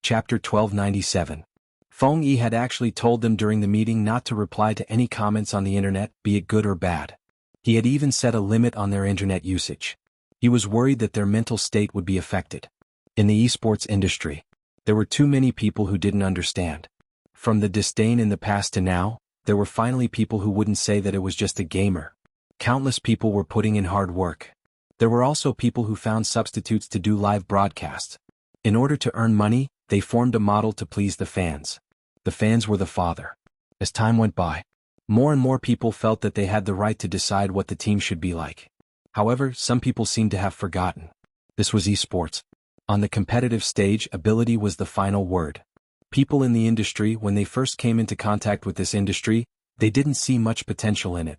Chapter 1297. Feng Yi had actually told them during the meeting not to reply to any comments on the internet, be it good or bad. He had even set a limit on their internet usage. He was worried that their mental state would be affected. In the esports industry, there were too many people who didn't understand. From the disdain in the past to now, there were finally people who wouldn't say that it was just a gamer. Countless people were putting in hard work. There were also people who found substitutes to do live broadcasts. In order to earn money, they formed a model to please the fans. The fans were the father. As time went by, more and more people felt that they had the right to decide what the team should be like. However, some people seemed to have forgotten. This was esports. On the competitive stage, ability was the final word. People in the industry, when they first came into contact with this industry, they didn't see much potential in it.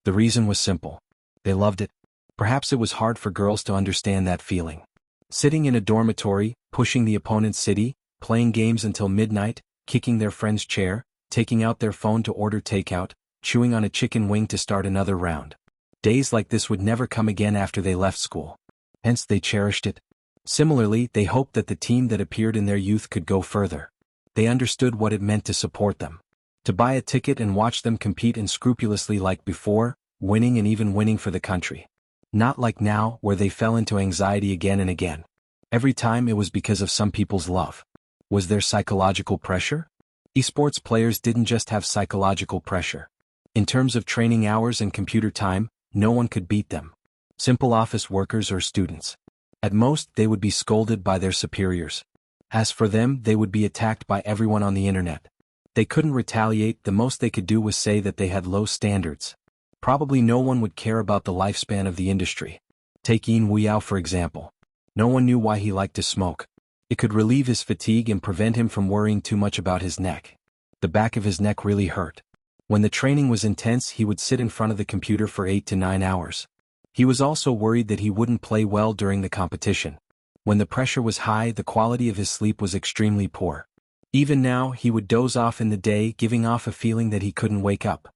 The reason was simple. They loved it. Perhaps it was hard for girls to understand that feeling. Sitting in a dormitory, pushing the opponent's city, playing games until midnight, kicking their friend's chair, taking out their phone to order takeout, chewing on a chicken wing to start another round. Days like this would never come again after they left school. Hence they cherished it. Similarly, they hoped that the team that appeared in their youth could go further. They understood what it meant to support them. To buy a ticket and watch them compete unscrupulously like before, winning and even winning for the country. Not like now, where they fell into anxiety again and again. Every time it was because of some people's love. Was there psychological pressure? Esports players didn't just have psychological pressure. In terms of training hours and computer time, no one could beat them. Simple office workers or students. At most, they would be scolded by their superiors. As for them, they would be attacked by everyone on the internet. They couldn't retaliate, the most they could do was say that they had low standards. Probably no one would care about the lifespan of the industry. Take Yin Weiyao for example. No one knew why he liked to smoke. It could relieve his fatigue and prevent him from worrying too much about his neck. The back of his neck really hurt. When the training was intense, he would sit in front of the computer for 8 to 9 hours. He was also worried that he wouldn't play well during the competition. When the pressure was high, the quality of his sleep was extremely poor. Even now, he would doze off in the day, giving off a feeling that he couldn't wake up.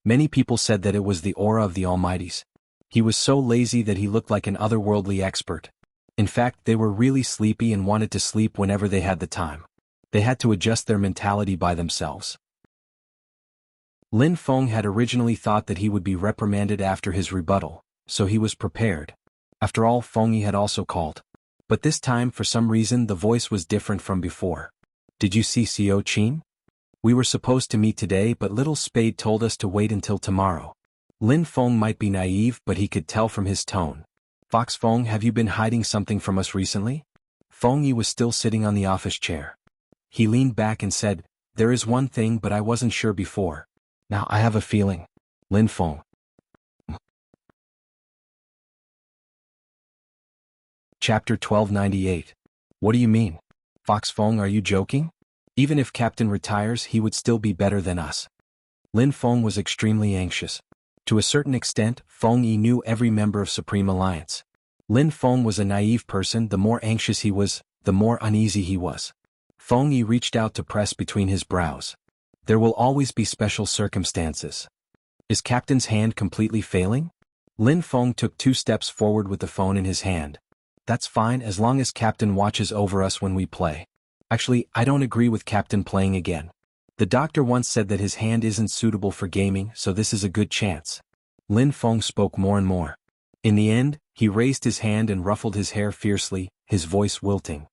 Many people said that it was the aura of the Almighties. He was so lazy that he looked like an otherworldly expert. In fact, they were really sleepy and wanted to sleep whenever they had the time. They had to adjust their mentality by themselves. Lin Feng had originally thought that he would be reprimanded after his rebuttal, so he was prepared. After all, Feng Yi had also called. But this time, for some reason, the voice was different from before. Did you see Xiao Qin? We were supposed to meet today, but Little Spade told us to wait until tomorrow. Lin Feng might be naive, but he could tell from his tone. Fox Feng, have you been hiding something from us recently? Feng Yi was still sitting on the office chair. He leaned back and said, there is one thing, but I wasn't sure before. Now I have a feeling. Lin Feng. Chapter 1298. What do you mean? Fox Feng, are you joking? Even if Captain retires, he would still be better than us. Lin Feng was extremely anxious. To a certain extent, Feng Yi knew every member of Supreme Alliance. Lin Feng was a naive person. The more anxious he was, the more uneasy he was. Feng Yi reached out to press between his brows. There will always be special circumstances. Is Captain's hand completely failing? Lin Feng took 2 steps forward with the phone in his hand. That's fine as long as Captain watches over us when we play. Actually, I don't agree with Captain playing again. The doctor once said that his hand isn't suitable for gaming, so this is a good chance. Lin Feng spoke more and more. In the end, he raised his hand and ruffled his hair fiercely, his voice wilting.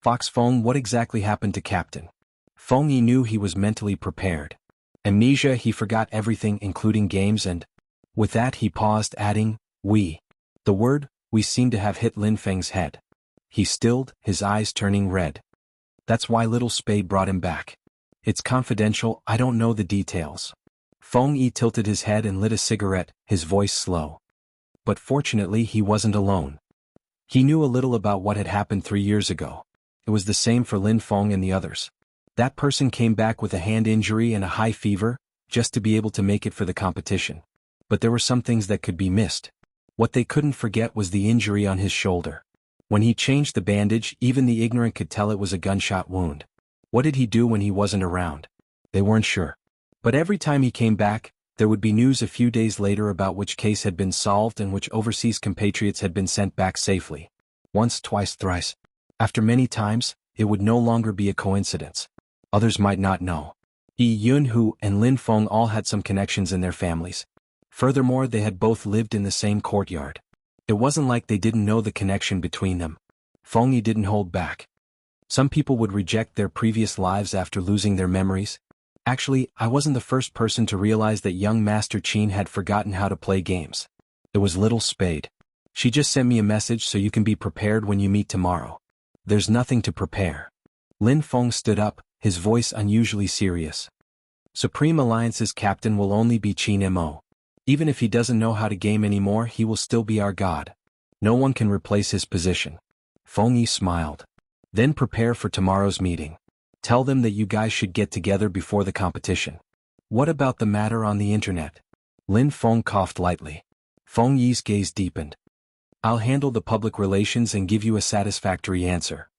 Fox Feng, what exactly happened to Captain? Feng Yi knew he was mentally prepared. Amnesia, he forgot everything including games and... With that he paused, adding, we. The word, we seemed to have hit Lin Feng's head. He stilled, his eyes turning red. That's why Little Spade brought him back. It's confidential, I don't know the details. Feng Yi tilted his head and lit a cigarette, his voice slow. But fortunately he wasn't alone. He knew a little about what had happened 3 years ago. It was the same for Lin Feng and the others. That person came back with a hand injury and a high fever, just to be able to make it for the competition. But there were some things that could be missed. What they couldn't forget was the injury on his shoulder. When he changed the bandage, even the ignorant could tell it was a gunshot wound. What did he do when he wasn't around? They weren't sure. But every time he came back, there would be news a few days later about which case had been solved and which overseas compatriots had been sent back safely. Once, twice, thrice. After many times, it would no longer be a coincidence. Others might not know. Yi Yunhu and Lin Feng all had some connections in their families. Furthermore, they had both lived in the same courtyard. It wasn't like they didn't know the connection between them. Feng Yi didn't hold back. Some people would reject their previous lives after losing their memories. Actually, I wasn't the first person to realize that young Master Qin had forgotten how to play games. It was Little Spade. She just sent me a message so you can be prepared when you meet tomorrow. There's nothing to prepare. Lin Feng stood up, his voice unusually serious. Supreme Alliance's captain will only be Qin Mo. Even if he doesn't know how to game anymore, he will still be our god. No one can replace his position. Feng Yi smiled. Then prepare for tomorrow's meeting. Tell them that you guys should get together before the competition. What about the matter on the internet? Lin Feng coughed lightly. Feng Yi's gaze deepened. I'll handle the public relations and give you a satisfactory answer.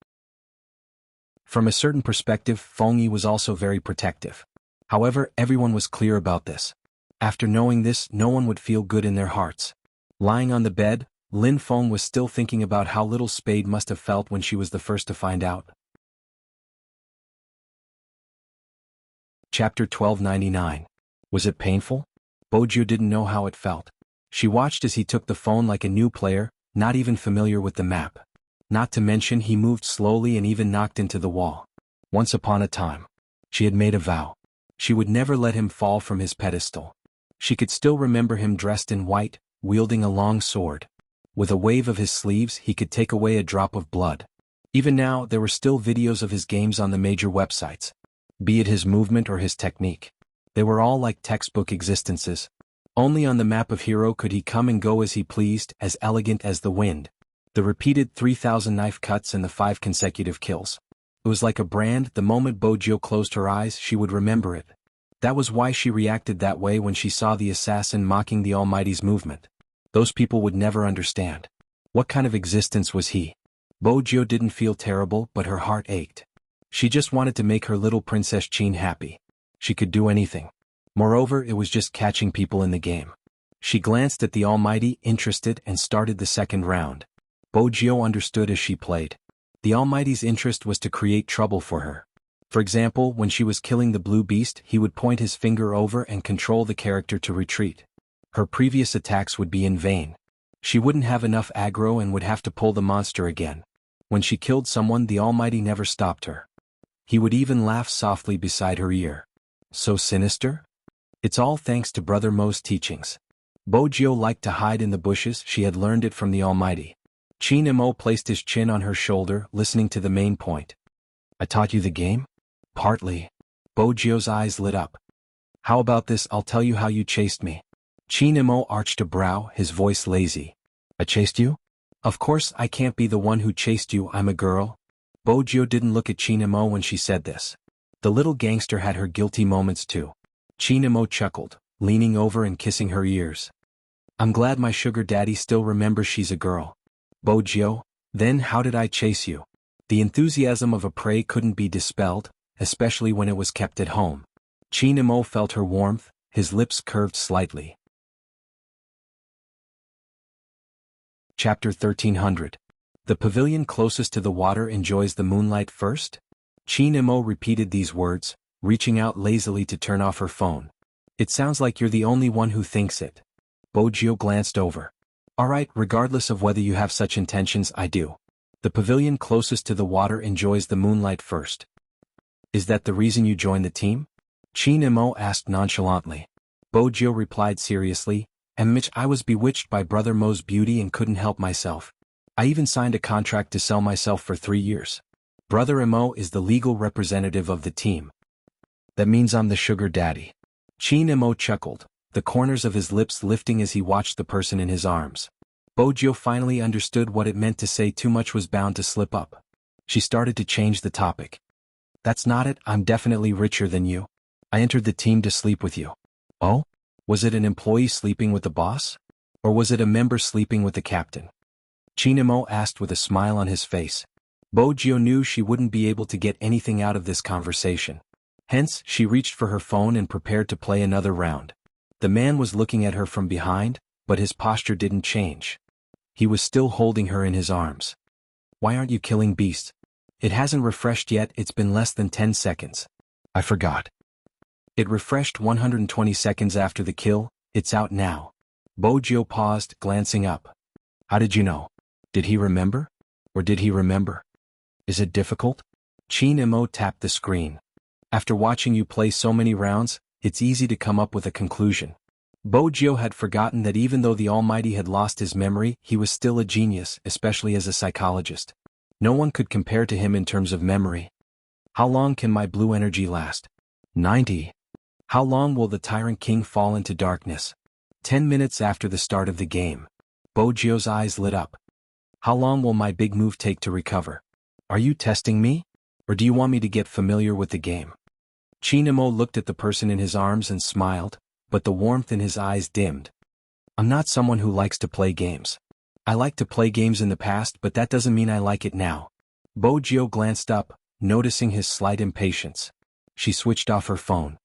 From a certain perspective, Feng Yi was also very protective. However, everyone was clear about this. After knowing this, no one would feel good in their hearts. Lying on the bed, Lin Feng was still thinking about how Little Spade must have felt when she was the first to find out. Chapter 1299. Was it painful? Bojiu didn't know how it felt. She watched as he took the phone like a new player, not even familiar with the map. Not to mention he moved slowly and even knocked into the wall. Once upon a time, she had made a vow. She would never let him fall from his pedestal. She could still remember him dressed in white, wielding a long sword. With a wave of his sleeves he could take away a drop of blood. Even now there were still videos of his games on the major websites. Be it his movement or his technique. They were all like textbook existences. Only on the map of Hero could he come and go as he pleased, as elegant as the wind. The repeated 3,000 knife cuts and the 5 consecutive kills. It was like a brand. The moment Bojiu closed her eyes she would remember it. That was why she reacted that way when she saw the assassin mocking the Almighty's movement. Those people would never understand. What kind of existence was he? Bojiu didn't feel terrible, but her heart ached. She just wanted to make her little Princess Qin happy. She could do anything. Moreover, it was just catching people in the game. She glanced at the Almighty, interested, and started the second round. Bojiu understood as she played. The Almighty's interest was to create trouble for her. For example, when she was killing the blue beast, he would point his finger over and control the character to retreat. Her previous attacks would be in vain. She wouldn't have enough aggro and would have to pull the monster again. When she killed someone, the Almighty never stopped her. He would even laugh softly beside her ear. So sinister? It's all thanks to Brother Mo's teachings. Bojiu liked to hide in the bushes. She had learned it from the Almighty. Qin Mo placed his chin on her shoulder, listening to the main point. I taught you the game? Partly. Bojiu's eyes lit up. How about this? I'll tell you how you chased me. Qin Mo arched a brow, his voice lazy. I chased you? Of course I can't be the one who chased you, I'm a girl. Bojiu didn't look at Qin Mo when she said this. The little gangster had her guilty moments too. Qin Mo chuckled, leaning over and kissing her ears. I'm glad my sugar daddy still remembers she's a girl. Bojiu, then how did I chase you? The enthusiasm of a prey couldn't be dispelled, especially when it was kept at home. Qin Mo felt her warmth, his lips curved slightly. Chapter 1300. The pavilion closest to the water enjoys the moonlight first? Qin Mo repeated these words, reaching out lazily to turn off her phone. It sounds like you're the only one who thinks it. Bojiu glanced over. Alright, regardless of whether you have such intentions, I do. The pavilion closest to the water enjoys the moonlight first. Is that the reason you joined the team? Qin Mo asked nonchalantly. Bojiu replied seriously, I was bewitched by Brother Mo's beauty and couldn't help myself. I even signed a contract to sell myself for 3 years. Brother Mo is the legal representative of the team. That means I'm the sugar daddy. Qin Mo chuckled, the corners of his lips lifting as he watched the person in his arms. Bojiu finally understood what it meant to say too much was bound to slip up. She started to change the topic. That's not it, I'm definitely richer than you. I entered the team to sleep with you. Oh? Was it an employee sleeping with the boss? Or was it a member sleeping with the captain? Qin Mo asked with a smile on his face. Bojiu knew she wouldn't be able to get anything out of this conversation. Hence, she reached for her phone and prepared to play another round. The man was looking at her from behind, but his posture didn't change. He was still holding her in his arms. Why aren't you killing beasts? It hasn't refreshed yet, it's been less than 10 seconds. I forgot. It refreshed 120 seconds after the kill, it's out now. Bojo paused, glancing up. How did you know? Did he remember? Or did he remember? Is it difficult? Chin Emo tapped the screen. After watching you play so many rounds, it's easy to come up with a conclusion. Bojo had forgotten that even though the Almighty had lost his memory, he was still a genius, especially as a psychologist. No one could compare to him in terms of memory. How long can my blue energy last? 90. How long will the Tyrant King fall into darkness? 10 minutes after the start of the game. Bojo's eyes lit up. How long will my big move take to recover? Are you testing me? Or do you want me to get familiar with the game? Chinamo looked at the person in his arms and smiled, but the warmth in his eyes dimmed. I'm not someone who likes to play games. I like to play games in the past, but that doesn't mean I like it now. Bojo glanced up, noticing his slight impatience. She switched off her phone.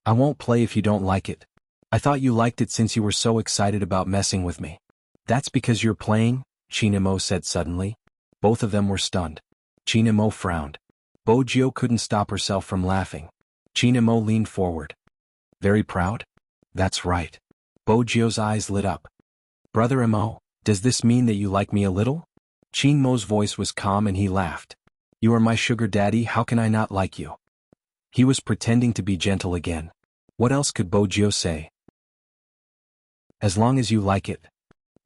I won't play if you don't like it. I thought you liked it since you were so excited about messing with me. That's because you're playing? Chinamo said suddenly. Both of them were stunned. Chinamo frowned. Bojo couldn't stop herself from laughing. Chinamo leaned forward. Very proud? That's right. Bojo's eyes lit up. Brother Emo, does this mean that you like me a little? Chinmo's voice was calm and he laughed. You are my sugar daddy, how can I not like you? He was pretending to be gentle again. What else could Bojo say? As long as you like it.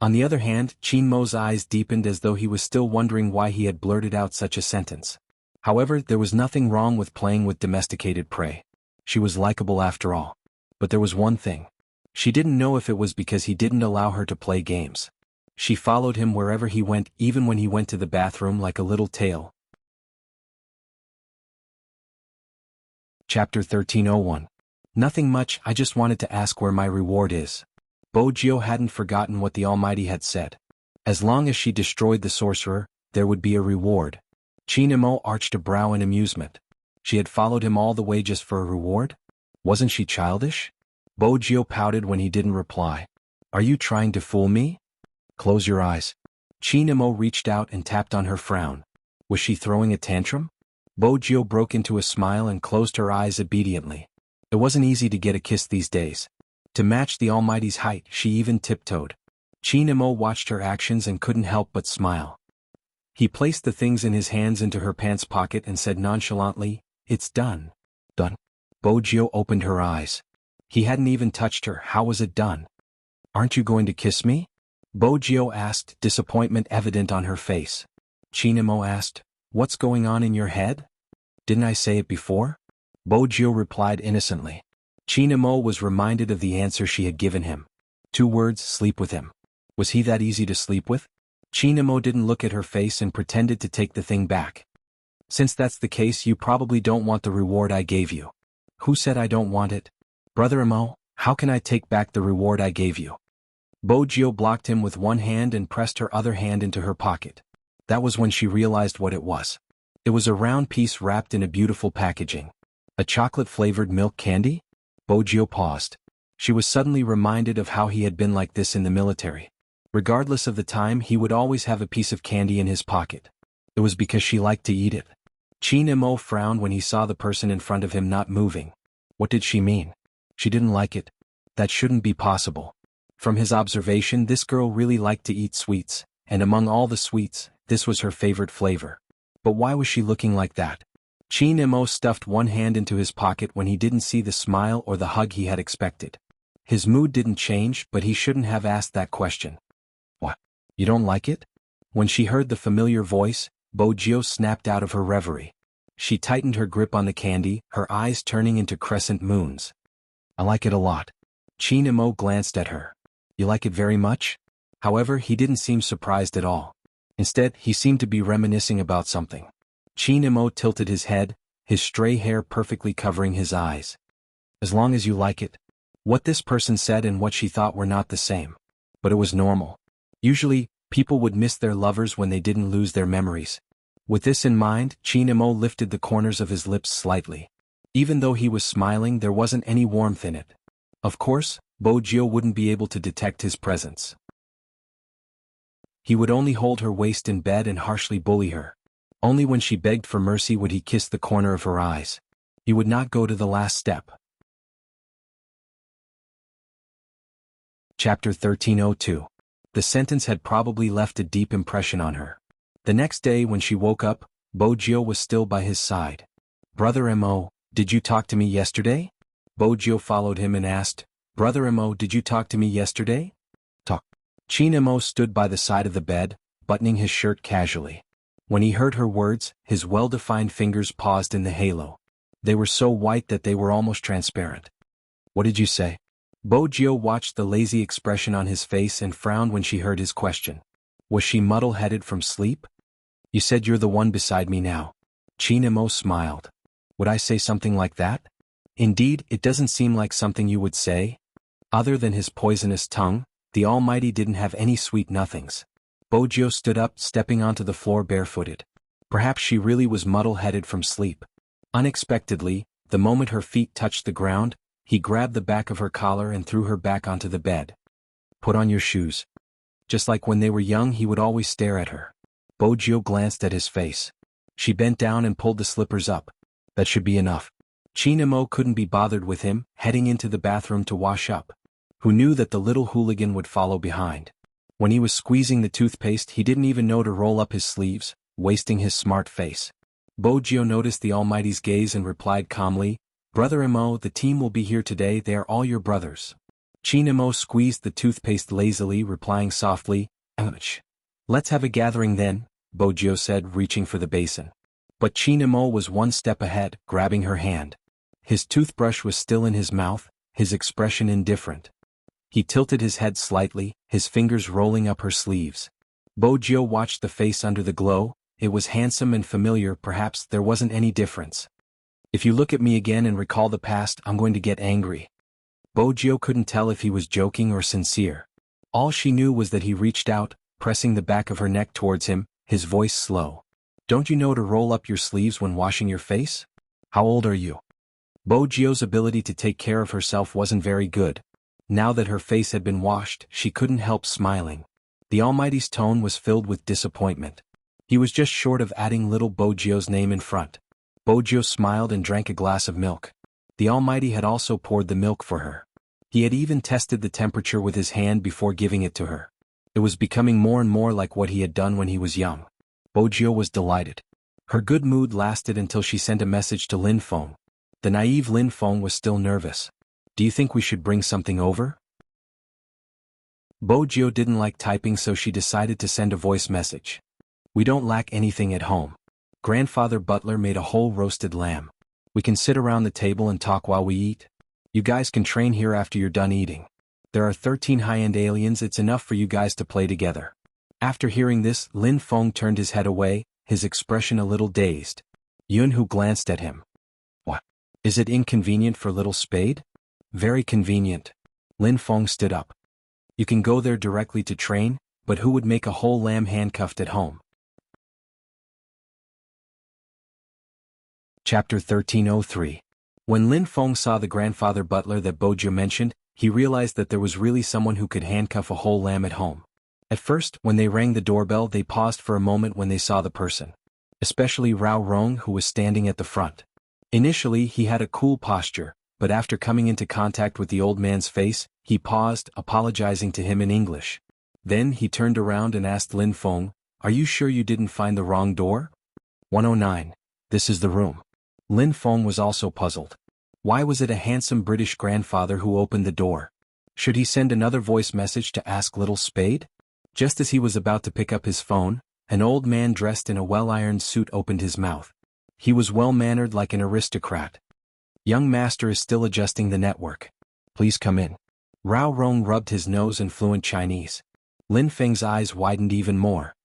On the other hand, Chinmo's eyes deepened as though he was still wondering why he had blurted out such a sentence. However, there was nothing wrong with playing with domesticated prey. She was likable after all. But there was one thing. She didn't know if it was because he didn't allow her to play games. She followed him wherever he went, even when he went to the bathroom, like a little tail. Chapter 1301. Nothing much, I just wanted to ask where my reward is. Bojo hadn't forgotten what the Almighty had said. As long as she destroyed the sorcerer, there would be a reward. Chinamo arched a brow in amusement. She had followed him all the way just for a reward? Wasn't she childish? Bojo pouted when he didn't reply. Are you trying to fool me? Close your eyes. Chinamo reached out and tapped on her frown. Was she throwing a tantrum? Bojo broke into a smile and closed her eyes obediently. It wasn't easy to get a kiss these days. To match the Almighty's height, she even tiptoed. Chinamo watched her actions and couldn't help but smile. He placed the things in his hands into her pants pocket and said nonchalantly, It's done. Done. Bojo opened her eyes. He hadn't even touched her, how was it done? Aren't you going to kiss me? Bojo asked, disappointment evident on her face. Chinamo asked, What's going on in your head? Didn't I say it before? Bojo replied innocently. Chinamo was reminded of the answer she had given him. 2 words, sleep with him. Was he that easy to sleep with? Chinamo didn't look at her face and pretended to take the thing back. Since that's the case, you probably don't want the reward I gave you. Who said I don't want it? Brother Emo, how can I take back the reward I gave you? Bojo blocked him with one hand and pressed her other hand into her pocket. That was when she realized what it was. It was a round piece wrapped in a beautiful packaging. A chocolate-flavored milk candy? Bojo paused. She was suddenly reminded of how he had been like this in the military. Regardless of the time, he would always have a piece of candy in his pocket. It was because she liked to eat it. Chinamo frowned when he saw the person in front of him not moving. What did she mean? She didn't like it. That shouldn't be possible. From his observation, this girl really liked to eat sweets, and among all the sweets, this was her favorite flavor. But why was she looking like that? Chinamo stuffed one hand into his pocket when he didn't see the smile or the hug he had expected. His mood didn't change, but he shouldn't have asked that question. What? You don't like it? When she heard the familiar voice, Bojo snapped out of her reverie. She tightened her grip on the candy, her eyes turning into crescent moons. I like it a lot. Chinamo glanced at her. You like it very much? However, he didn't seem surprised at all. Instead, he seemed to be reminiscing about something. Chinamo tilted his head, his stray hair perfectly covering his eyes. As long as you like it. What this person said and what she thought were not the same. But it was normal. Usually, people would miss their lovers when they didn't lose their memories. With this in mind, Chinamo lifted the corners of his lips slightly. Even though he was smiling, there wasn't any warmth in it. Of course, Bojo wouldn't be able to detect his presence. He would only hold her waist in bed and harshly bully her. Only when she begged for mercy would he kiss the corner of her eyes. He would not go to the last step. Chapter 1302. The sentence had probably left a deep impression on her. The next day when she woke up, Bojio was still by his side. "Brother Mo, did you talk to me yesterday?" Bojio followed him and asked, "Brother Mo, did you talk to me yesterday?" Talk. Chin Mo stood by the side of the bed, buttoning his shirt casually. When he heard her words, his well-defined fingers paused in the halo. They were so white that they were almost transparent. "What did you say?" Bojio watched the lazy expression on his face and frowned when she heard his question. Was she muddle-headed from sleep? "You said you're the one beside me now." Chin Mo smiled. "Would I say something like that?" "Indeed, it doesn't seem like something you would say." Other than his poisonous tongue, the Almighty didn't have any sweet nothings. Bojio stood up, stepping onto the floor barefooted. Perhaps she really was muddle-headed from sleep. Unexpectedly, the moment her feet touched the ground, he grabbed the back of her collar and threw her back onto the bed. "Put on your shoes." Just like when they were young, he would always stare at her. Bojio glanced at his face. She bent down and pulled the slippers up. That should be enough. Chin Mo couldn't be bothered with him, heading into the bathroom to wash up. Who knew that the little hooligan would follow behind? When he was squeezing the toothpaste, he didn't even know to roll up his sleeves, wasting his smart face. Bojio noticed the Almighty's gaze and replied calmly, "Brother Mo, the team will be here today, they are all your brothers." Chin Mo squeezed the toothpaste lazily, replying softly, "Ouch. Let's have a gathering then," Bojio said, reaching for the basin. But Chin Mo was one step ahead, grabbing her hand. His toothbrush was still in his mouth, his expression indifferent. He tilted his head slightly, his fingers rolling up her sleeves. Bojio watched the face under the glow. It was handsome and familiar. Perhaps there wasn't any difference. "If you look at me again and recall the past, I'm going to get angry." Bojio couldn't tell if he was joking or sincere. All she knew was that he reached out, pressing the back of her neck towards him, his voice slow. "Don't you know to roll up your sleeves when washing your face? How old are you?" Bojio's ability to take care of herself wasn't very good. Now that her face had been washed, she couldn't help smiling. The Almighty's tone was filled with disappointment. He was just short of adding little Bojio's name in front. Bojio smiled and drank a glass of milk. The Almighty had also poured the milk for her. He had even tested the temperature with his hand before giving it to her. It was becoming more and more like what he had done when he was young. Bojio was delighted. Her good mood lasted until she sent a message to Lin Feng. The naive Lin Feng was still nervous. "Do you think we should bring something over?" Bojio didn't like typing, so she decided to send a voice message. "We don't lack anything at home. Grandfather Butler made a whole roasted lamb. We can sit around the table and talk while we eat. You guys can train here after you're done eating. There are 13 high-end aliens, it's enough for you guys to play together." After hearing this, Lin Feng turned his head away, his expression a little dazed. Yunhu glanced at him. "What? Is it inconvenient for little Spade?" "Very convenient." Lin Feng stood up. "You can go there directly to train, but who would make a whole lamb handcuffed at home?" Chapter 1303. When Lin Feng saw the grandfather butler that Bojio mentioned, he realized that there was really someone who could handcuff a whole lamb at home. At first, when they rang the doorbell, they paused for a moment when they saw the person. Especially Rao Rong, who was standing at the front. Initially, he had a cool posture, but after coming into contact with the old man's face, he paused, apologizing to him in English. Then he turned around and asked Lin Feng, "Are you sure you didn't find the wrong door?" 109. This is the room. Lin Feng was also puzzled. Why was it a handsome British grandfather who opened the door? Should he send another voice message to ask little Spade? Just as he was about to pick up his phone, an old man dressed in a well-ironed suit opened his mouth. He was well-mannered like an aristocrat. "Young master is still adjusting the network. Please come in." Rao Rong rubbed his nose in fluent Chinese. Lin Feng's eyes widened even more.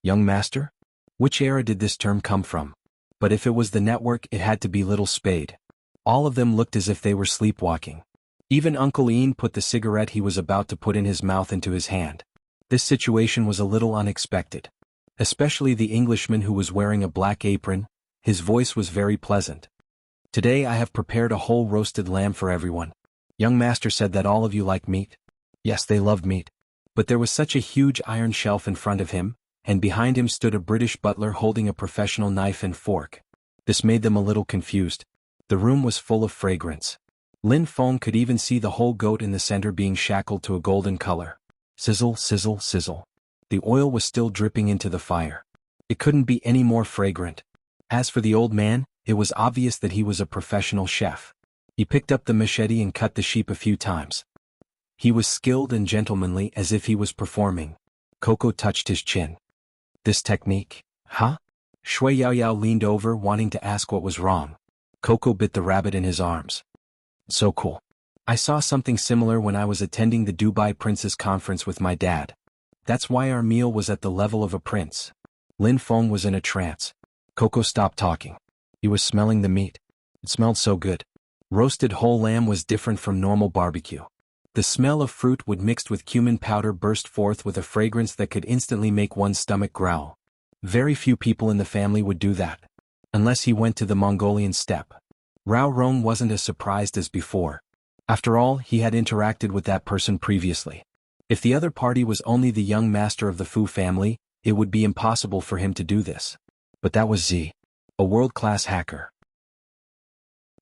"Young master? Which era did this term come from?" But if it was the network, it had to be little Spade. All of them looked as if they were sleepwalking. Even Uncle Ian put the cigarette he was about to put in his mouth into his hand. This situation was a little unexpected. Especially the Englishman who was wearing a black apron. His voice was very pleasant. "Today I have prepared a whole roasted lamb for everyone. Young master said that all of you like meat." Yes, they loved meat. But there was such a huge iron shelf in front of him, and behind him stood a British butler holding a professional knife and fork. This made them a little confused. The room was full of fragrance. Lin Feng could even see the whole goat in the center being shackled to a golden color. Sizzle, sizzle, sizzle. The oil was still dripping into the fire. It couldn't be any more fragrant. As for the old man, it was obvious that he was a professional chef. He picked up the machete and cut the sheep a few times. He was skilled and gentlemanly as if he was performing. Coco touched his chin. This technique? Huh? Shui Yaoyao leaned over wanting to ask what was wrong. Coco bit the rabbit in his arms. So cool. I saw something similar when I was attending the Dubai Princess Conference with my dad. That's why our meal was at the level of a prince. Lin Feng was in a trance. Coco stopped talking. He was smelling the meat. It smelled so good. Roasted whole lamb was different from normal barbecue. The smell of fruit wood mixed with cumin powder burst forth with a fragrance that could instantly make one's stomach growl. Very few people in the family would do that. Unless he went to the Mongolian steppe. Rao Rong wasn't as surprised as before. After all, he had interacted with that person previously. If the other party was only the young master of the Fu family, it would be impossible for him to do this. But that was Z. A world-class hacker.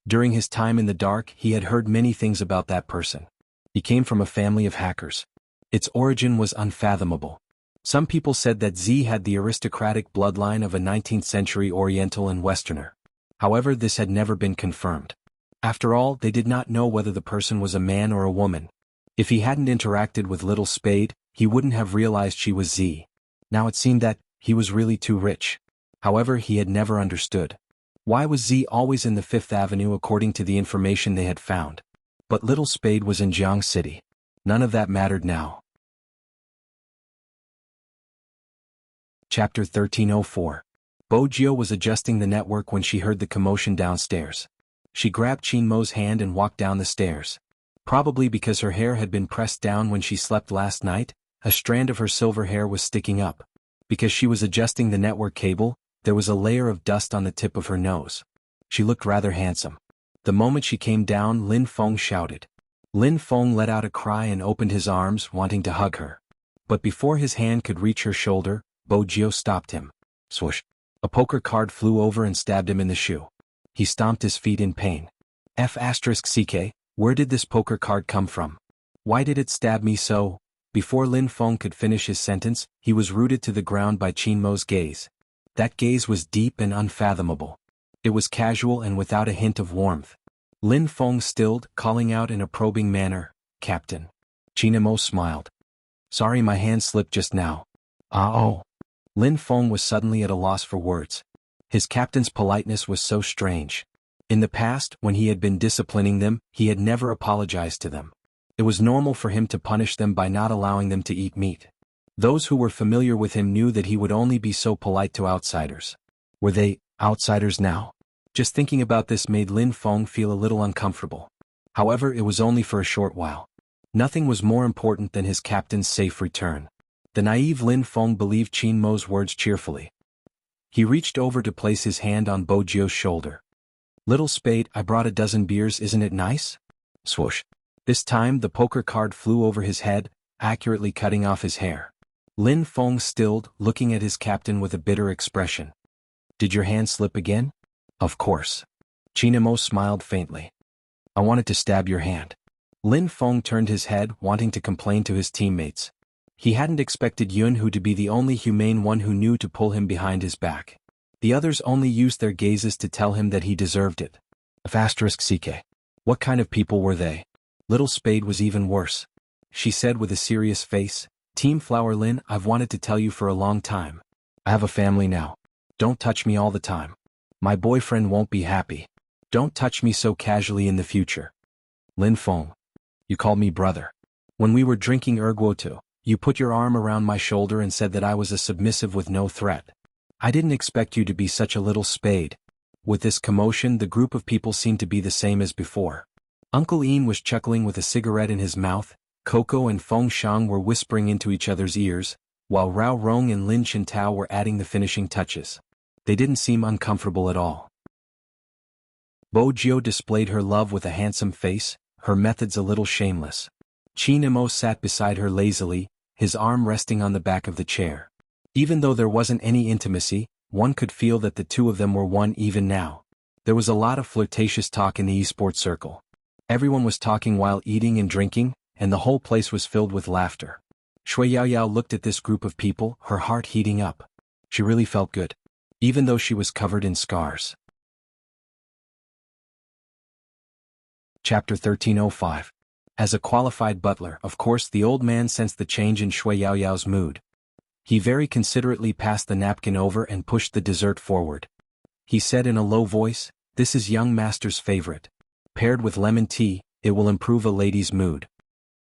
During his time in the dark, he had heard many things about that person. He came from a family of hackers. Its origin was unfathomable. Some people said that Z had the aristocratic bloodline of a 19th-century Oriental and Westerner. However, this had never been confirmed. After all, they did not know whether the person was a man or a woman. If he hadn't interacted with Little Spade, he wouldn't have realized she was Z. Now it seemed that he was really too rich. However, he had never understood. Why was Z always in the Fifth Avenue according to the information they had found? But Little Spade was in Jiang City. None of that mattered now. Chapter 1304. Bo Jio was adjusting the network when she heard the commotion downstairs. She grabbed Qin Mo's hand and walked down the stairs. Probably because her hair had been pressed down when she slept last night, a strand of her silver hair was sticking up. Because she was adjusting the network cable, there was a layer of dust on the tip of her nose. She looked rather handsome. The moment she came down, Lin Feng shouted. Lin Feng let out a cry and opened his arms, wanting to hug her. But before his hand could reach her shoulder, Bo Jio stopped him. Swoosh. A poker card flew over and stabbed him in the shoe. He stomped his feet in pain. F***ck, where did this poker card come from? Why did it stab me so? Before Lin Feng could finish his sentence, he was rooted to the ground by Qin Mo's gaze. That gaze was deep and unfathomable. It was casual and without a hint of warmth. Lin Feng stilled, calling out in a probing manner, "Captain." Qin Mo smiled. "Sorry, my hand slipped just now." "Ah-oh." Lin Feng was suddenly at a loss for words. His captain's politeness was so strange. In the past, when he had been disciplining them, he had never apologized to them. It was normal for him to punish them by not allowing them to eat meat. Those who were familiar with him knew that he would only be so polite to outsiders. Were they outsiders now? Just thinking about this made Lin Feng feel a little uncomfortable. However, it was only for a short while. Nothing was more important than his captain's safe return. The naive Lin Feng believed Qin Mo's words cheerfully. He reached over to place his hand on Bo Jio's shoulder. "Little Spade, I brought a dozen beers, isn't it nice?" Swoosh. This time the poker card flew over his head, accurately cutting off his hair. Lin Feng stilled, looking at his captain with a bitter expression. "Did your hand slip again?" "Of course." Qin Mo smiled faintly. "I wanted to stab your hand." Lin Feng turned his head, wanting to complain to his teammates. He hadn't expected Yun Hu to be the only humane one who knew to pull him behind his back. The others only used their gazes to tell him that he deserved it. **ck. What kind of people were they? Little Spade was even worse. She said with a serious face, "Team Flower Lin, I've wanted to tell you for a long time. I have a family now. Don't touch me all the time. My boyfriend won't be happy. Don't touch me so casually in the future." Lin Feng. "You called me brother. When we were drinking erguotu, you put your arm around my shoulder and said that I was a submissive with no threat. I didn't expect you to be such a little spade." With this commotion, the group of people seemed to be the same as before. Uncle Ian was chuckling with a cigarette in his mouth, Coco and Feng Shang were whispering into each other's ears, while Rao Rong and Lin Chintao were adding the finishing touches. They didn't seem uncomfortable at all. Bo Jio displayed her love with a handsome face, her methods a little shameless. Qin Mo sat beside her lazily, his arm resting on the back of the chair. Even though there wasn't any intimacy, one could feel that the two of them were one even now. There was a lot of flirtatious talk in the esports circle. Everyone was talking while eating and drinking, and the whole place was filled with laughter. Shui Yaoyao looked at this group of people, her heart heating up. She really felt good, even though she was covered in scars. Chapter 1305. As a qualified butler, of course the old man sensed the change in Shui Yaoyao's mood. He very considerately passed the napkin over and pushed the dessert forward. He said in a low voice, "This is young master's favorite. Paired with lemon tea, it will improve a lady's mood."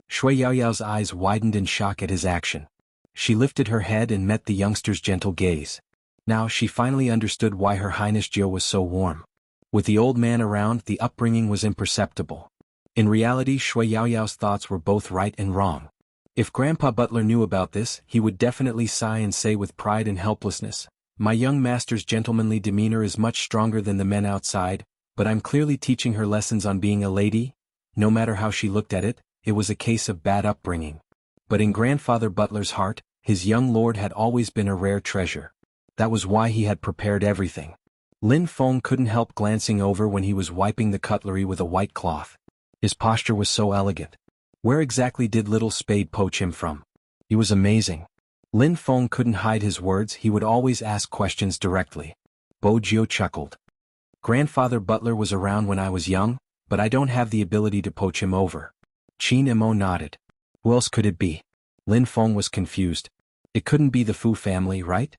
Shui Yaoyao's eyes widened in shock at his action. She lifted her head and met the youngster's gentle gaze. Now she finally understood why Her Highness Jiu was so warm. With the old man around, the upbringing was imperceptible. In reality, Shui Yaoyao's thoughts were both right and wrong. If Grandpa Butler knew about this, he would definitely sigh and say with pride and helplessness, "My young master's gentlemanly demeanor is much stronger than the men outside, but I'm clearly teaching her lessons on being a lady." No matter how she looked at it, it was a case of bad upbringing. But in Grandfather Butler's heart, his young lord had always been a rare treasure. That was why he had prepared everything. Lin Feng couldn't help glancing over when he was wiping the cutlery with a white cloth. His posture was so elegant. Where exactly did little Spade poach him from? He was amazing. Lin Feng couldn't hide his words, he would always ask questions directly. Bo Jio chuckled. Grandfather Butler was around when I was young, but I don't have the ability to poach him over. Qin Mo nodded. Who else could it be? Lin Feng was confused. It couldn't be the Fu family, right?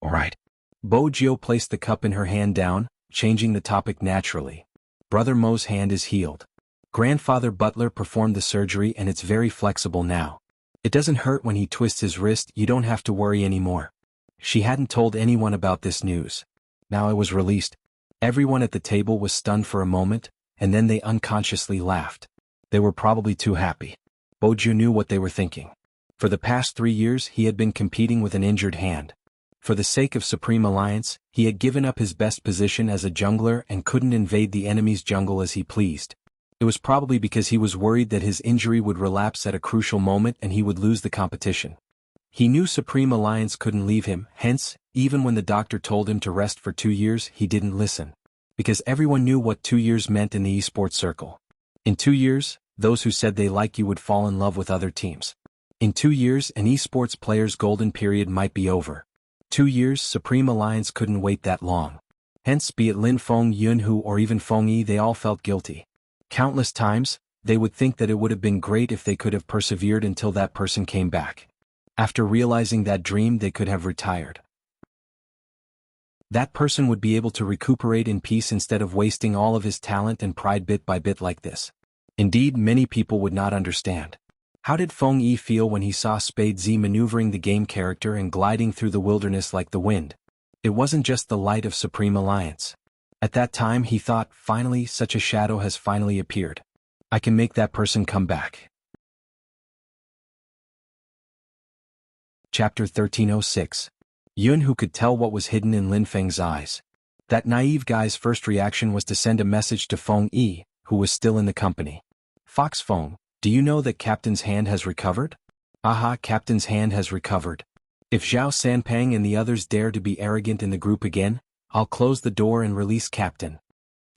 Alright. Bo Jio placed the cup in her hand down, changing the topic naturally. Brother Mo's hand is healed. Grandfather Butler performed the surgery and it's very flexible now. It doesn't hurt when he twists his wrist, you don't have to worry anymore. She hadn't told anyone about this news. Now it was released. Everyone at the table was stunned for a moment, and then they unconsciously laughed. They were probably too happy. Boju knew what they were thinking. For the past 3 years he had been competing with an injured hand. For the sake of Supreme Alliance, he had given up his best position as a jungler and couldn't invade the enemy's jungle as he pleased. It was probably because he was worried that his injury would relapse at a crucial moment and he would lose the competition. He knew Supreme Alliance couldn't leave him, hence, even when the doctor told him to rest for 2 years, he didn't listen. Because everyone knew what 2 years meant in the esports circle. In 2 years, those who said they like you would fall in love with other teams. In 2 years, an esports player's golden period might be over. 2 years, Supreme Alliance couldn't wait that long. Hence, be it Lin Feng, Yunhu, or even Feng Yi, they all felt guilty. Countless times, they would think that it would have been great if they could have persevered until that person came back. After realizing that dream, they could have retired. That person would be able to recuperate in peace instead of wasting all of his talent and pride bit by bit like this. Indeed, many people would not understand. How did Feng Yi feel when he saw Spade Z maneuvering the game character and gliding through the wilderness like the wind? It wasn't just the light of Supreme Alliance. At that time he thought, finally, such a shadow has finally appeared. I can make that person come back. Chapter 1306. Yun, who could tell what was hidden in Lin Feng's eyes. That naive guy's first reaction was to send a message to Feng Yi, who was still in the company. Fox Feng, do you know that Captain's hand has recovered? Aha, Captain's hand has recovered. If Zhao Sanpang and the others dare to be arrogant in the group again, I'll close the door and release Captain.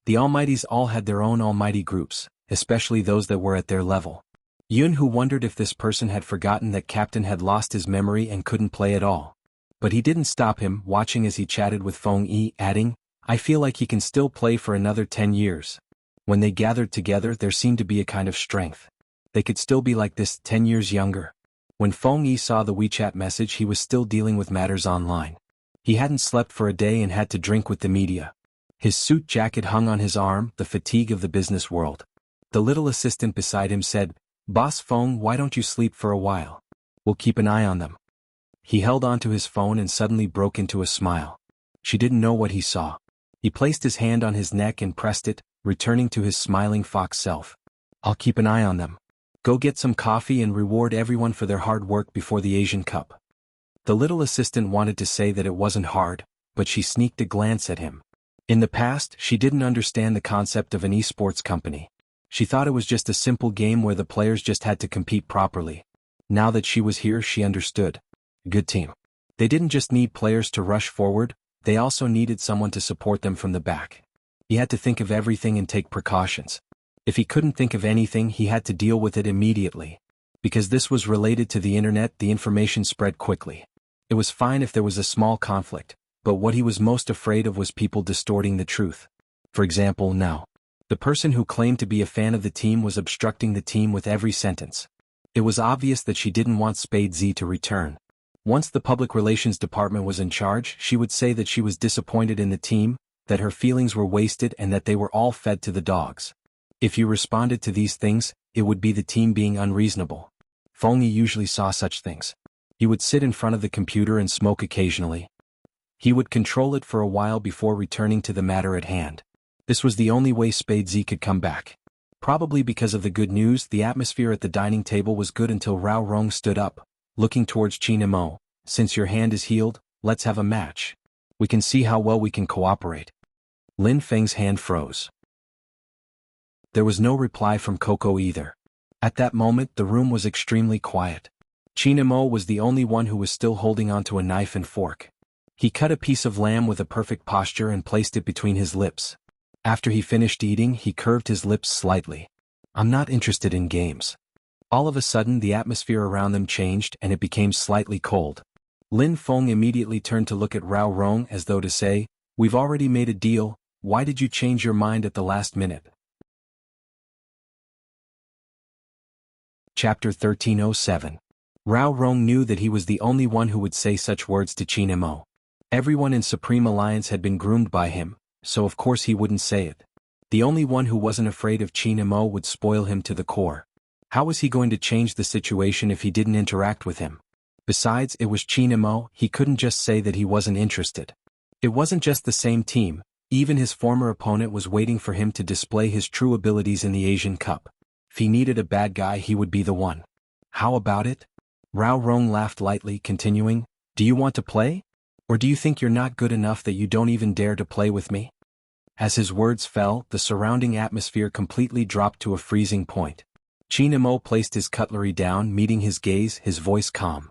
The Almighties all had their own almighty groups, especially those that were at their level. Yun, who wondered if this person had forgotten that Captain had lost his memory and couldn't play at all. But he didn't stop him, watching as he chatted with Feng Yi, adding, I feel like he can still play for another 10 years. When they gathered together, there seemed to be a kind of strength. They could still be like this, 10 years younger. When Feng Yi saw the WeChat message, he was still dealing with matters online. He hadn't slept for a day and had to drink with the media. His suit jacket hung on his arm, the fatigue of the business world. The little assistant beside him said, Boss Feng, why don't you sleep for a while? We'll keep an eye on them. He held onto his phone and suddenly broke into a smile. She didn't know what he saw. He placed his hand on his neck and pressed it, returning to his smiling fox self. I'll keep an eye on them. Go get some coffee and reward everyone for their hard work before the Asian Cup. The little assistant wanted to say that it wasn't hard, but she sneaked a glance at him. In the past, she didn't understand the concept of an esports company. She thought it was just a simple game where the players just had to compete properly. Now that she was here, she understood. Good team. They didn't just need players to rush forward, they also needed someone to support them from the back. He had to think of everything and take precautions. If he couldn't think of anything, he had to deal with it immediately. Because this was related to the internet, the information spread quickly. It was fine if there was a small conflict, but what he was most afraid of was people distorting the truth. For example, now, the person who claimed to be a fan of the team was obstructing the team with every sentence. It was obvious that she didn't want Spade Z to return. Once the public relations department was in charge, she would say that she was disappointed in the team, that her feelings were wasted and that they were all fed to the dogs. If you responded to these things, it would be the team being unreasonable. Feng Yi usually saw such things. He would sit in front of the computer and smoke occasionally. He would control it for a while before returning to the matter at hand. This was the only way Spade Z could come back. Probably because of the good news, the atmosphere at the dining table was good until Rao Rong stood up, looking towards Qin Mo. Since your hand is healed, let's have a match. We can see how well we can cooperate. Lin Feng's hand froze. There was no reply from Coco either. At that moment, the room was extremely quiet. Qin Mo was the only one who was still holding onto a knife and fork. He cut a piece of lamb with a perfect posture and placed it between his lips. After he finished eating, he curved his lips slightly. I'm not interested in games. All of a sudden, the atmosphere around them changed and it became slightly cold. Lin Feng immediately turned to look at Rao Rong as though to say, "We've already made a deal, why did you change your mind at the last minute?" Chapter 1307. Rao Rong knew that he was the only one who would say such words to Qin Mo. Everyone in Supreme Alliance had been groomed by him, so of course he wouldn't say it. The only one who wasn't afraid of Qin Mo would spoil him to the core. How was he going to change the situation if he didn't interact with him? Besides, it was Qin Mo, he couldn't just say that he wasn't interested. It wasn't just the same team, even his former opponent was waiting for him to display his true abilities in the Asian Cup. If he needed a bad guy, he would be the one. How about it? Rao Rong laughed lightly, continuing, "Do you want to play? Or do you think you're not good enough that you don't even dare to play with me?" As his words fell, the surrounding atmosphere completely dropped to a freezing point. Qin Mo placed his cutlery down, meeting his gaze, his voice calm.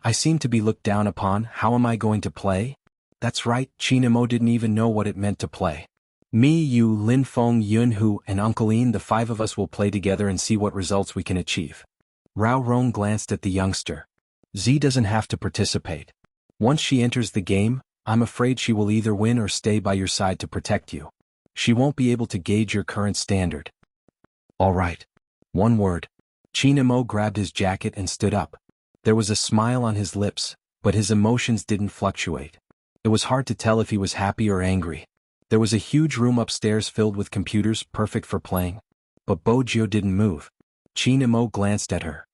"I seem to be looked down upon, how am I going to play?" That's right, Qin Mo didn't even know what it meant to play. "Me, you, Lin Feng, Yun Hu, and Uncle Ian, the five of us will play together and see what results we can achieve." Rao Rong glanced at the youngster. "Z doesn't have to participate. Once she enters the game, I'm afraid she will either win or stay by your side to protect you. She won't be able to gauge your current standard." "All right. One word." Qin Mo grabbed his jacket and stood up. There was a smile on his lips, but his emotions didn't fluctuate. It was hard to tell if he was happy or angry. There was a huge room upstairs filled with computers, perfect for playing. But Bojio didn't move. Qin Mo glanced at her.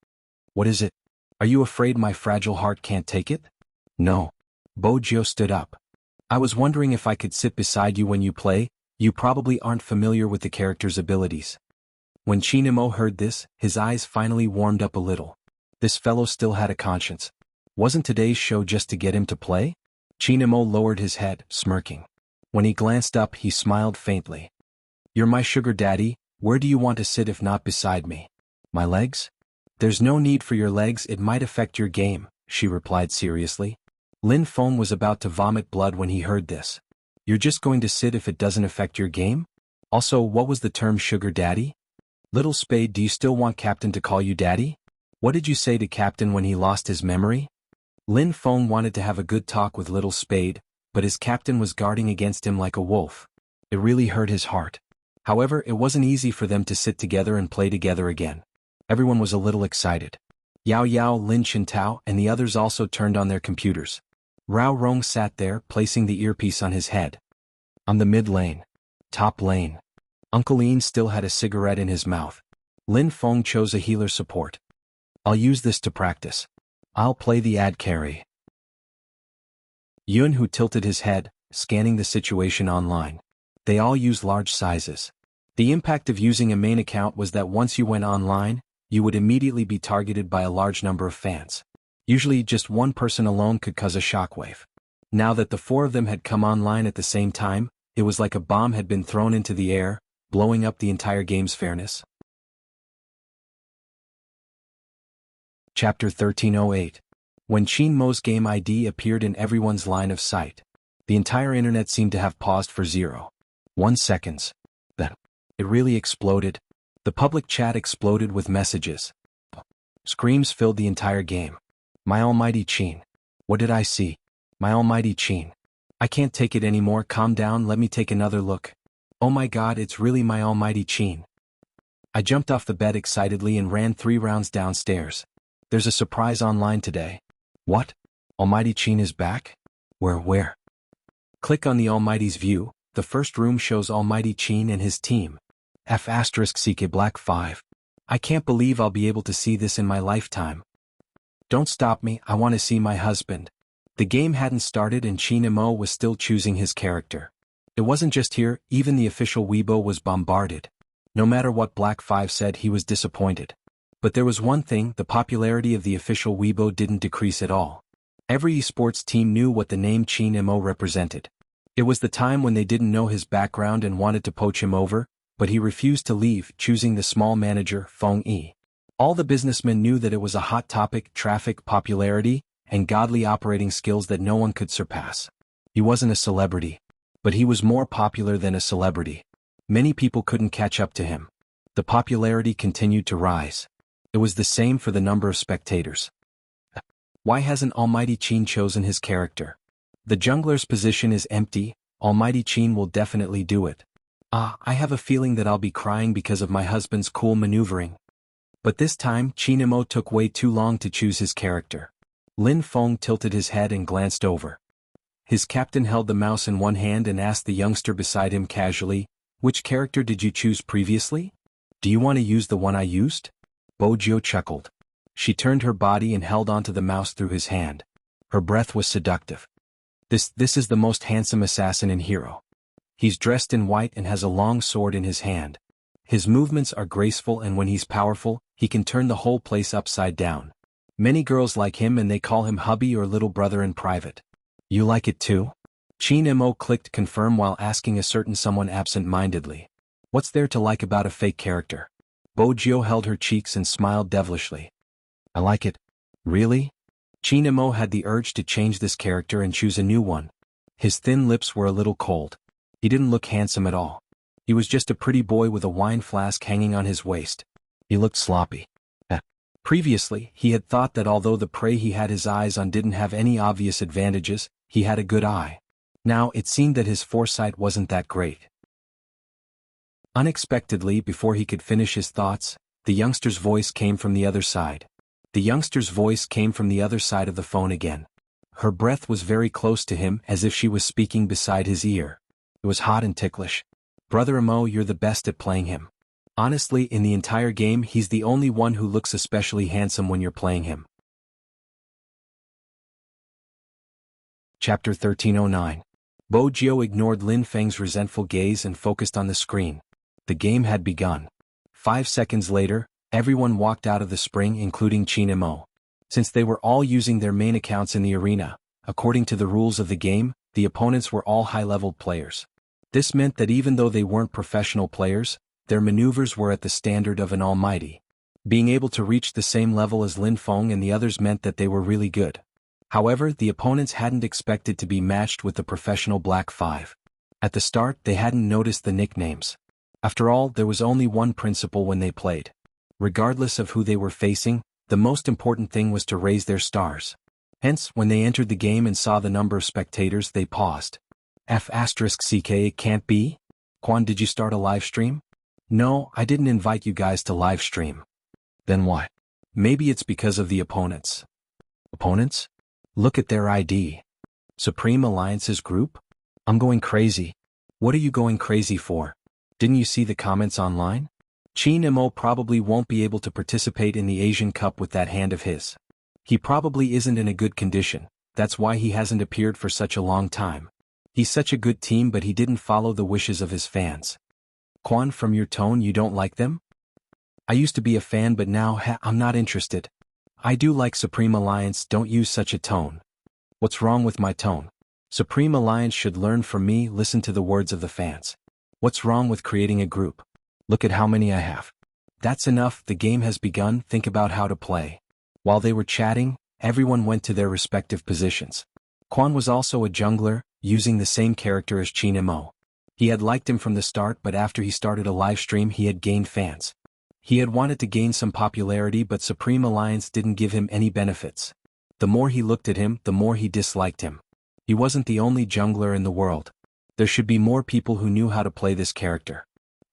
"What is it? Are you afraid my fragile heart can't take it?" "No." Bojio stood up. "I was wondering if I could sit beside you when you play. You probably aren't familiar with the character's abilities." When Qin Mo heard this, his eyes finally warmed up a little. This fellow still had a conscience. Wasn't today's show just to get him to play? Qin Mo lowered his head, smirking. When he glanced up, he smiled faintly. "You're my sugar daddy, where do you want to sit if not beside me?" "My legs?" "There's no need for your legs, it might affect your game," she replied seriously. Lin Feng was about to vomit blood when he heard this. "You're just going to sit if it doesn't affect your game? Also, what was the term sugar daddy? Little Spade, do you still want Captain to call you daddy? What did you say to Captain when he lost his memory?" Lin Feng wanted to have a good talk with Little Spade, but his captain was guarding against him like a wolf. It really hurt his heart. However, it wasn't easy for them to sit together and play together again. Everyone was a little excited. Yao Yao, Lin Chintao, and the others also turned on their computers. Rao Rong sat there, placing the earpiece on his head. On the mid lane. Top lane. Uncle Ian still had a cigarette in his mouth. Lin Feng chose a healer support. "I'll use this to practice. I'll play the ad carry." Yun Hu tilted his head, scanning the situation online. They all use large sizes. The impact of using a main account was that once you went online, you would immediately be targeted by a large number of fans. Usually just one person alone could cause a shockwave. Now that the four of them had come online at the same time, it was like a bomb had been thrown into the air, blowing up the entire game's fairness. Chapter 1308. When Chin Mo's game ID appeared in everyone's line of sight, the entire internet seemed to have paused for 0.1 seconds. Then, it really exploded. The public chat exploded with messages. Screams filled the entire game. My almighty Chin. What did I see? My almighty Chin. I can't take it anymore, calm down, let me take another look. Oh my god, it's really my almighty Chin. I jumped off the bed excitedly and ran 3 rounds downstairs. There's a surprise online today. What? Almighty Chin is back? Where? Click on the Almighty's view. The first room shows Almighty Chin and his team. F***CK Black 5. I can't believe I'll be able to see this in my lifetime. Don't stop me, I want to see my husband. The game hadn't started and Chin Mo was still choosing his character. It wasn't just here, even the official Weibo was bombarded. No matter what Black 5 said, he was disappointed. But there was one thing, the popularity of the official Weibo didn't decrease at all. Every esports team knew what the name Chin Mo represented. It was the time when they didn't know his background and wanted to poach him over, but he refused to leave, choosing the small manager, Feng Yi. All the businessmen knew that it was a hot topic, traffic, popularity, and godly operating skills that no one could surpass. He wasn't a celebrity, but he was more popular than a celebrity. Many people couldn't catch up to him. The popularity continued to rise. It was the same for the number of spectators. Why hasn't Almighty Chin chosen his character? The jungler's position is empty, Almighty Chin will definitely do it. I have a feeling that I'll be crying because of my husband's cool maneuvering. But this time, Chin Mo took way too long to choose his character. Lin Feng tilted his head and glanced over. His captain held the mouse in one hand and asked the youngster beside him casually, "Which character did you choose previously? Do you want to use the one I used?" Bojio chuckled. She turned her body and held onto the mouse through his hand. Her breath was seductive. This is the most handsome assassin in Hero. He's dressed in white and has a long sword in his hand. His movements are graceful and when he's powerful, he can turn the whole place upside down. Many girls like him and they call him hubby or little brother in private. You like it too? Chin Mo clicked confirm while asking a certain someone absent-mindedly. What's there to like about a fake character? Bojio held her cheeks and smiled devilishly. I like it. Really? Chin Mo had the urge to change this character and choose a new one. His thin lips were a little cold. He didn't look handsome at all. He was just a pretty boy with a wine flask hanging on his waist. He looked sloppy. Previously, he had thought that although the prey he had his eyes on didn't have any obvious advantages, he had a good eye. Now it seemed that his foresight wasn't that great. Unexpectedly, before he could finish his thoughts, the youngster's voice came from the other side. The youngster's voice came from the other side of the phone again. Her breath was very close to him as if she was speaking beside his ear. It was hot and ticklish. Brother Mo, you're the best at playing him. Honestly, in the entire game, he's the only one who looks especially handsome when you're playing him. Chapter 1309. Bojio ignored Lin Feng's resentful gaze and focused on the screen. The game had begun. 5 seconds later, everyone walked out of the spring including Chin Mo. Since they were all using their main accounts in the arena, according to the rules of the game, the opponents were all high-level players. This meant that even though they weren't professional players, their maneuvers were at the standard of an almighty. Being able to reach the same level as Lin Feng and the others meant that they were really good. However, the opponents hadn't expected to be matched with the professional Black 5. At the start, they hadn't noticed the nicknames. After all, there was only one principle when they played. Regardless of who they were facing, the most important thing was to raise their stars. Hence, when they entered the game and saw the number of spectators, they paused. F***CK, it can't be? Quan, did you start a live stream? No, I didn't invite you guys to live stream. Then what? Maybe it's because of the opponents. Opponents? Look at their ID. Supreme Alliance's group? I'm going crazy. What are you going crazy for? Didn't you see the comments online? Chin Mo probably won't be able to participate in the Asian Cup with that hand of his. He probably isn't in a good condition, that's why he hasn't appeared for such a long time. He's such a good team but he didn't follow the wishes of his fans. Quan, from your tone you don't like them? I used to be a fan but now I'm not interested. I do like Supreme Alliance, don't use such a tone. What's wrong with my tone? Supreme Alliance should learn from me, listen to the words of the fans. What's wrong with creating a group? Look at how many I have. That's enough, the game has begun, think about how to play. While they were chatting, everyone went to their respective positions. Quan was also a jungler, using the same character as Qin Mo. He had liked him from the start, but after he started a live stream he had gained fans. He had wanted to gain some popularity, but Supreme Alliance didn't give him any benefits. The more he looked at him, the more he disliked him. He wasn't the only jungler in the world. There should be more people who knew how to play this character.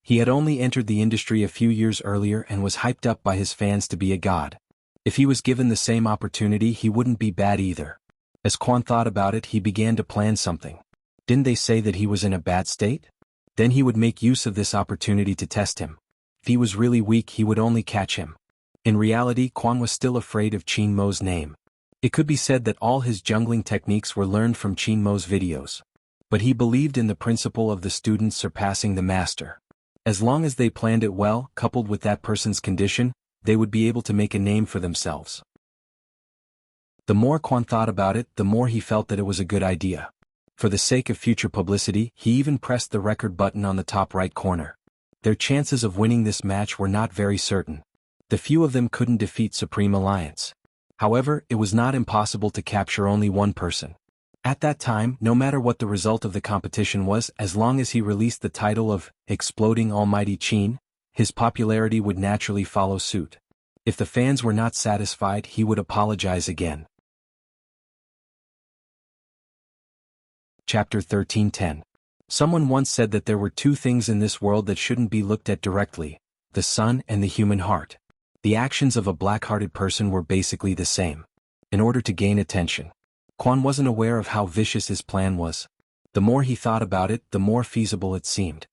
He had only entered the industry a few years earlier and was hyped up by his fans to be a god. If he was given the same opportunity, he wouldn't be bad either. As Quan thought about it, he began to plan something. Didn't they say that he was in a bad state? Then he would make use of this opportunity to test him. If he was really weak, he would only catch him. In reality, Quan was still afraid of Qin Mo's name. It could be said that all his jungling techniques were learned from Qin Mo's videos. But he believed in the principle of the student surpassing the master. As long as they planned it well, coupled with that person's condition, they would be able to make a name for themselves. The more Quan thought about it, the more he felt that it was a good idea. For the sake of future publicity, he even pressed the record button on the top right corner. Their chances of winning this match were not very certain. The few of them couldn't defeat Supreme Alliance. However, it was not impossible to capture only one person. At that time, no matter what the result of the competition was, as long as he released the title of Exploding Almighty Qin, his popularity would naturally follow suit. If the fans were not satisfied, he would apologize again. Chapter 13:10. Someone once said that there were two things in this world that shouldn't be looked at directly: the sun and the human heart. The actions of a black-hearted person were basically the same. In order to gain attention, Quan wasn't aware of how vicious his plan was. The more he thought about it, the more feasible it seemed.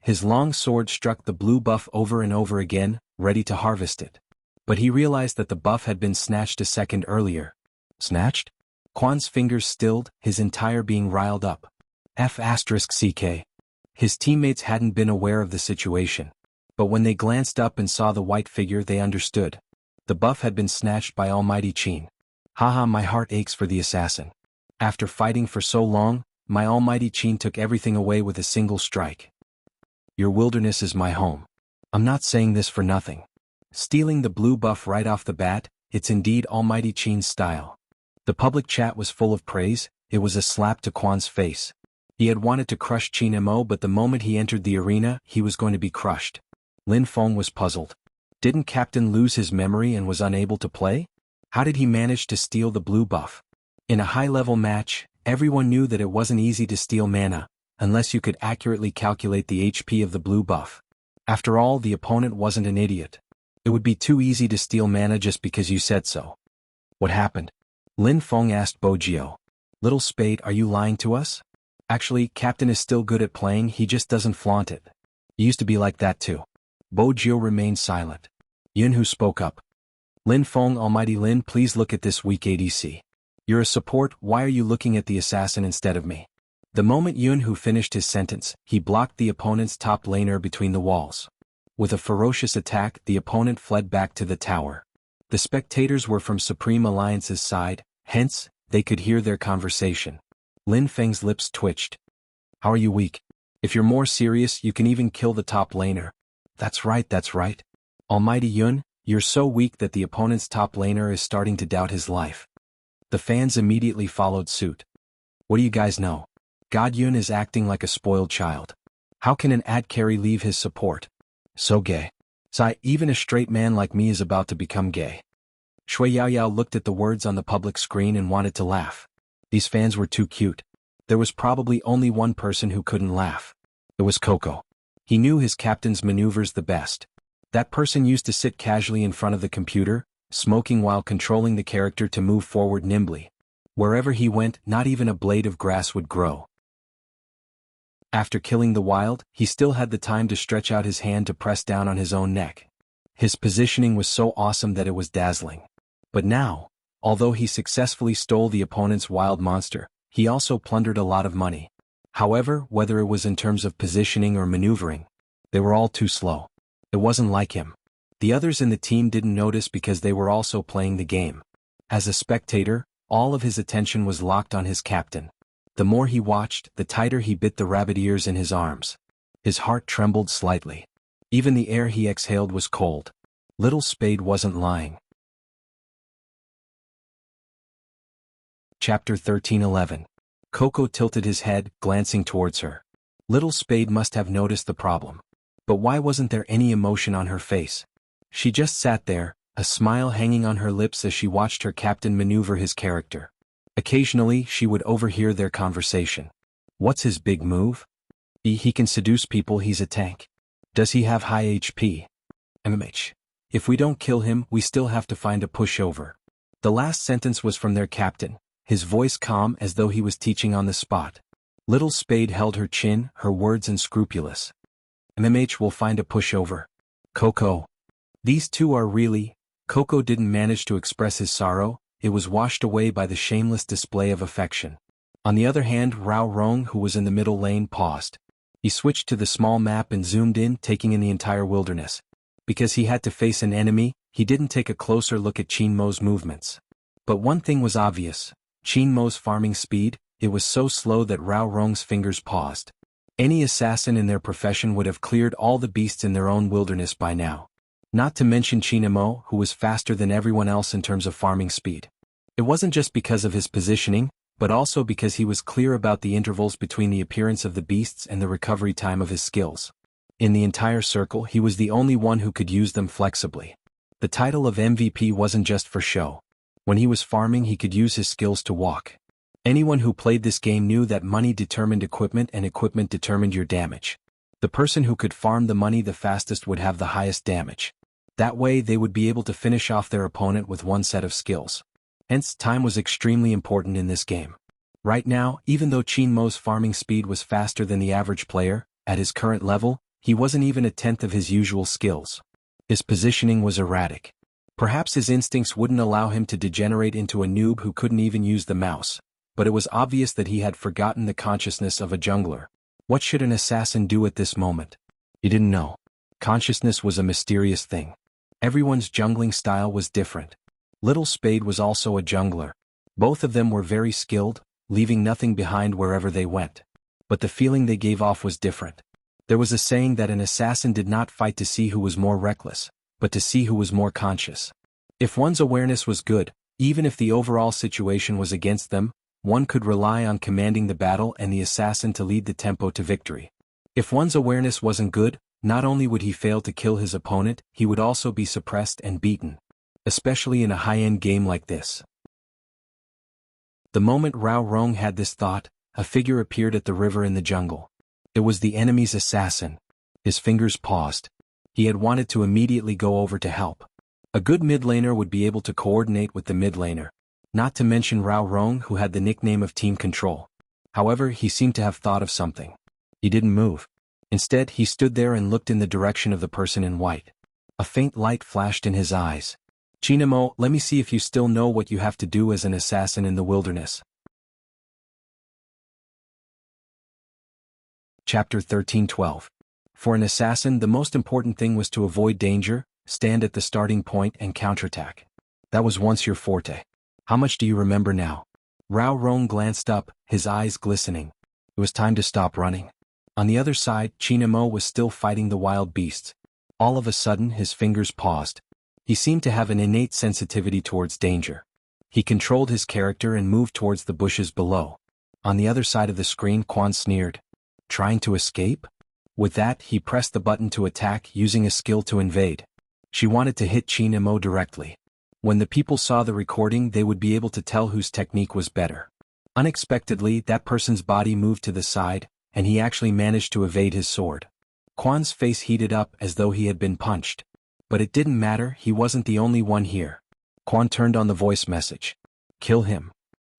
His long sword struck the blue buff over and over again, ready to harvest it. But he realized that the buff had been snatched a second earlier. Snatched? Quan's fingers stilled, his entire being riled up. F***ck. His teammates hadn't been aware of the situation. But when they glanced up and saw the white figure, they understood. The buff had been snatched by Almighty Qin. Haha, my heart aches for the assassin. After fighting for so long, my Almighty Qin took everything away with a single strike. Your wilderness is my home. I'm not saying this for nothing. Stealing the blue buff right off the bat, it's indeed Almighty Qin's style. The public chat was full of praise. It was a slap to Quan's face. He had wanted to crush Qin Mo, but the moment he entered the arena, he was going to be crushed. Lin Feng was puzzled. Didn't Captain lose his memory and was unable to play? How did he manage to steal the blue buff? In a high-level match, everyone knew that it wasn't easy to steal mana, unless you could accurately calculate the HP of the blue buff. After all, the opponent wasn't an idiot. It would be too easy to steal mana just because you said so. What happened? Lin Feng asked Bojio. Little Spade, are you lying to us? Actually, Captain is still good at playing, he just doesn't flaunt it. He used to be like that too. Bojio remained silent. Yunhu spoke up. Lin Feng, Almighty Lin, please look at this weak ADC. You're a support, why are you looking at the assassin instead of me? The moment Yunhu finished his sentence, he blocked the opponent's top laner between the walls. With a ferocious attack, the opponent fled back to the tower. The spectators were from Supreme Alliance's side, hence, they could hear their conversation. Lin Feng's lips twitched. How are you weak? If you're more serious, you can even kill the top laner. That's right, that's right. Almighty Yun, you're so weak that the opponent's top laner is starting to doubt his life. The fans immediately followed suit. What do you guys know? God Yun is acting like a spoiled child. How can an ad carry leave his support? So gay. Sai, even a straight man like me is about to become gay. Shui Yaoyao looked at the words on the public screen and wanted to laugh. These fans were too cute. There was probably only one person who couldn't laugh. It was Coco. He knew his captain's maneuvers the best. That person used to sit casually in front of the computer, smoking while controlling the character to move forward nimbly. Wherever he went, not even a blade of grass would grow. After killing the wild, he still had the time to stretch out his hand to press down on his own neck. His positioning was so awesome that it was dazzling. But now, although he successfully stole the opponent's wild monster, he also plundered a lot of money. However, whether it was in terms of positioning or maneuvering, they were all too slow. It wasn't like him. The others in the team didn't notice because they were also playing the game. As a spectator, all of his attention was locked on his captain. The more he watched, the tighter he bit the rabbit ears in his arms. His heart trembled slightly. Even the air he exhaled was cold. Little Spade wasn't lying. Chapter 13:11. Coco tilted his head, glancing towards her. Little Spade must have noticed the problem. But why wasn't there any emotion on her face? She just sat there, a smile hanging on her lips as she watched her captain maneuver his character. Occasionally she would overhear their conversation. What's his big move? He can seduce people, he's a tank. Does he have high HP? MMH. If we don't kill him, we still have to find a pushover. The last sentence was from their captain, his voice calm as though he was teaching on the spot. Little Spade held her chin, her words unscrupulous. MMH will find a pushover. Coco. These two are really... Coco didn't manage to express his sorrow, it was washed away by the shameless display of affection. On the other hand, Rao Rong, who was in the middle lane, paused. He switched to the small map and zoomed in, taking in the entire wilderness. Because he had to face an enemy, he didn't take a closer look at Qin Mo's movements. But one thing was obvious. Qin Mo's farming speed, it was so slow that Rao Rong's fingers paused. Any assassin in their profession would have cleared all the beasts in their own wilderness by now. Not to mention Qin Mo, who was faster than everyone else in terms of farming speed. It wasn't just because of his positioning, but also because he was clear about the intervals between the appearance of the beasts and the recovery time of his skills. In the entire circle, he was the only one who could use them flexibly. The title of MVP wasn't just for show. When he was farming, he could use his skills to walk. Anyone who played this game knew that money determined equipment and equipment determined your damage. The person who could farm the money the fastest would have the highest damage. That way they would be able to finish off their opponent with one set of skills. Hence, time was extremely important in this game. Right now, even though Qin Mo's farming speed was faster than the average player, at his current level, he wasn't even a tenth of his usual skills. His positioning was erratic. Perhaps his instincts wouldn't allow him to degenerate into a noob who couldn't even use the mouse, but it was obvious that he had forgotten the consciousness of a jungler. What should an assassin do at this moment? He didn't know. Consciousness was a mysterious thing. Everyone's jungling style was different. Little Spade was also a jungler. Both of them were very skilled, leaving nothing behind wherever they went. But the feeling they gave off was different. There was a saying that an assassin did not fight to see who was more reckless, but to see who was more conscious. If one's awareness was good, even if the overall situation was against them, one could rely on commanding the battle and the assassin to lead the tempo to victory. If one's awareness wasn't good, not only would he fail to kill his opponent, he would also be suppressed and beaten. Especially in a high-end game like this. The moment Rao Rong had this thought, a figure appeared at the river in the jungle. It was the enemy's assassin. His fingers paused. He had wanted to immediately go over to help. A good mid laner would be able to coordinate with the mid laner. Not to mention Rao Rong, who had the nickname of Team Control. However, he seemed to have thought of something. He didn't move. Instead, he stood there and looked in the direction of the person in white. A faint light flashed in his eyes. Qin Mo, let me see if you still know what you have to do as an assassin in the wilderness. Chapter 13:12. For an assassin, the most important thing was to avoid danger, stand at the starting point and counterattack. That was once your forte. How much do you remember now? Rao Rong glanced up, his eyes glistening. It was time to stop running. On the other side, Qin Mo was still fighting the wild beasts. All of a sudden, his fingers paused. He seemed to have an innate sensitivity towards danger. He controlled his character and moved towards the bushes below. On the other side of the screen, Quan sneered. Trying to escape? With that, he pressed the button to attack, using a skill to invade. She wanted to hit Qin Mo directly. When the people saw the recording, they would be able to tell whose technique was better. Unexpectedly, that person's body moved to the side, and he actually managed to evade his sword. Quan's face heated up as though he had been punched. But it didn't matter, he wasn't the only one here. Quan turned on the voice message. Kill him.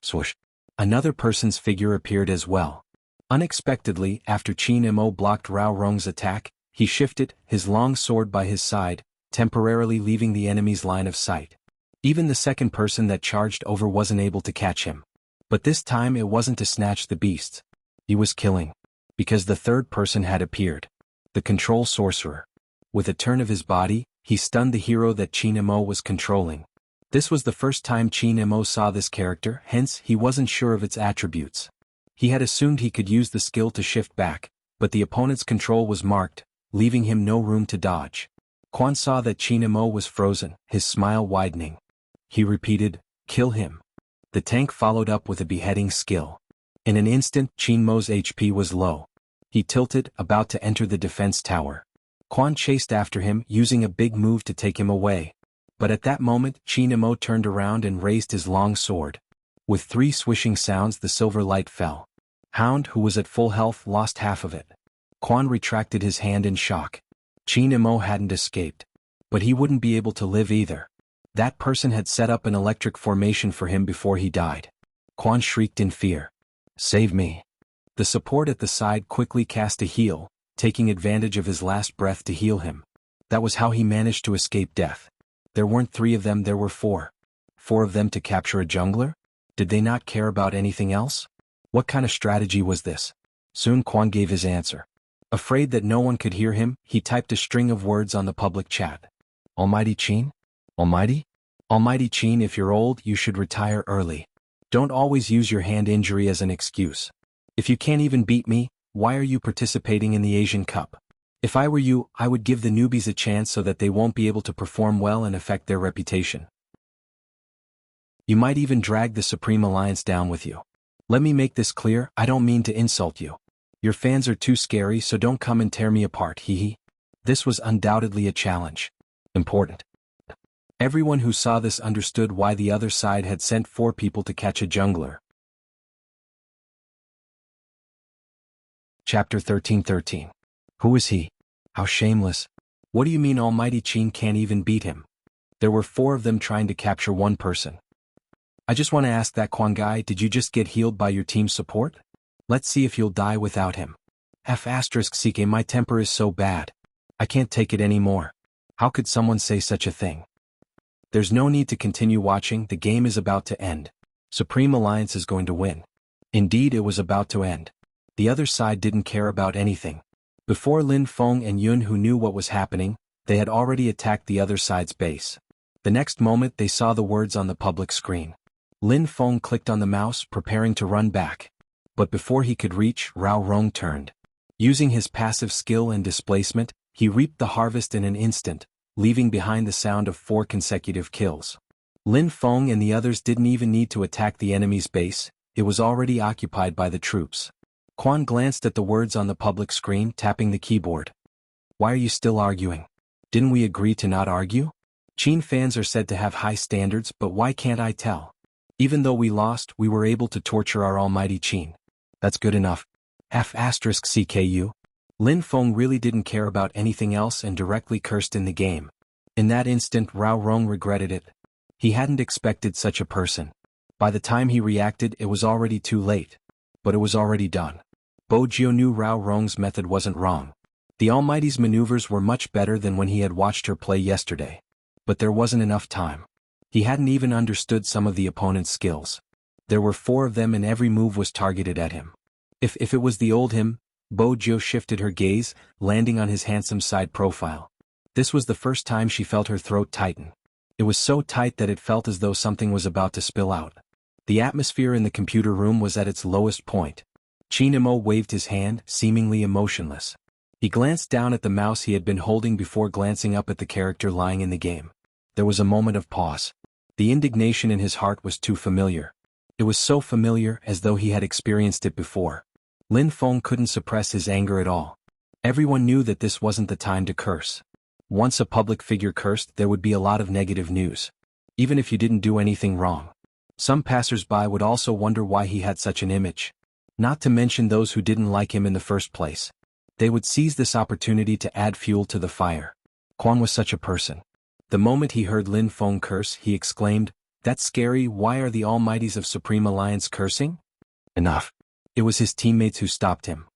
Swoosh. Another person's figure appeared as well. Unexpectedly, after Qin Mo blocked Rao Rong's attack, he shifted, his long sword by his side, temporarily leaving the enemy's line of sight. Even the second person that charged over wasn't able to catch him. But this time it wasn't to snatch the beasts. He was killing. Because the third person had appeared. The control sorcerer. With a turn of his body, he stunned the hero that Qin Mo was controlling. This was the first time Qin Mo saw this character, hence he wasn't sure of its attributes. He had assumed he could use the skill to shift back, but the opponent's control was marked, leaving him no room to dodge. Quan saw that Qin Mo was frozen, his smile widening. He repeated, kill him. The tank followed up with a beheading skill. In an instant, Qin Mo's HP was low. He tilted, about to enter the defense tower. Quan chased after him, using a big move to take him away. But at that moment, Qin Mo turned around and raised his long sword. With 3 swishing sounds, the silver light fell. Hound, who was at full health, lost half of it. Quan retracted his hand in shock. Qin Mo hadn't escaped. But he wouldn't be able to live either. That person had set up an electric formation for him before he died. Quan shrieked in fear. "Save me." The support at the side quickly cast a heal, taking advantage of his last breath to heal him. That was how he managed to escape death. There weren't 3 of them, there were 4. 4 of them to capture a jungler? Did they not care about anything else? What kind of strategy was this? Soon Quan gave his answer. Afraid that no one could hear him, he typed a string of words on the public chat. "Almighty Qin? Almighty? Almighty Qin, if you're old, you should retire early. Don't always use your hand injury as an excuse. If you can't even beat me, why are you participating in the Asian Cup? If I were you, I would give the newbies a chance so that they won't be able to perform well and affect their reputation. You might even drag the Supreme Alliance down with you. Let me make this clear, I don't mean to insult you. Your fans are too scary, so don't come and tear me apart, hee. This was undoubtedly a challenge. Important. Everyone who saw this understood why the other side had sent 4 people to catch a jungler. Chapter 13:13. Who is he? How shameless. What do you mean Almighty Qin can't even beat him? There were 4 of them trying to capture one person. I just want to ask that Quan guy, did you just get healed by your team's support? Let's see if you'll die without him. *CK, my temper is so bad. I can't take it anymore. How could someone say such a thing? There's no need to continue watching, the game is about to end. Supreme Alliance is going to win. Indeed, it was about to end. The other side didn't care about anything. Before Lin Feng and Yun, who knew what was happening, they had already attacked the other side's base. The next moment they saw the words on the public screen. Lin Feng clicked on the mouse, preparing to run back. But before he could reach, Rao Rong turned. Using his passive skill and displacement, he reaped the harvest in an instant, leaving behind the sound of 4 consecutive kills. Lin Feng and the others didn't even need to attack the enemy's base, it was already occupied by the troops. Quan glanced at the words on the public screen, tapping the keyboard. Why are you still arguing? Didn't we agree to not argue? Qin fans are said to have high standards, but why can't I tell? Even though we lost, we were able to torture our almighty Qin. That's good enough. *CKU. Lin Feng really didn't care about anything else and directly cursed in the game. In that instant, Rao Rong regretted it. He hadn't expected such a person. By the time he reacted, it was already too late. But it was already done. Bo Jio knew Rao Rong's method wasn't wrong. The Almighty's maneuvers were much better than when he had watched her play yesterday. But there wasn't enough time. He hadn't even understood some of the opponent's skills. There were 4 of them and every move was targeted at him. If it was the old him, Bo Jio shifted her gaze, landing on his handsome side profile. This was the first time she felt her throat tighten. It was so tight that it felt as though something was about to spill out. The atmosphere in the computer room was at its lowest point. Qin Mo waved his hand, seemingly emotionless. He glanced down at the mouse he had been holding before glancing up at the character lying in the game. There was a moment of pause. The indignation in his heart was too familiar. It was so familiar, as though he had experienced it before. Lin Feng couldn't suppress his anger at all. Everyone knew that this wasn't the time to curse. Once a public figure cursed, there would be a lot of negative news. Even if you didn't do anything wrong. Some passers-by would also wonder why he had such an image. Not to mention those who didn't like him in the first place. They would seize this opportunity to add fuel to the fire. Quan was such a person. The moment he heard Lin Feng curse, he exclaimed, "That's scary, why are the Almighties of Supreme Alliance cursing?" Enough. It was his teammates who stopped him.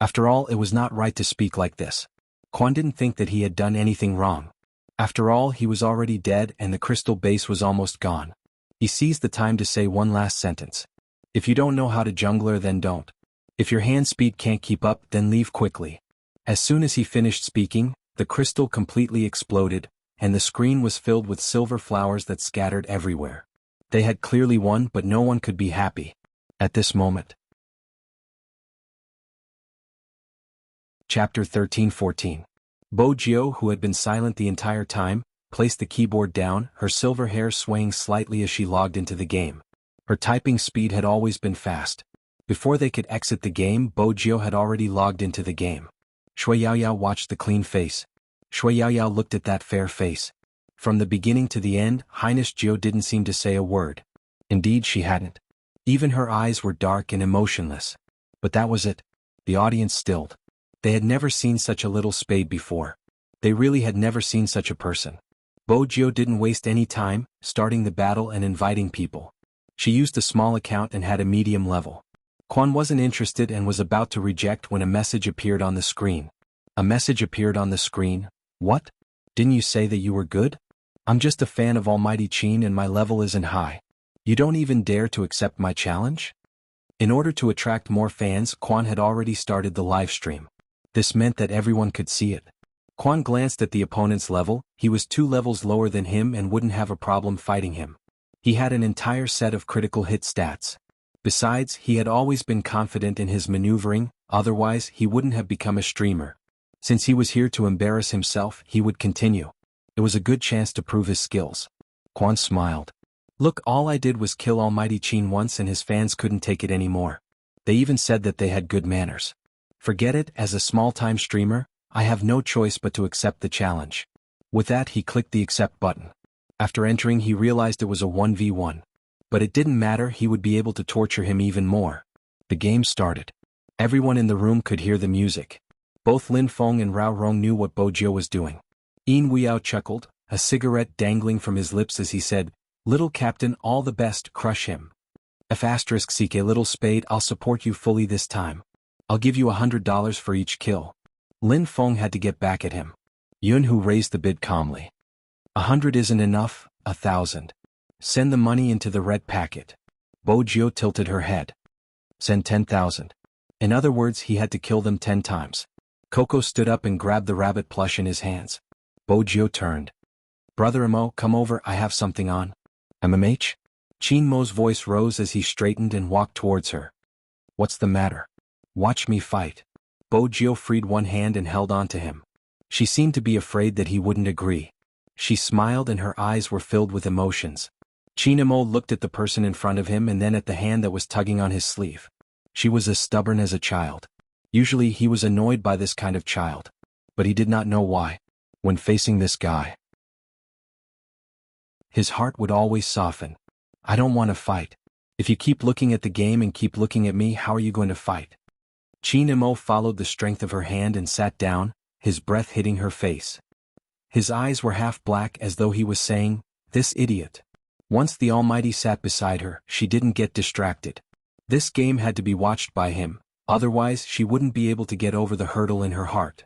After all, it was not right to speak like this. Quan didn't think that he had done anything wrong. After all, he was already dead and the crystal base was almost gone. He seized the time to say one last sentence. If you don't know how to jungler, then don't. If your hand speed can't keep up, then leave quickly. As soon as he finished speaking, the crystal completely exploded, and the screen was filled with silver flowers that scattered everywhere. They had clearly won, but no one could be happy. At this moment. Chapter 13:14. Bo Jio, who had been silent the entire time, placed the keyboard down, her silver hair swaying slightly as she logged into the game. Her typing speed had always been fast. Before they could exit the game, Bo Jiao had already logged into the game. Shui Yaoyao watched the clean face. Shui Yaoyao looked at that fair face. From the beginning to the end, Highness Jiao didn't seem to say a word. Indeed, she hadn't. Even her eyes were dark and emotionless. But that was it. The audience stilled. They had never seen such a little spade before. They really had never seen such a person. Bo Jiao didn't waste any time, starting the battle and inviting people. She used a small account and had a medium level. Quan wasn't interested and was about to reject when a message appeared on the screen. A message appeared on the screen. What? Didn't you say that you were good? I'm just a fan of Almighty Qin and my level isn't high. You don't even dare to accept my challenge? In order to attract more fans, Quan had already started the live stream. This meant that everyone could see it. Quan glanced at the opponent's level. He was 2 levels lower than him and wouldn't have a problem fighting him. He had an entire set of critical hit stats. Besides, he had always been confident in his maneuvering, otherwise he wouldn't have become a streamer. Since he was here to embarrass himself, he would continue. It was a good chance to prove his skills. Quan smiled. Look, all I did was kill Almighty Qin once and his fans couldn't take it anymore. They even said that they had good manners. Forget it, as a small-time streamer, I have no choice but to accept the challenge. With that, he clicked the accept button. After entering, he realized it was a 1v1. But it didn't matter, he would be able to torture him even more. The game started. Everyone in the room could hear the music. Both Lin Feng and Rao Rong knew what Bo Jiao was doing. Yin Weiyao chuckled, a cigarette dangling from his lips as he said, "Little captain, all the best, crush him. Seek a little spade, I'll support you fully this time. I'll give you $100 for each kill." Lin Feng had to get back at him. Yun Hu raised the bid calmly. 100 isn't enough, 1,000. Send the money into the red packet. Bo Jiao tilted her head. Send 10,000. In other words, he had to kill them 10 times. Coco stood up and grabbed the rabbit plush in his hands. Bo Jiao turned. Brother Mo, come over, I have something on. MMH? Qin Mo's voice rose as he straightened and walked towards her. What's the matter? Watch me fight. Bo Jiao freed one hand and held on to him. She seemed to be afraid that he wouldn't agree. She smiled and her eyes were filled with emotions. Qin Mo looked at the person in front of him and then at the hand that was tugging on his sleeve. She was as stubborn as a child. Usually he was annoyed by this kind of child. But he did not know why. When facing this guy, his heart would always soften. I don't want to fight. If you keep looking at the game and keep looking at me, how are you going to fight? Qin Mo followed the strength of her hand and sat down, his breath hitting her face. His eyes were half black as though he was saying, this idiot. Once the Almighty sat beside her, she didn't get distracted. This game had to be watched by him, otherwise she wouldn't be able to get over the hurdle in her heart.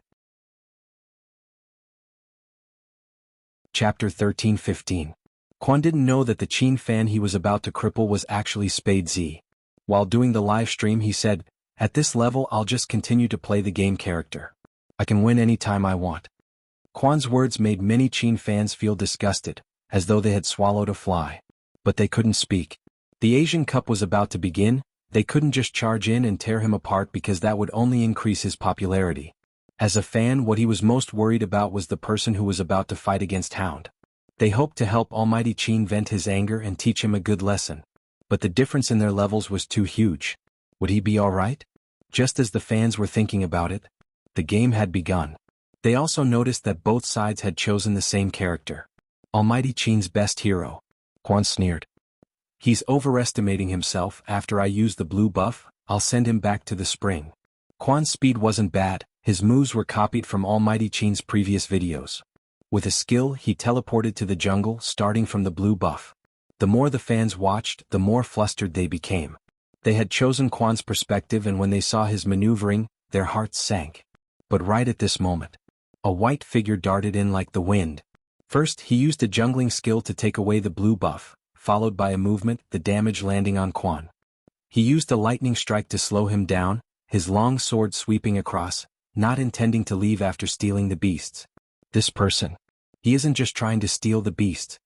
Chapter 13-15. Quan didn't know that the Qin fan he was about to cripple was actually Spade Z. While doing the live stream he said, at this level I'll just continue to play the game character. I can win any time I want. Quan's words made many Qin fans feel disgusted, as though they had swallowed a fly. But they couldn't speak. The Asian Cup was about to begin, they couldn't just charge in and tear him apart because that would only increase his popularity. As a fan, what he was most worried about was the person who was about to fight against Hound. They hoped to help Almighty Qin vent his anger and teach him a good lesson. But the difference in their levels was too huge. Would he be alright? Just as the fans were thinking about it, the game had begun. They also noticed that both sides had chosen the same character. Almighty Qin's best hero. Quan sneered. He's overestimating himself. After I use the blue buff, I'll send him back to the spring. Quan's speed wasn't bad, his moves were copied from Almighty Qin's previous videos. With a skill, he teleported to the jungle, starting from the blue buff. The more the fans watched, the more flustered they became. They had chosen Quan's perspective, and when they saw his maneuvering, their hearts sank. But right at this moment, a white figure darted in like the wind. First, he used a jungling skill to take away the blue buff, followed by a movement, the damage landing on Quan. He used a lightning strike to slow him down, his long sword sweeping across, not intending to leave after stealing the beasts. This person. He isn't just trying to steal the beasts.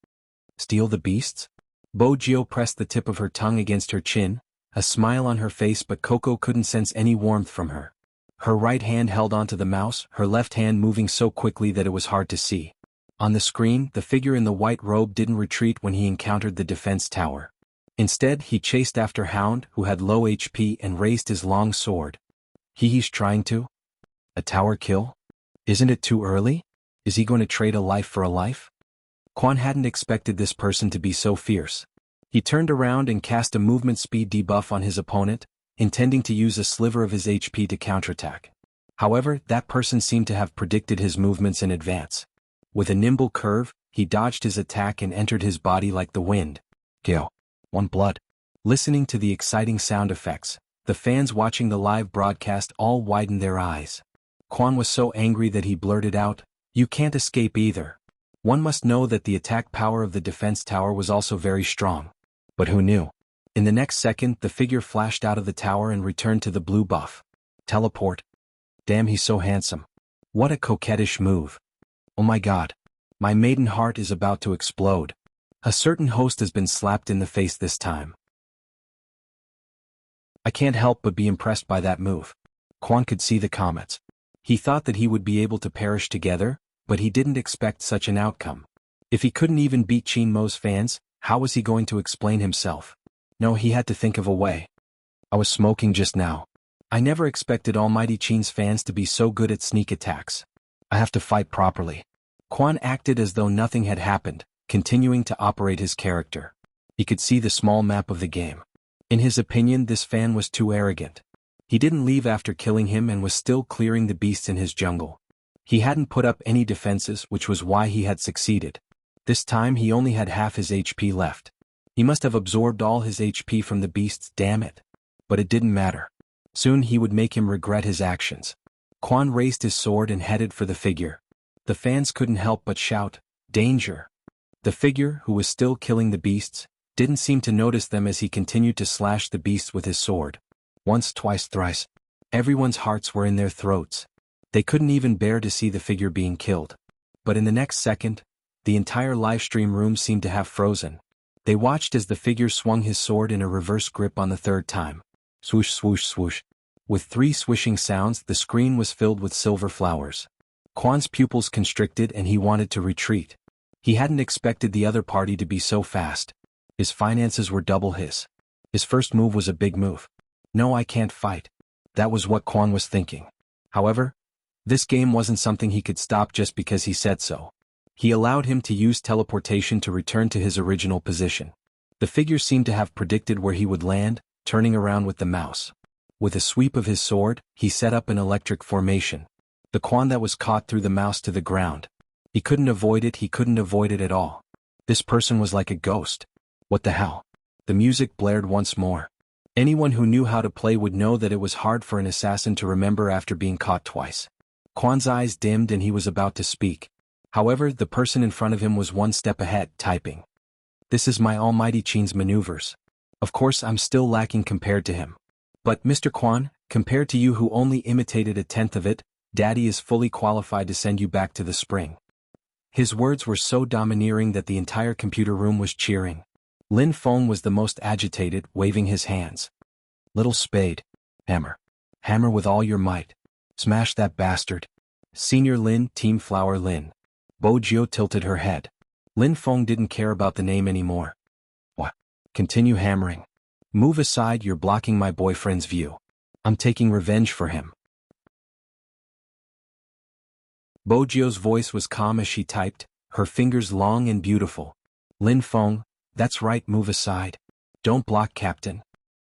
Steal the beasts? Bo Jiao pressed the tip of her tongue against her chin, a smile on her face, but Coco couldn't sense any warmth from her. Her right hand held onto the mouse, her left hand moving so quickly that it was hard to see. On the screen, the figure in the white robe didn't retreat when he encountered the defense tower. Instead, he chased after Hound, who had low HP, and raised his long sword. He's trying to? A tower kill? Isn't it too early? Is he going to trade a life for a life? Quan hadn't expected this person to be so fierce. He turned around and cast a movement speed debuff on his opponent, intending to use a sliver of his HP to counterattack. However, that person seemed to have predicted his movements in advance. With a nimble curve, he dodged his attack and entered his body like the wind. Go. One blood. Listening to the exciting sound effects, the fans watching the live broadcast all widened their eyes. Quan was so angry that he blurted out, "You can't escape either." One must know that the attack power of the defense tower was also very strong. But who knew? In the next second, the figure flashed out of the tower and returned to the blue buff. Teleport. Damn, he's so handsome. What a coquettish move. Oh my god. My maiden heart is about to explode. A certain host has been slapped in the face this time. I can't help but be impressed by that move. Quan could see the comments. He thought that he would be able to perish together, but he didn't expect such an outcome. If he couldn't even beat Chin Mo's fans, how was he going to explain himself? No, he had to think of a way. I was smoking just now. I never expected Almighty Chin's fans to be so good at sneak attacks. I have to fight properly. Quan acted as though nothing had happened, continuing to operate his character. He could see the small map of the game. In his opinion, this fan was too arrogant. He didn't leave after killing him and was still clearing the beasts in his jungle. He hadn't put up any defenses, which was why he had succeeded. This time he only had half his HP left. He must have absorbed all his HP from the beasts, damn it. But it didn't matter. Soon he would make him regret his actions. Quan raised his sword and headed for the figure. The fans couldn't help but shout, "Danger!" The figure, who was still killing the beasts, didn't seem to notice them as he continued to slash the beasts with his sword. Once, twice, thrice. Everyone's hearts were in their throats. They couldn't even bear to see the figure being killed. But in the next second, the entire livestream room seemed to have frozen. They watched as the figure swung his sword in a reverse grip on the third time. Swoosh, swoosh, swoosh. With 3 swishing sounds, the screen was filled with silver flowers. Quan's pupils constricted and he wanted to retreat. He hadn't expected the other party to be so fast. His finances were double his. His first move was a big move. No, I can't fight. That was what Quan was thinking. However, this game wasn't something he could stop just because he said so. He allowed him to use teleportation to return to his original position. The figure seemed to have predicted where he would land, turning around with the mouse. With a sweep of his sword, he set up an electric formation. The Quan that was caught threw the mouse to the ground. He couldn't avoid it at all. This person was like a ghost. What the hell? The music blared once more. Anyone who knew how to play would know that it was hard for an assassin to remember after being caught twice. Quan's eyes dimmed and he was about to speak. However, the person in front of him was one step ahead, typing. This is my Almighty Chin's maneuvers. Of course, I'm still lacking compared to him. But, Mr. Quan, compared to you who only imitated 1/10 of it, Daddy is fully qualified to send you back to the spring. His words were so domineering that the entire computer room was cheering. Lin Feng was the most agitated, waving his hands. Little spade. Hammer. Hammer with all your might. Smash that bastard. Senior Lin, Team Flower Lin. Bo Jio tilted her head. Lin Feng didn't care about the name anymore. What? Continue hammering. Move aside, you're blocking my boyfriend's view. I'm taking revenge for him. Bo Jio's voice was calm as she typed, her fingers long and beautiful. Lin Feng, that's right, move aside. Don't block, Captain.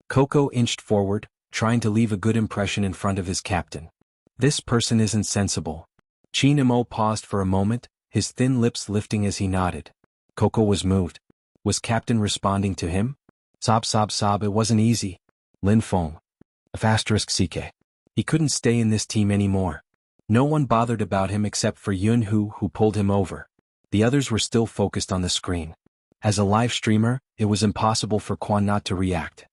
Coco inched forward, trying to leave a good impression in front of his captain. This person isn't sensible. Chin Mo paused for a moment, his thin lips lifting as he nodded. Coco was moved. Was Captain responding to him? Sob, sob, sob, it wasn't easy. Lin Feng. *CK. He couldn't stay in this team anymore. No one bothered about him except for Yun Hu, who pulled him over. The others were still focused on the screen. As a live streamer, it was impossible for Quan not to react.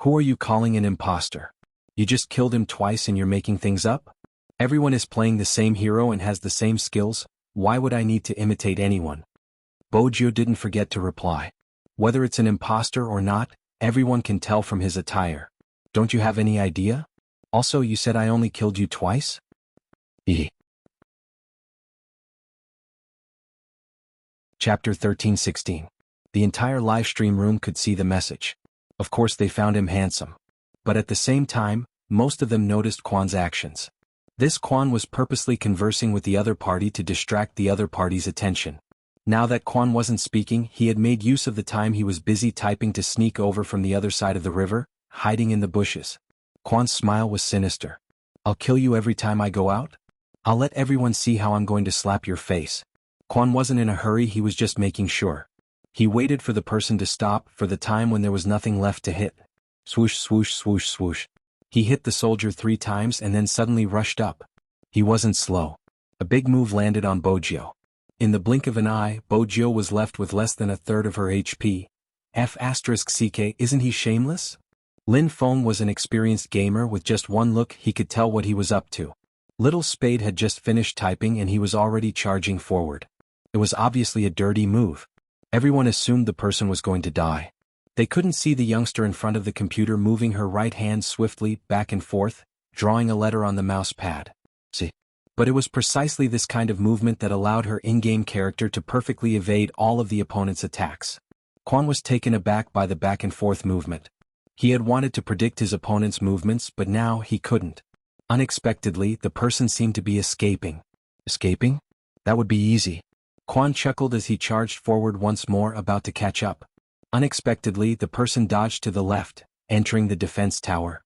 Who are you calling an imposter? You just killed him twice and you're making things up? Everyone is playing the same hero and has the same skills, why would I need to imitate anyone? Bojo didn't forget to reply. Whether it's an imposter or not, everyone can tell from his attire. Don't you have any idea? Also, you said I only killed you twice? Chapter 13:16. The entire livestream room could see the message. Of course they found him handsome. But at the same time, most of them noticed Kwan's actions. This Kwan was purposely conversing with the other party to distract the other party's attention. Now that Kwan wasn't speaking, he had made use of the time he was busy typing to sneak over from the other side of the river, hiding in the bushes. Kwan's smile was sinister. "I'll kill you every time I go out? I'll let everyone see how I'm going to slap your face." Kwan wasn't in a hurry, he was just making sure. He waited for the person to stop, for the time when there was nothing left to hit. Swoosh, swoosh, swoosh, swoosh. He hit the soldier 3 times and then suddenly rushed up. He wasn't slow. A big move landed on Bojio. In the blink of an eye, Bojio was left with less than a third of her HP. F***ck, isn't he shameless? Lin Feng was an experienced gamer. With just one look he could tell what he was up to. Little Spade had just finished typing and he was already charging forward. It was obviously a dirty move. Everyone assumed the person was going to die. They couldn't see the youngster in front of the computer moving her right hand swiftly back and forth, drawing a letter on the mouse pad. See? But it was precisely this kind of movement that allowed her in-game character to perfectly evade all of the opponent's attacks. Kwan was taken aback by the back-and-forth movement. He had wanted to predict his opponent's movements, but now he couldn't. Unexpectedly, the person seemed to be escaping. Escaping? That would be easy. Kwan chuckled as he charged forward once more, about to catch up. Unexpectedly, the person dodged to the left, entering the defense tower.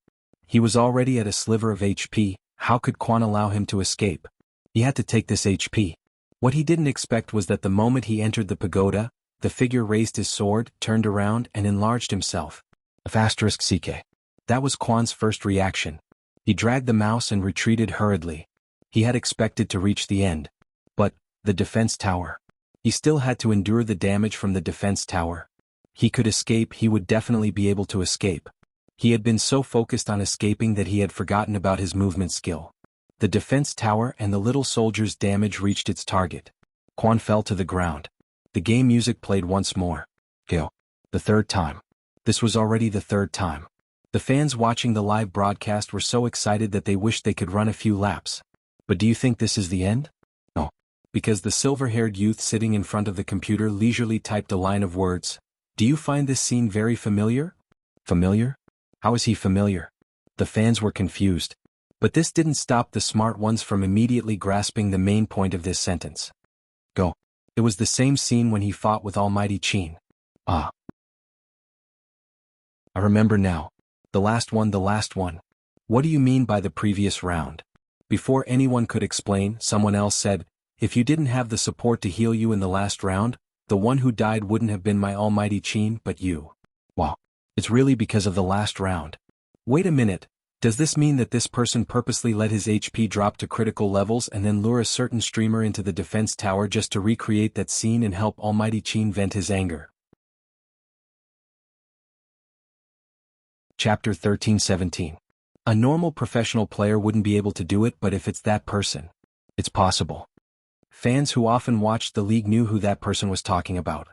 He was already at a sliver of HP. How could Kwan allow him to escape? He had to take this HP. What he didn't expect was that the moment he entered the pagoda, the figure raised his sword, turned around, and enlarged himself. **CK. That was Kwan's first reaction. He dragged the mouse and retreated hurriedly. He had expected to reach the end. But, the defense tower. He still had to endure the damage from the defense tower. He could escape, he would definitely be able to escape. He had been so focused on escaping that he had forgotten about his movement skill. The defense tower and the little soldier's damage reached its target. Kwan fell to the ground. The game music played once more. Go. The third time. This was already the third time. The fans watching the live broadcast were so excited that they wished they could run a few laps. But do you think this is the end? No. Because the silver-haired youth sitting in front of the computer leisurely typed a line of words. Do you find this scene very familiar? Familiar? How is he familiar? The fans were confused. But this didn't stop the smart ones from immediately grasping the main point of this sentence. Go. It was the same scene when he fought with Almighty Qin. Ah. I remember now. The last one. What do you mean by the previous round? Before anyone could explain, someone else said, if you didn't have the support to heal you in the last round, the one who died wouldn't have been my Almighty Qin, but you. Wow. It's really because of the last round. Wait a minute, does this mean that this person purposely let his HP drop to critical levels and then lure a certain streamer into the defense tower just to recreate that scene and help Almighty Qin vent his anger? Chapter 13:17. A normal professional player wouldn't be able to do it, but if it's that person, it's possible. Fans who often watched the league knew who that person was talking about.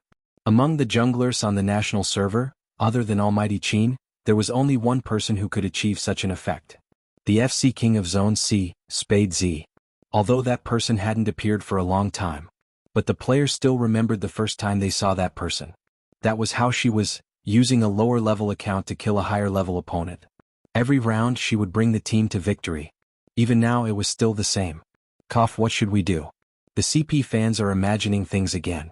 Among the junglers on the national server, other than Almighty Qin, there was only one person who could achieve such an effect. The FC King of Zone C, Spade Z. Although that person hadn't appeared for a long time. But the players still remembered the first time they saw that person. That was how she was, using a lower level account to kill a higher level opponent. Every round she would bring the team to victory. Even now it was still the same. What should we do? The CP fans are imagining things again.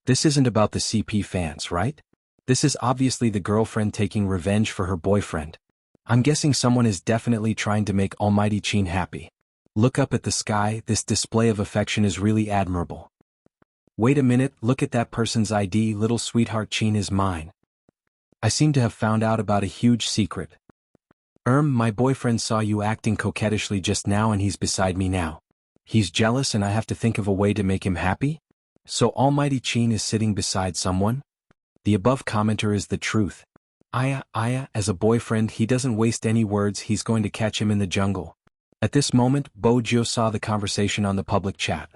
This isn't about the CP fans, right? This is obviously the girlfriend taking revenge for her boyfriend. I'm guessing someone is definitely trying to make Almighty Qin happy. Look up at the sky, this display of affection is really admirable. Wait a minute, look at that person's ID, little sweetheart Qin is mine. I seem to have found out about a huge secret. My boyfriend saw you acting coquettishly just now and he's beside me now. He's jealous and I have to think of a way to make him happy? So Almighty Qin is sitting beside someone? The above commenter is the truth. Aya, as a boyfriend he doesn't waste any words, he's going to catch him in the jungle. At this moment, Bojio saw the conversation on the public chat.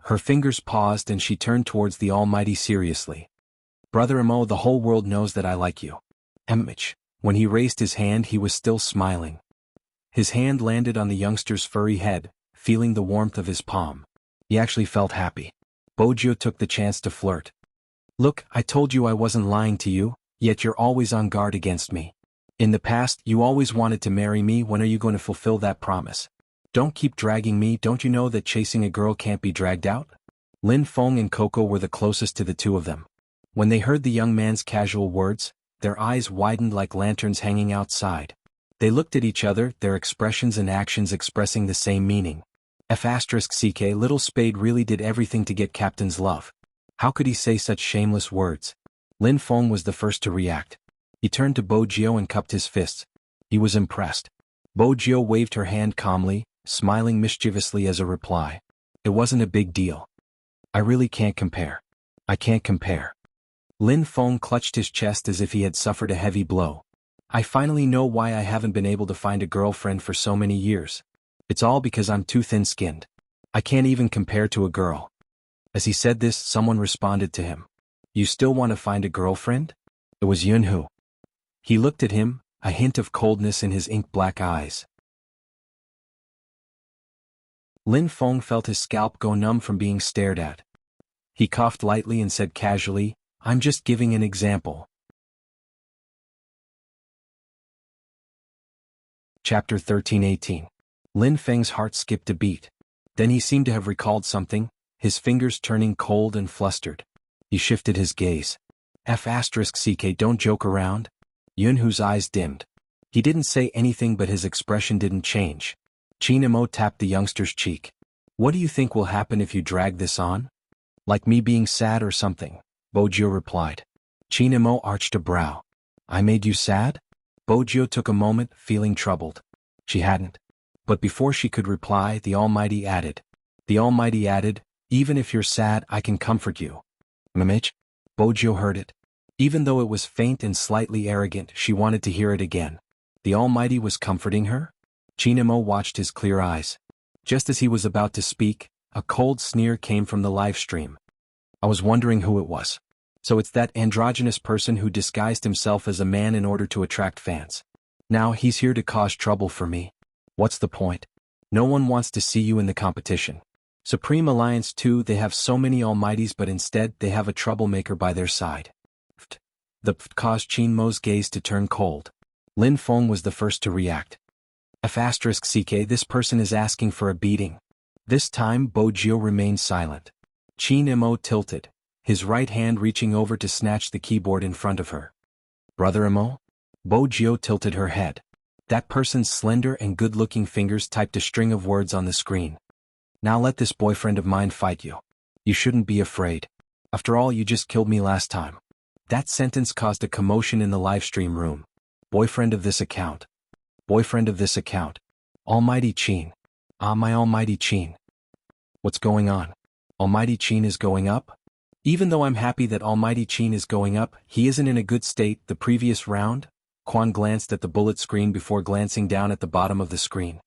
Her fingers paused and she turned towards the Almighty seriously. Brother Mo, the whole world knows that I like you. When he raised his hand he was still smiling. His hand landed on the youngster's furry head, feeling the warmth of his palm. He actually felt happy. Bojo took the chance to flirt. Look, I told you I wasn't lying to you, yet you're always on guard against me. In the past, you always wanted to marry me. When are you going to fulfill that promise? Don't keep dragging me. Don't you know that chasing a girl can't be dragged out? Lin Feng and Coco were the closest to the two of them. When they heard the young man's casual words, their eyes widened like lanterns hanging outside. They looked at each other, their expressions and actions expressing the same meaning. F***ck, little Spade really did everything to get Captain's love. How could he say such shameless words? Lin Feng was the first to react. He turned to Bojo and cupped his fists. He was impressed. Bojo waved her hand calmly, smiling mischievously as a reply. It wasn't a big deal. I really can't compare. I can't compare. Lin Feng clutched his chest as if he had suffered a heavy blow. I finally know why I haven't been able to find a girlfriend for so many years. It's all because I'm too thin-skinned. I can't even compare to a girl. As he said this, someone responded to him. You still want to find a girlfriend? It was Yunhu. He looked at him, a hint of coldness in his ink-black eyes. Lin Feng felt his scalp go numb from being stared at. He coughed lightly and said casually, I'm just giving an example. Chapter 13:18. Lin Feng's heart skipped a beat. Then he seemed to have recalled something, his fingers turning cold and flustered. He shifted his gaze. F***ck, don't joke around. Yunhu's eyes dimmed. He didn't say anything but his expression didn't change. Chinamo tapped the youngster's cheek. What do you think will happen if you drag this on? Like me being sad or something, Bojo replied. Chinamo arched a brow. I made you sad? Bojo took a moment, feeling troubled. She hadn't. But before she could reply, the Almighty added. The Almighty added, even if you're sad, I can comfort you. Mamich? Bojo heard it. Even though it was faint and slightly arrogant, she wanted to hear it again. The Almighty was comforting her? Chinamo watched his clear eyes. Just as he was about to speak, a cold sneer came from the live stream. I was wondering who it was. So it's that androgynous person who disguised himself as a man in order to attract fans. Now he's here to cause trouble for me. What's the point? No one wants to see you in the competition. Supreme Alliance 2, they have so many almighties, but instead they have a troublemaker by their side. The caused Chinmo's gaze to turn cold. Lin Feng was the first to react. F***ck, this person is asking for a beating. This time Bojo remained silent. Chinmo tilted, his right hand reaching over to snatch the keyboard in front of her. Brother Imo? Bojo tilted her head. That person's slender and good-looking fingers typed a string of words on the screen. Now let this boyfriend of mine fight you. You shouldn't be afraid. After all, you just killed me last time. That sentence caused a commotion in the livestream room. Boyfriend of this account. Boyfriend of this account. Almighty Chin. Ah, my Almighty Chin. What's going on? Almighty Chin is going up? Even though I'm happy that Almighty Chin is going up, he isn't in a good state. The previous round? Quan glanced at the bullet screen before glancing down at the bottom of the screen.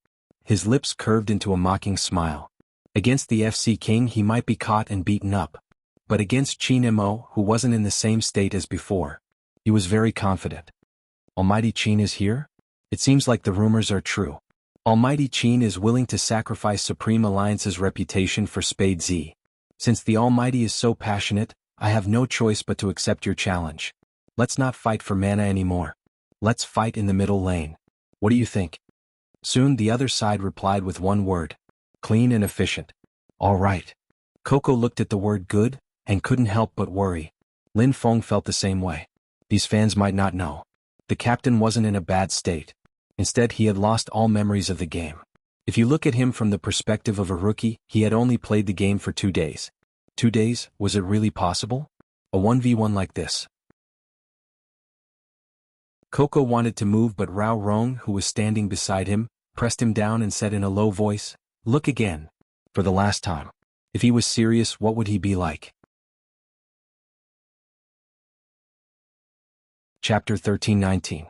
His lips curved into a mocking smile. Against the FC King he might be caught and beaten up. But against Chinmo, who wasn't in the same state as before, he was very confident. Almighty Chin is here? It seems like the rumors are true. Almighty Chin is willing to sacrifice Supreme Alliance's reputation for Spade Z. Since the Almighty is so passionate, I have no choice but to accept your challenge. Let's not fight for mana anymore. Let's fight in the middle lane. What do you think? Soon the other side replied with one word. Clean and efficient. All right. Coco looked at the word good, and couldn't help but worry. Lin Feng felt the same way. These fans might not know. The captain wasn't in a bad state. Instead, he had lost all memories of the game. If you look at him from the perspective of a rookie, he had only played the game for 2 days. 2 days, was it really possible? A 1v1 like this. Coco wanted to move, but Rao Rong, who was standing beside him, pressed him down and said in a low voice, Look again. For the last time. If he was serious, what would he be like? Chapter 13:19.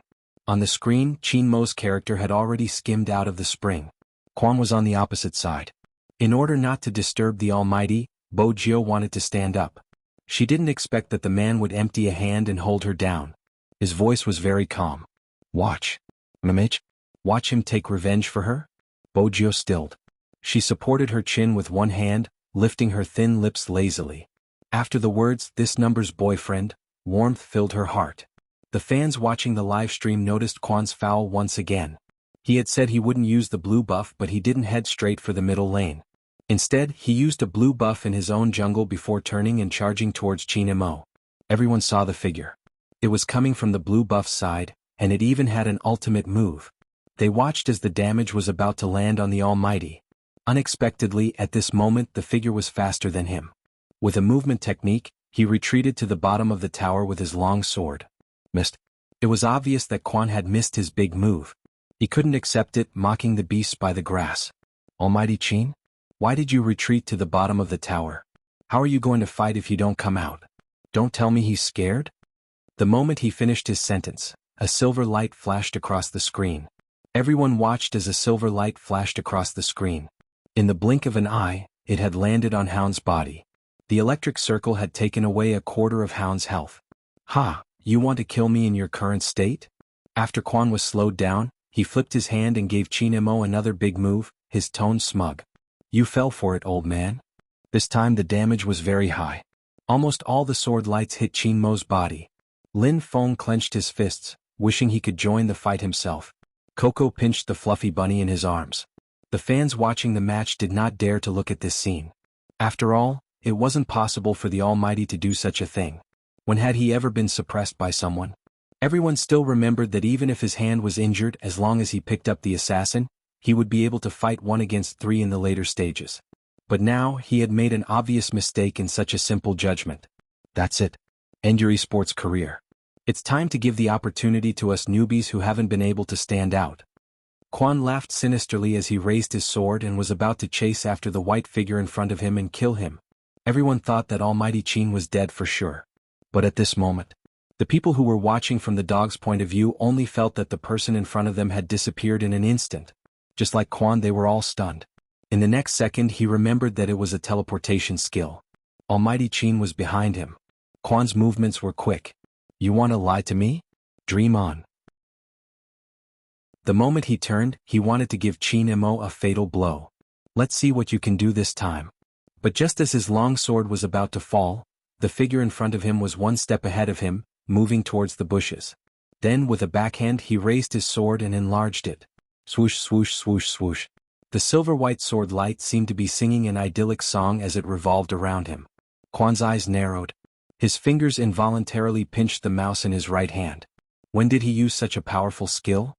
On the screen, Chinmo's character had already skimmed out of the spring. Quan was on the opposite side. In order not to disturb the Almighty, Bojo wanted to stand up. She didn't expect that the man would empty a hand and hold her down. His voice was very calm. Watch. Mamich? Watch him take revenge for her? Bojo stilled. She supported her chin with one hand, lifting her thin lips lazily. After the words, "this number's boyfriend," warmth filled her heart. The fans watching the live stream noticed Quan's foul once again. He had said he wouldn't use the blue buff, but he didn't head straight for the middle lane. Instead, he used a blue buff in his own jungle before turning and charging towards Qin Mo. Everyone saw the figure. It was coming from the blue buff's side, and it even had an ultimate move. They watched as the damage was about to land on the Almighty. Unexpectedly, at this moment, the figure was faster than him. With a movement technique, he retreated to the bottom of the tower with his long sword. Missed. It was obvious that Quan had missed his big move. He couldn't accept it, mocking the beasts by the grass. "Almighty Qin? Why did you retreat to the bottom of the tower? How are you going to fight if you don't come out? Don't tell me he's scared?" The moment he finished his sentence, a silver light flashed across the screen. Everyone watched as a silver light flashed across the screen. In the blink of an eye, it had landed on Hound's body. The electric circle had taken away a quarter of Hound's health. "Ha, you want to kill me in your current state?" After Quan was slowed down, he flipped his hand and gave Qin Mo another big move, his tone smug. "You fell for it, old man." This time the damage was very high. Almost all the sword lights hit Qin Mo's body. Lin Feng clenched his fists, wishing he could join the fight himself. Coco pinched the fluffy bunny in his arms. The fans watching the match did not dare to look at this scene. After all, it wasn't possible for the Almighty to do such a thing. When had he ever been suppressed by someone? Everyone still remembered that even if his hand was injured, as long as he picked up the assassin, he would be able to fight 1 against 3 in the later stages. But now, he had made an obvious mistake in such a simple judgment. That's it. End your esports career. It's time to give the opportunity to us newbies who haven't been able to stand out. Quan laughed sinisterly as he raised his sword and was about to chase after the white figure in front of him and kill him. Everyone thought that Almighty Qin was dead for sure. But at this moment, the people who were watching from the dog's point of view only felt that the person in front of them had disappeared in an instant. Just like Quan, they were all stunned. In the next second, he remembered that it was a teleportation skill. Almighty Qin was behind him. Quan's movements were quick. "You want to lie to me? Dream on." The moment he turned, he wanted to give Qin Mo a fatal blow. "Let's see what you can do this time." But just as his long sword was about to fall, the figure in front of him was 1 step ahead of him, moving towards the bushes. Then with a backhand he raised his sword and enlarged it. Swoosh swoosh swoosh swoosh. The silver-white sword light seemed to be singing an idyllic song as it revolved around him. Quan's eyes narrowed. His fingers involuntarily pinched the mouse in his right hand. When did he use such a powerful skill?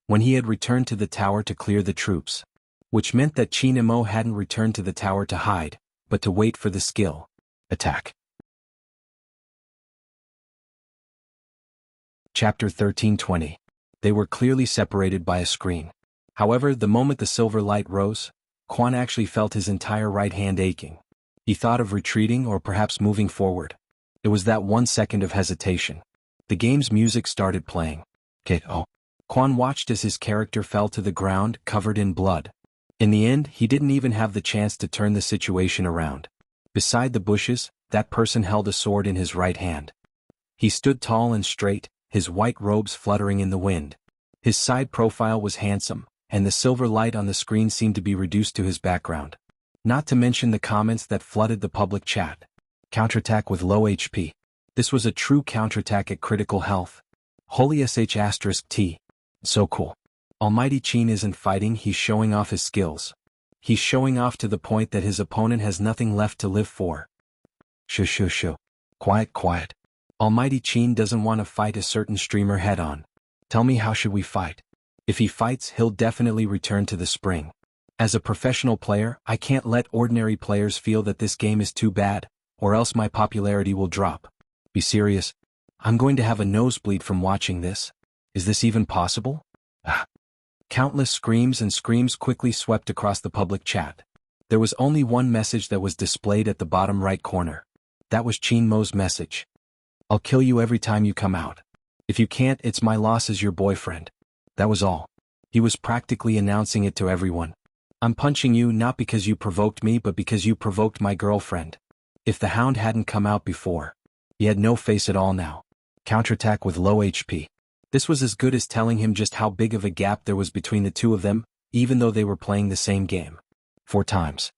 When he had returned to the tower to clear the troops. Which meant that Qin Mo hadn't returned to the tower to hide, but to wait for the skill. Attack. Chapter 13:20. They were clearly separated by a screen. However, the moment the silver light rose, Quan actually felt his entire right hand aching. He thought of retreating or perhaps moving forward. It was that 1 second of hesitation. The game's music started playing. K.O. Quan watched as his character fell to the ground, covered in blood. In the end, he didn't even have the chance to turn the situation around. Beside the bushes, that person held a sword in his right hand. He stood tall and straight, his white robes fluttering in the wind. His side profile was handsome, and the silver light on the screen seemed to be reduced to his background. Not to mention the comments that flooded the public chat. Counterattack with low HP. This was a true counterattack at critical health. Holy sh*T. So cool. Almighty Qin isn't fighting, he's showing off his skills. He's showing off to the point that his opponent has nothing left to live for. Shh. Quiet, quiet. Almighty Qin doesn't want to fight a certain streamer head-on. Tell me, how should we fight? If he fights, he'll definitely return to the spring. As a professional player, I can't let ordinary players feel that this game is too bad, or else my popularity will drop. Be serious. I'm going to have a nosebleed from watching this. Is this even possible? Countless screams and screams quickly swept across the public chat. There was only one message that was displayed at the bottom right corner. That was Qin Mo's message. "I'll kill you every time you come out. If you can't, it's my loss as your boyfriend." That was all. He was practically announcing it to everyone. "I'm punching you not because you provoked me, but because you provoked my girlfriend." If the Hound hadn't come out before, he had no face at all now. Counterattack with low HP. This was as good as telling him just how big of a gap there was between the two of them, even though they were playing the same game. 4 times.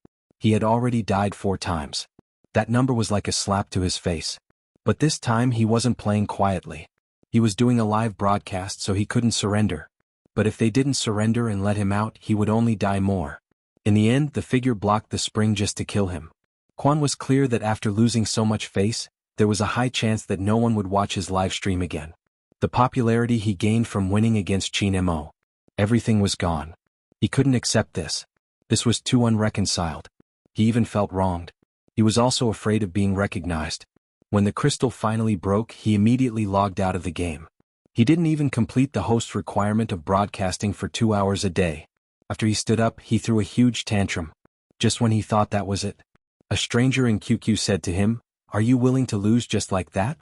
He had already died 4 times. That number was like a slap to his face. But this time he wasn't playing quietly. He was doing a live broadcast, so he couldn't surrender. But if they didn't surrender and let him out, he would only die more. In the end, the figure blocked the spring just to kill him. Quan was clear that after losing so much face, there was a high chance that no one would watch his live stream again. The popularity he gained from winning against Qin Mo. Everything was gone. He couldn't accept this. This was too unreconciled. He even felt wronged. He was also afraid of being recognized. When the crystal finally broke, he immediately logged out of the game. He didn't even complete the host requirement of broadcasting for 2 hours a day. After he stood up, he threw a huge tantrum. Just when he thought that was it, a stranger in QQ said to him, "Are you willing to lose just like that?"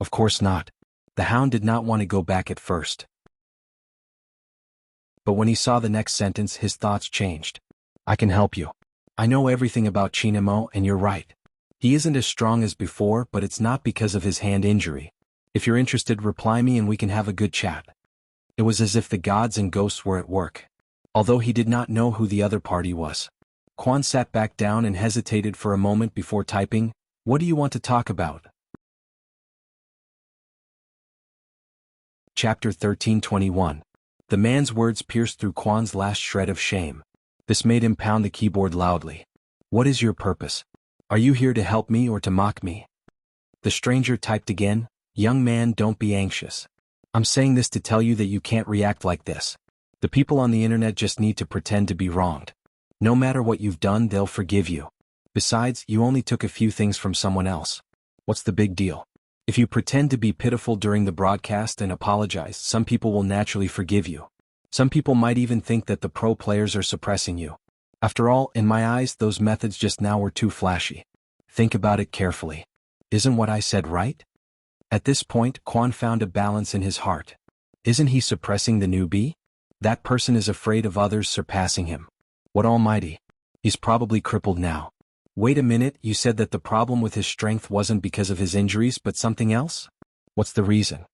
Of course not. The hound did not want to go back at first. But when he saw the next sentence, his thoughts changed. "I can help you. I know everything about Qin Mo, and you're right. He isn't as strong as before, but it's not because of his hand injury. If you're interested, reply me and we can have a good chat." It was as if the gods and ghosts were at work. Although he did not know who the other party was. Quan sat back down and hesitated for a moment before typing, "What do you want to talk about?" Chapter 13:21. The man's words pierced through Quan's last shred of shame. This made him pound the keyboard loudly. "What is your purpose? Are you here to help me or to mock me?" The stranger typed again, "Young man, don't be anxious. I'm saying this to tell you that you can't react like this. The people on the internet just need to pretend to be wronged. No matter what you've done, they'll forgive you. Besides, you only took a few things from someone else. What's the big deal? If you pretend to be pitiful during the broadcast and apologize, some people will naturally forgive you. Some people might even think that the pro players are suppressing you. After all, in my eyes, those methods just now were too flashy. Think about it carefully. Isn't what I said right?" At this point, Quan found a balance in his heart. Isn't he suppressing the newbie? That person is afraid of others surpassing him. What almighty? He's probably crippled now. Wait a minute, you said that the problem with his strength wasn't because of his injuries but something else? What's the reason?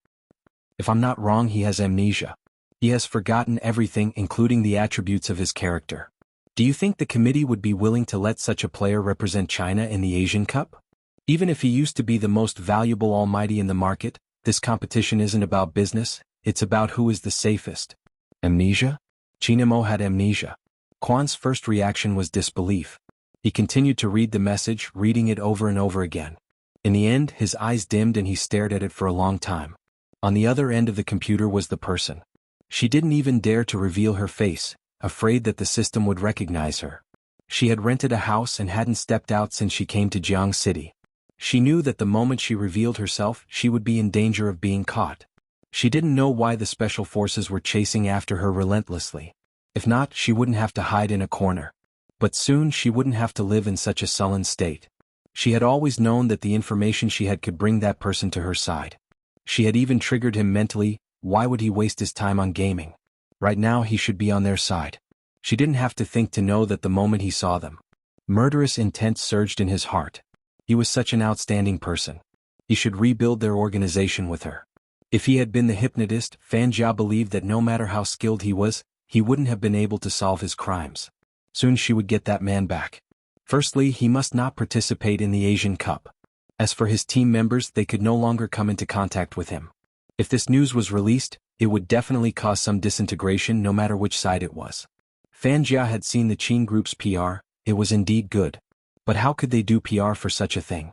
If I'm not wrong, he has amnesia. He has forgotten everything, including the attributes of his character. Do you think the committee would be willing to let such a player represent China in the Asian Cup? Even if he used to be the most valuable almighty in the market, this competition isn't about business, it's about who is the safest. Amnesia? Qin Mo had amnesia. Quan's first reaction was disbelief. He continued to read the message, reading it over and over again. In the end, his eyes dimmed and he stared at it for a long time. On the other end of the computer was the person. She didn't even dare to reveal her face, afraid that the system would recognize her. She had rented a house and hadn't stepped out since she came to Jiang City. She knew that the moment she revealed herself, she would be in danger of being caught. She didn't know why the special forces were chasing after her relentlessly. If not, she wouldn't have to hide in a corner. But soon she wouldn't have to live in such a sullen state. She had always known that the information she had could bring that person to her side. She had even triggered him mentally. Why would he waste his time on gaming? Right now he should be on their side. She didn't have to think to know that the moment he saw them. Murderous intent surged in his heart. He was such an outstanding person. He should rebuild their organization with her. If he had been the hypnotist, Fan Jia believed that no matter how skilled he was, he wouldn't have been able to solve his crimes. Soon she would get that man back. Firstly, he must not participate in the Asian Cup. As for his team members, they could no longer come into contact with him. If this news was released, it would definitely cause some disintegration no matter which side it was. Fan Jia had seen the Qin Group's PR, it was indeed good. But how could they do PR for such a thing?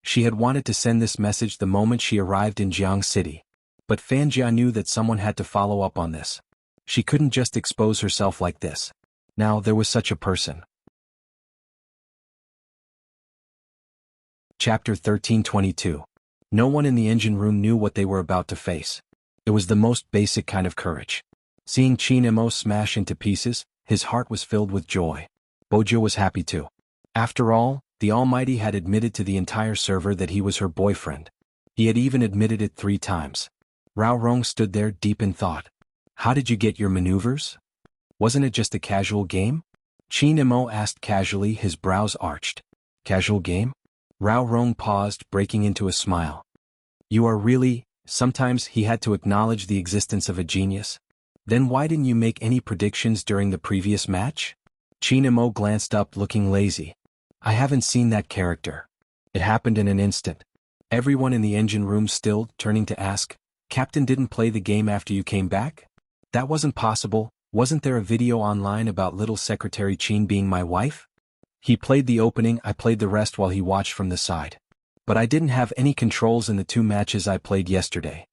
She had wanted to send this message the moment she arrived in Jiang City. But Fan Jia knew that someone had to follow up on this. She couldn't just expose herself like this. Now there was such a person. Chapter 13:22. No one in the engine room knew what they were about to face. It was the most basic kind of courage. Seeing Qin Mo smash into pieces, his heart was filled with joy. Bojo was happy too. After all, the Almighty had admitted to the entire server that he was her boyfriend. He had even admitted it 3 times. Rao Rong stood there deep in thought. How did you get your maneuvers? Wasn't it just a casual game? Qin Mo asked casually, his brows arched. Casual game? Rao Rong paused, breaking into a smile. You are really... Sometimes he had to acknowledge the existence of a genius. Then why didn't you make any predictions during the previous match? Chinamo glanced up looking lazy. I haven't seen that character. It happened in an instant. Everyone in the engine room stilled, turning to ask, Captain didn't play the game after you came back? That wasn't possible. Wasn't there a video online about little Secretary Chin being my wife? He played the opening, I played the rest while he watched from the side. But I didn't have any controls in the 2 matches I played yesterday.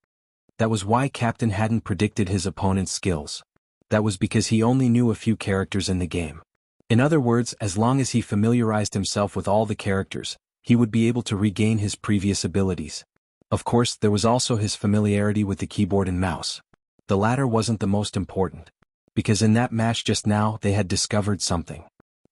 That was why Captain hadn't predicted his opponent's skills. That was because he only knew a few characters in the game. In other words, as long as he familiarized himself with all the characters, he would be able to regain his previous abilities. Of course, there was also his familiarity with the keyboard and mouse. The latter wasn't the most important. Because in that match just now they had discovered something.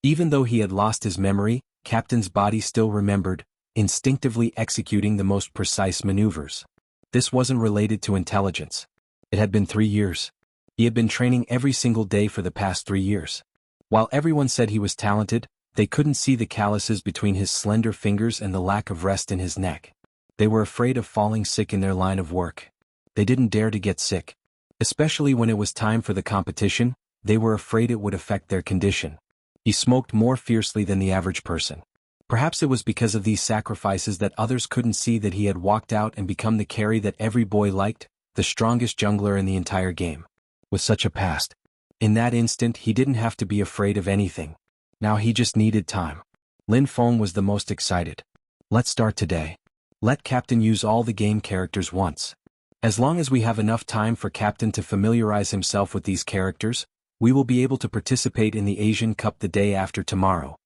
Even though he had lost his memory, Captain's body still remembered, instinctively executing the most precise maneuvers. This wasn't related to intelligence. It had been 3 years. He had been training every single day for the past 3 years. While everyone said he was talented, they couldn't see the calluses between his slender fingers and the lack of rest in his neck. They were afraid of falling sick in their line of work. They didn't dare to get sick. Especially when it was time for the competition, they were afraid it would affect their condition. He smoked more fiercely than the average person. Perhaps it was because of these sacrifices that others couldn't see that he had walked out and become the carry that every boy liked, the strongest jungler in the entire game. With such a past. In that instant he didn't have to be afraid of anything. Now he just needed time. Lin Feng was the most excited. Let's start today. Let Captain use all the game characters once. As long as we have enough time for Captain to familiarize himself with these characters, we will be able to participate in the Asian Cup the day after tomorrow.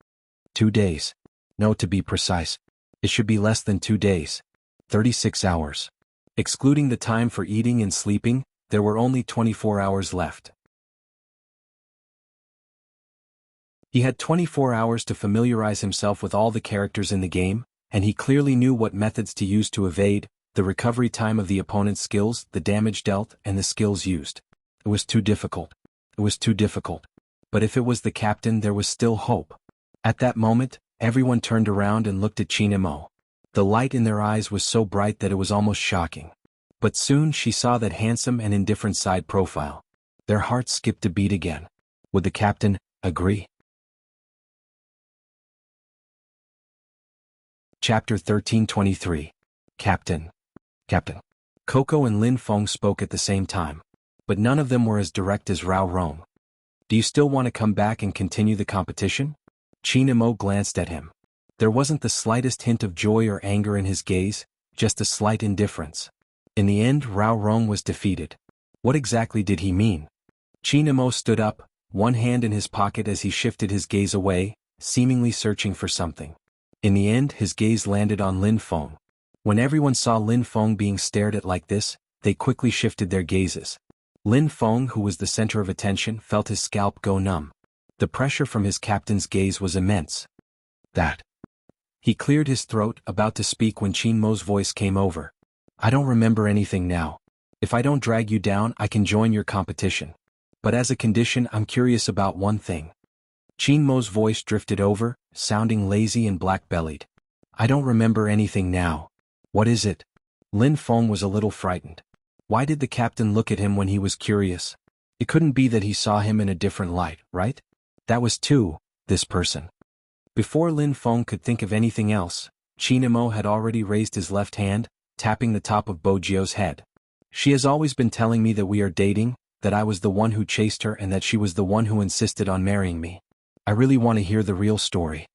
2 days. No, to be precise. It should be less than 2 days. 36 hours. Excluding the time for eating and sleeping, there were only 24 hours left. He had 24 hours to familiarize himself with all the characters in the game, and he clearly knew what methods to use to evade, the recovery time of the opponent's skills, the damage dealt, and the skills used. It was too difficult. It was too difficult. But if it was the Captain, there was still hope. At that moment, everyone turned around and looked at Chinamo. The light in their eyes was so bright that it was almost shocking. But soon she saw that handsome and indifferent side profile. Their hearts skipped a beat again. Would the Captain agree? Chapter 13:23. Captain. Coco and Lin Feng spoke at the same time. But none of them were as direct as Rao Rong. Do you still want to come back and continue the competition? Chinamo glanced at him. There wasn't the slightest hint of joy or anger in his gaze, just a slight indifference. In the end, Rao Rong was defeated. What exactly did he mean? Chinamo stood up, one hand in his pocket as he shifted his gaze away, seemingly searching for something. In the end, his gaze landed on Lin Feng. When everyone saw Lin Feng being stared at like this, they quickly shifted their gazes. Lin Feng, who was the center of attention, felt his scalp go numb. The pressure from his captain's gaze was immense. That. He cleared his throat, about to speak when Chinmo's voice came over. I don't remember anything now. If I don't drag you down, I can join your competition. But as a condition, I'm curious about one thing. Chinmo's voice drifted over, sounding lazy and black-bellied. I don't remember anything now. What is it? Lin Feng was a little frightened. Why did the captain look at him when he was curious? It couldn't be that he saw him in a different light, right? That was this person. Before Lin Feng could think of anything else, Chinamo had already raised his left hand, tapping the top of Bojio's head. She has always been telling me that we are dating, that I was the one who chased her and that she was the one who insisted on marrying me. I really want to hear the real story.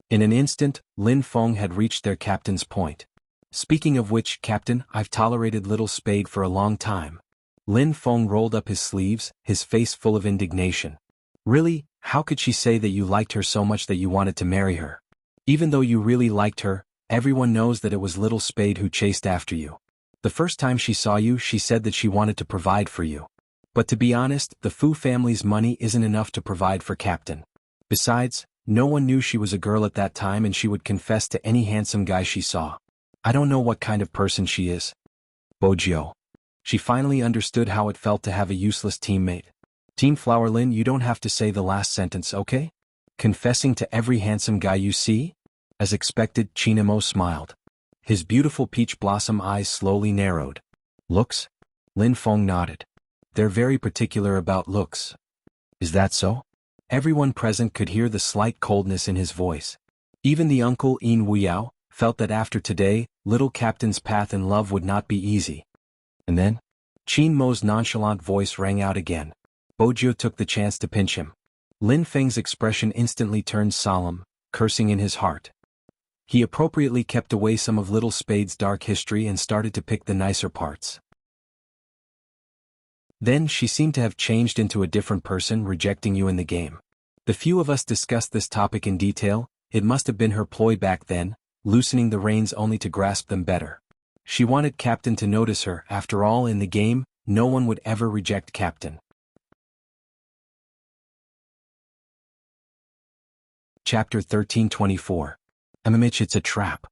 In an instant, Lin Feng had reached their captain's point. Speaking of which, Captain, I've tolerated little Spade for a long time. Lin Feng rolled up his sleeves, his face full of indignation. Really, how could she say that you liked her so much that you wanted to marry her? Even though you really liked her, everyone knows that it was little Spade who chased after you. The first time she saw you, she said that she wanted to provide for you. But to be honest, the Fu family's money isn't enough to provide for Captain. Besides, no one knew she was a girl at that time and she would confess to any handsome guy she saw. I don't know what kind of person she is. Bojio. She finally understood how it felt to have a useless teammate. Team Flowerlin, you don't have to say the last sentence, okay? Confessing to every handsome guy you see? As expected, Chinamo smiled. His beautiful peach blossom eyes slowly narrowed. Looks? Lin Feng nodded. They're very particular about looks. Is that so? Everyone present could hear the slight coldness in his voice. Even the uncle In Wuyao felt that after today, little Captain's path in love would not be easy. And then? Qin Mo's nonchalant voice rang out again. Bojio took the chance to pinch him. Lin Feng's expression instantly turned solemn, cursing in his heart. He appropriately kept away some of Little Spade's dark history and started to pick the nicer parts. Then she seemed to have changed into a different person, rejecting you in the game. The few of us discussed this topic in detail. It must have been her ploy back then, loosening the reins only to grasp them better. She wanted Captain to notice her. After all, in the game, no one would ever reject Captain. Chapter 1324. Mitch, it's a trap.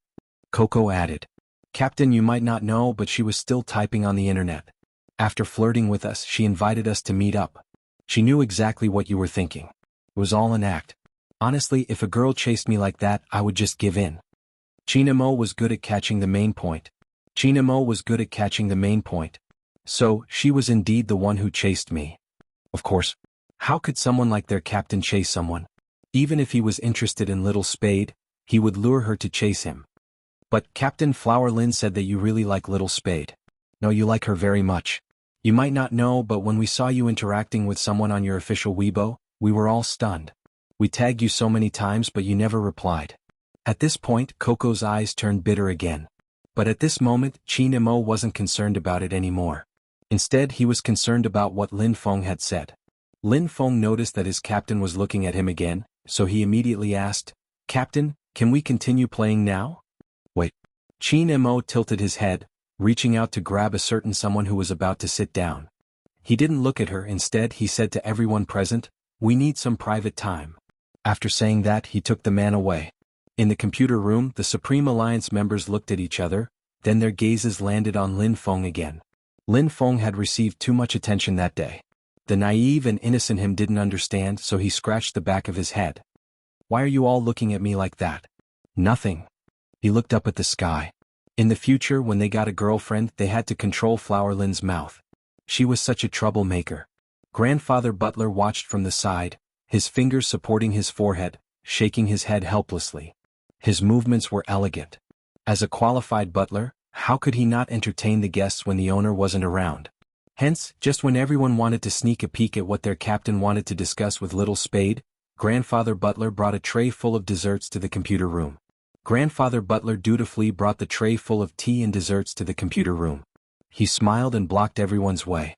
Coco added. Captain, you might not know, but she was still typing on the internet. After flirting with us, she invited us to meet up. She knew exactly what you were thinking. It was all an act. Honestly, if a girl chased me like that, I would just give in. Chinamo was good at catching the main point. So, she was indeed the one who chased me. Of course. How could someone like their captain chase someone? Even if he was interested in Little Spade, he would lure her to chase him. But Captain Flower Lin said that you really like Little Spade. No, you like her very much. You might not know, but when we saw you interacting with someone on your official Weibo, we were all stunned. We tagged you so many times, but you never replied. At this point, Coco's eyes turned bitter again. But at this moment, Qin Mo wasn't concerned about it anymore. Instead, he was concerned about what Lin Feng had said. Lin Feng noticed that his captain was looking at him again, so he immediately asked, Captain, can we continue playing now? Wait. Qin Mo tilted his head, reaching out to grab a certain someone who was about to sit down. He didn't look at her. Instead, he said to everyone present, we need some private time. After saying that, he took the man away. In the computer room, the Supreme Alliance members looked at each other, then their gazes landed on Lin Feng again. Lin Feng had received too much attention that day. The naive and innocent him didn't understand, so he scratched the back of his head. Why are you all looking at me like that? Nothing. He looked up at the sky. In the future, when they got a girlfriend, they had to control Flower Lin's mouth. She was such a troublemaker. Grandfather Butler watched from the side, his fingers supporting his forehead, shaking his head helplessly. His movements were elegant. As a qualified butler, how could he not entertain the guests when the owner wasn't around? Hence, just when everyone wanted to sneak a peek at what their captain wanted to discuss with Little Spade, Grandfather Butler brought a tray full of desserts to the computer room. Grandfather Butler dutifully brought the tray full of tea and desserts to the computer room. He smiled and blocked everyone's way.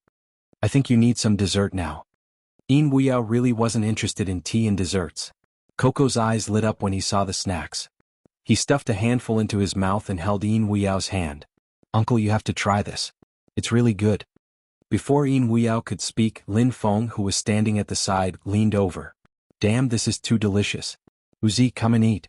I think you need some dessert now. In Wuyao really wasn't interested in tea and desserts. Coco's eyes lit up when he saw the snacks. He stuffed a handful into his mouth and held In Wuyao's hand. Uncle, you have to try this. It's really good. Before In Wuyao could speak, Lin Feng, who was standing at the side, leaned over. Damn, this is too delicious. Uzi, come and eat.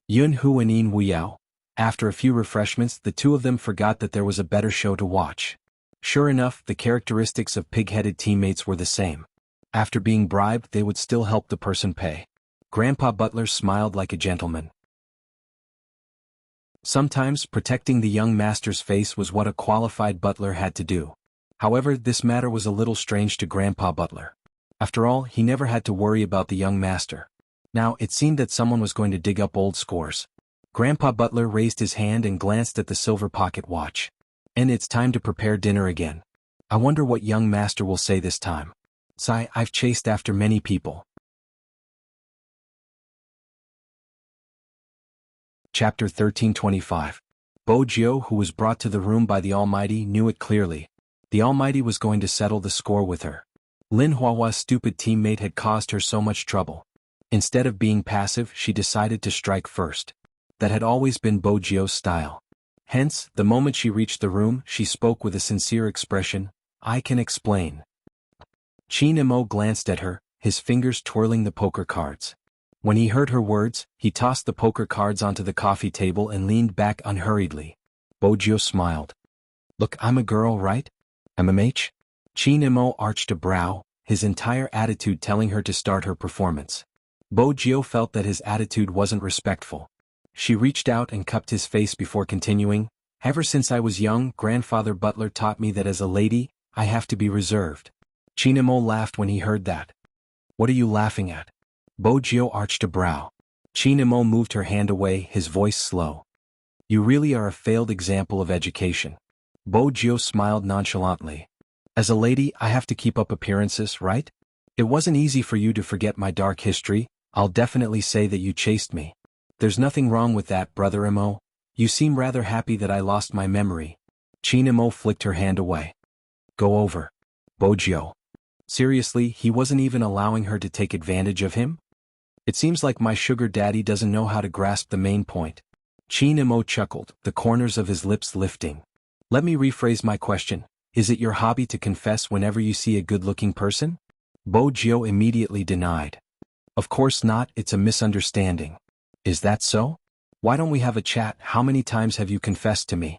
Yun Hu and In Wuyao. After a few refreshments, the two of them forgot that there was a better show to watch. Sure enough, the characteristics of pig-headed teammates were the same. After being bribed, they would still help the person pay. Grandpa Butler smiled like a gentleman. Sometimes, protecting the young master's face was what a qualified butler had to do. However, this matter was a little strange to Grandpa Butler. After all, he never had to worry about the young master. Now, it seemed that someone was going to dig up old scores. Grandpa Butler raised his hand and glanced at the silver pocket watch. And it's time to prepare dinner again. I wonder what young master will say this time. Sigh, I've chased after many people. Chapter 1325. Bojio, who was brought to the room by the Almighty, knew it clearly. The Almighty was going to settle the score with her. Lin Huahua's stupid teammate had caused her so much trouble. Instead of being passive, she decided to strike first. That had always been Bojio's style. Hence, the moment she reached the room, she spoke with a sincere expression, I can explain. Qin Mo glanced at her, his fingers twirling the poker cards. When he heard her words, he tossed the poker cards onto the coffee table and leaned back unhurriedly. Bojio smiled. Look, I'm a girl, right? MMH? Qin Mo arched a brow, his entire attitude telling her to start her performance. Bojio felt that his attitude wasn't respectful. She reached out and cupped his face before continuing, Ever since I was young, Grandfather Butler taught me that as a lady, I have to be reserved. Qin Mo laughed when he heard that. What are you laughing at? Bojio arched a brow. Chinemo moved her hand away, his voice slow. You really are a failed example of education. Bojio smiled nonchalantly. As a lady, I have to keep up appearances, right? It wasn't easy for you to forget my dark history. I'll definitely say that you chased me. There's nothing wrong with that, Brother Emo. You seem rather happy that I lost my memory. Chinemo flicked her hand away. Go over. Bojio. Seriously, he wasn't even allowing her to take advantage of him? It seems like my sugar daddy doesn't know how to grasp the main point. Chinemo chuckled, the corners of his lips lifting. Let me rephrase my question. Is it your hobby to confess whenever you see a good-looking person? Bojio immediately denied. Of course not, it's a misunderstanding. Is that so? Why don't we have a chat? How many times have you confessed to me?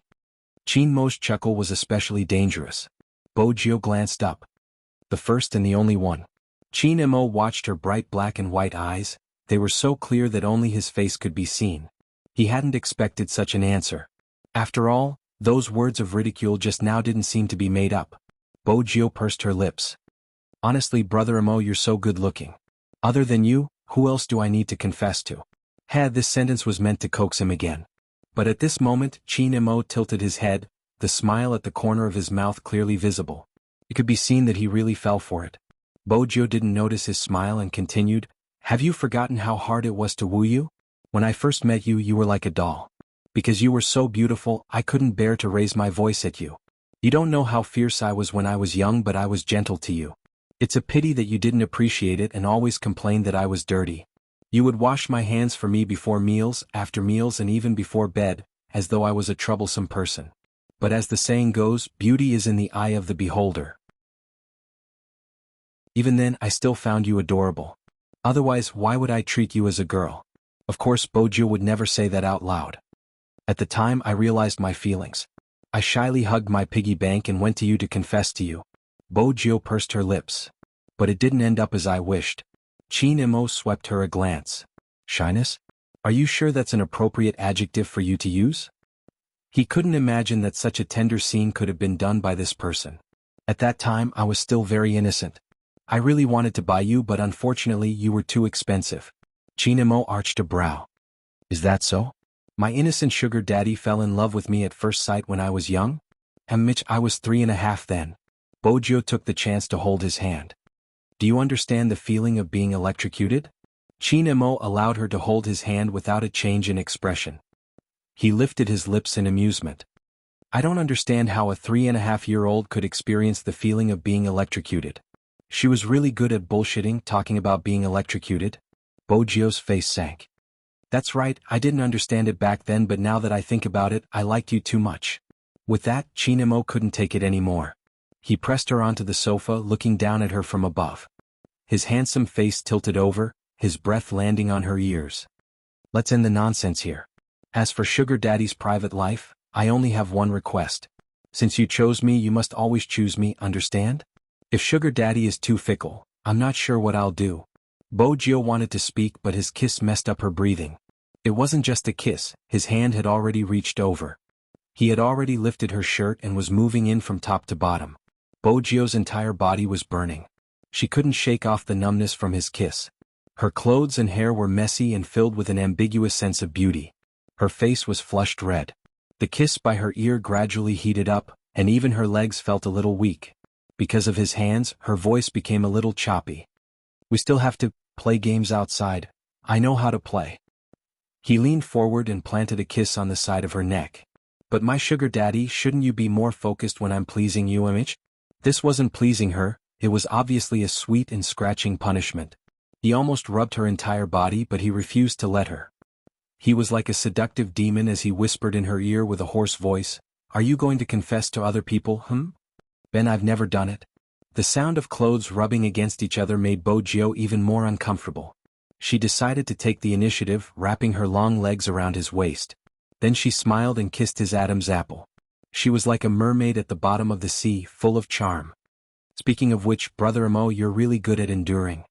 Chinmo's chuckle was especially dangerous. Bojio glanced up. The first and the only one. Chinemo watched her bright black and white eyes. They were so clear that only his face could be seen. He hadn't expected such an answer. After all, those words of ridicule just now didn't seem to be made up. Bojio pursed her lips. Honestly, Brother Emo, you're so good-looking. Other than you, who else do I need to confess to? This sentence was meant to coax him again. But at this moment, Chinemo tilted his head, the smile at the corner of his mouth clearly visible. It could be seen that he really fell for it. Bojio didn't notice his smile and continued, Have you forgotten how hard it was to woo you? When I first met you, you were like a doll. Because you were so beautiful, I couldn't bear to raise my voice at you. You don't know how fierce I was when I was young, but I was gentle to you. It's a pity that you didn't appreciate it and always complained that I was dirty. You would wash my hands for me before meals, after meals, and even before bed, as though I was a troublesome person. But as the saying goes, beauty is in the eye of the beholder. Even then, I still found you adorable. Otherwise, why would I treat you as a girl? Of course, Bojio would never say that out loud. At the time, I realized my feelings. I shyly hugged my piggy bank and went to you to confess to you. Bojio pursed her lips. But it didn't end up as I wished. Chinemo swept her a glance. Shyness? Are you sure that's an appropriate adjective for you to use? He couldn't imagine that such a tender scene could have been done by this person. At that time, I was still very innocent. I really wanted to buy you, but unfortunately you were too expensive. Chinemo arched a brow. Is that so? My innocent sugar daddy fell in love with me at first sight when I was young? And Mitch, I was 3.5 then. Bojio took the chance to hold his hand. Do you understand the feeling of being electrocuted? Chinemo allowed her to hold his hand without a change in expression. He lifted his lips in amusement. I don't understand how a 3.5-year-old could experience the feeling of being electrocuted. She was really good at bullshitting, talking about being electrocuted. Bojio's face sank. That's right, I didn't understand it back then, but now that I think about it, I liked you too much. With that, Chinemo couldn't take it anymore. He pressed her onto the sofa, looking down at her from above. His handsome face tilted over, his breath landing on her ears. Let's end the nonsense here. As for Sugar Daddy's private life, I only have one request. Since you chose me, you must always choose me, understand? If Sugar Daddy is too fickle, I'm not sure what I'll do. Bojio wanted to speak, but his kiss messed up her breathing. It wasn't just a kiss, his hand had already reached over. He had already lifted her shirt and was moving in from top to bottom. Bojio's entire body was burning. She couldn't shake off the numbness from his kiss. Her clothes and hair were messy and filled with an ambiguous sense of beauty. Her face was flushed red. The kiss by her ear gradually heated up, and even her legs felt a little weak. Because of his hands, her voice became a little choppy. We still have to play games outside. I know how to play. He leaned forward and planted a kiss on the side of her neck. But my sugar daddy, shouldn't you be more focused when I'm pleasing you, Image? This wasn't pleasing her, it was obviously a sweet and scratching punishment. He almost rubbed her entire body, but he refused to let her. He was like a seductive demon as he whispered in her ear with a hoarse voice, Are you going to confess to other people, Ben, I've never done it. The sound of clothes rubbing against each other made Bojio even more uncomfortable. She decided to take the initiative, wrapping her long legs around his waist. Then she smiled and kissed his Adam's apple. She was like a mermaid at the bottom of the sea, full of charm. Speaking of which, Brother Emo, you're really good at enduring.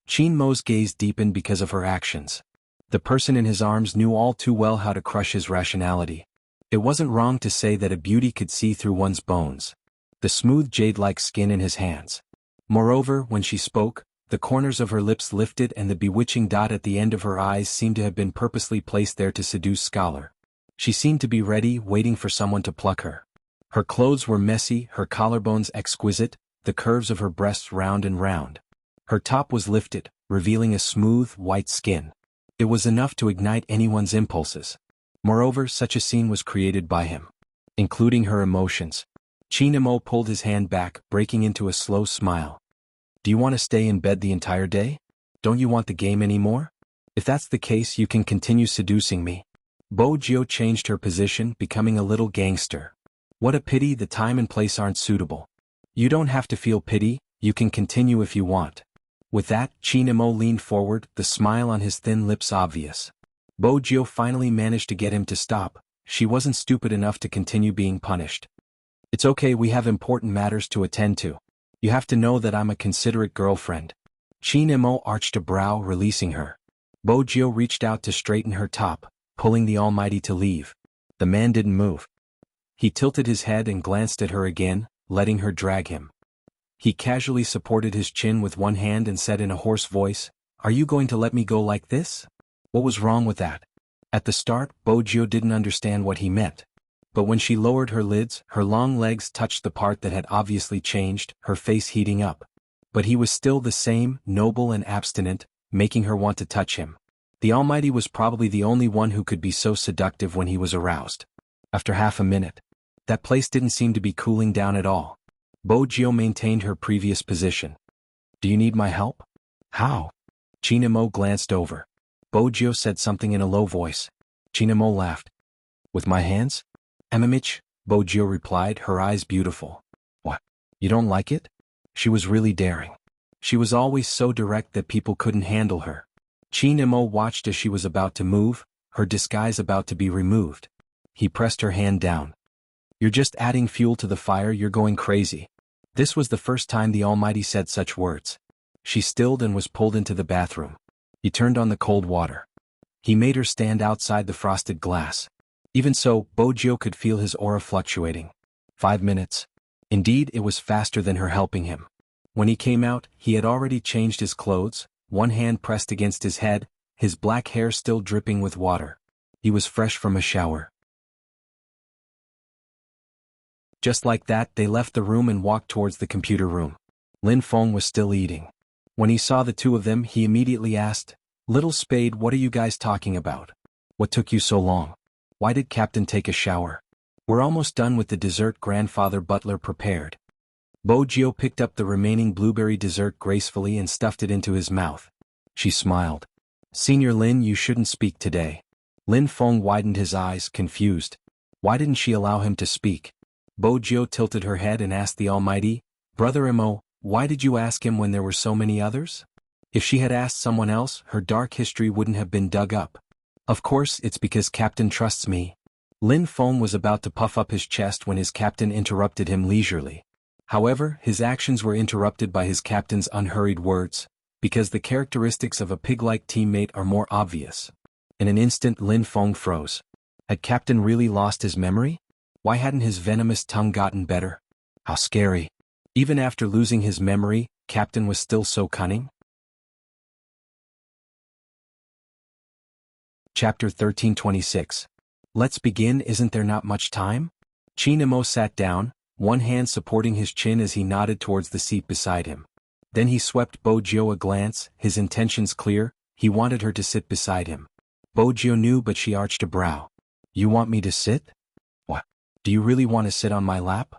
Chinmo's gaze deepened because of her actions. The person in his arms knew all too well how to crush his rationality. It wasn't wrong to say that a beauty could see through one's bones. The smooth jade-like skin in his hands. Moreover, when she spoke, the corners of her lips lifted and the bewitching dot at the end of her eyes seemed to have been purposely placed there to seduce Scholar. She seemed to be ready, waiting for someone to pluck her. Her clothes were messy, her collarbones exquisite, the curves of her breasts round and round. Her top was lifted, revealing a smooth, white skin. It was enough to ignite anyone's impulses. Moreover, such a scene was created by him, including her emotions. Chinamo pulled his hand back, breaking into a slow smile. Do you want to stay in bed the entire day? Don't you want the game anymore? If that's the case, you can continue seducing me. Bo-Gyo changed her position, becoming a little gangster. What a pity the time and place aren't suitable. You don't have to feel pity, you can continue if you want. With that, Chinamo leaned forward, the smile on his thin lips obvious. Bo-Gyo finally managed to get him to stop. She wasn't stupid enough to continue being punished. It's okay, we have important matters to attend to. You have to know that I'm a considerate girlfriend. Chinamo arched a brow, releasing her. Bo-Gyo reached out to straighten her top, pulling the Almighty to leave. The man didn't move. He tilted his head and glanced at her again, letting her drag him. He casually supported his chin with one hand and said in a hoarse voice, "Are you going to let me go like this?" What was wrong with that? At the start, Bo-Gyo didn't understand what he meant. But when she lowered her lids, her long legs touched the part that had obviously changed, her face heating up. But he was still the same, noble and abstinent, making her want to touch him. The Almighty was probably the only one who could be so seductive when he was aroused. After half a minute, that place didn't seem to be cooling down at all. Bo-Gyo maintained her previous position. Do you need my help? How? Chinamo glanced over. Bo-Gyo said something in a low voice. Chinamo laughed. With my hands? Amimich, Bo-Gyo replied, her eyes beautiful. What? You don't like it? She was really daring. She was always so direct that people couldn't handle her. Chinamo watched as she was about to move, her disguise about to be removed. He pressed her hand down. You're just adding fuel to the fire, you're going crazy. This was the first time the Almighty said such words. She stilled and was pulled into the bathroom. He turned on the cold water. He made her stand outside the frosted glass. Even so, Bo-Gyo could feel his aura fluctuating. 5 minutes. Indeed, it was faster than her helping him. When he came out, he had already changed his clothes, one hand pressed against his head, his black hair still dripping with water. He was fresh from a shower. Just like that, they left the room and walked towards the computer room. Lin Feng was still eating. When he saw the two of them, he immediately asked, "Little Spade, what are you guys talking about? What took you so long? Why did Captain take a shower? We're almost done with the dessert grandfather butler prepared." Bo-Gyo picked up the remaining blueberry dessert gracefully and stuffed it into his mouth. She smiled. "Senior Lin, you shouldn't speak today." Lin Feng widened his eyes, confused. Why didn't she allow him to speak? Bo-Gyo tilted her head and asked the Almighty, "Brother Mo, why did you ask him when there were so many others?" If she had asked someone else, her dark history wouldn't have been dug up. "Of course, it's because Captain trusts me." Lin Feng was about to puff up his chest when his captain interrupted him leisurely. However, his actions were interrupted by his captain's unhurried words, because the characteristics of a pig-like teammate are more obvious. In an instant, Lin Feng froze. Had Captain really lost his memory? Why hadn't his venomous tongue gotten better? How scary. Even after losing his memory, Captain was still so cunning? Chapter 1326. Let's begin, isn't there not much time? Chinamo sat down, one hand supporting his chin as he nodded towards the seat beside him. Then he swept Bo-Gyo a glance, his intentions clear, he wanted her to sit beside him. Bo-Gyo knew, but she arched a brow. You want me to sit? What? Do you really want to sit on my lap?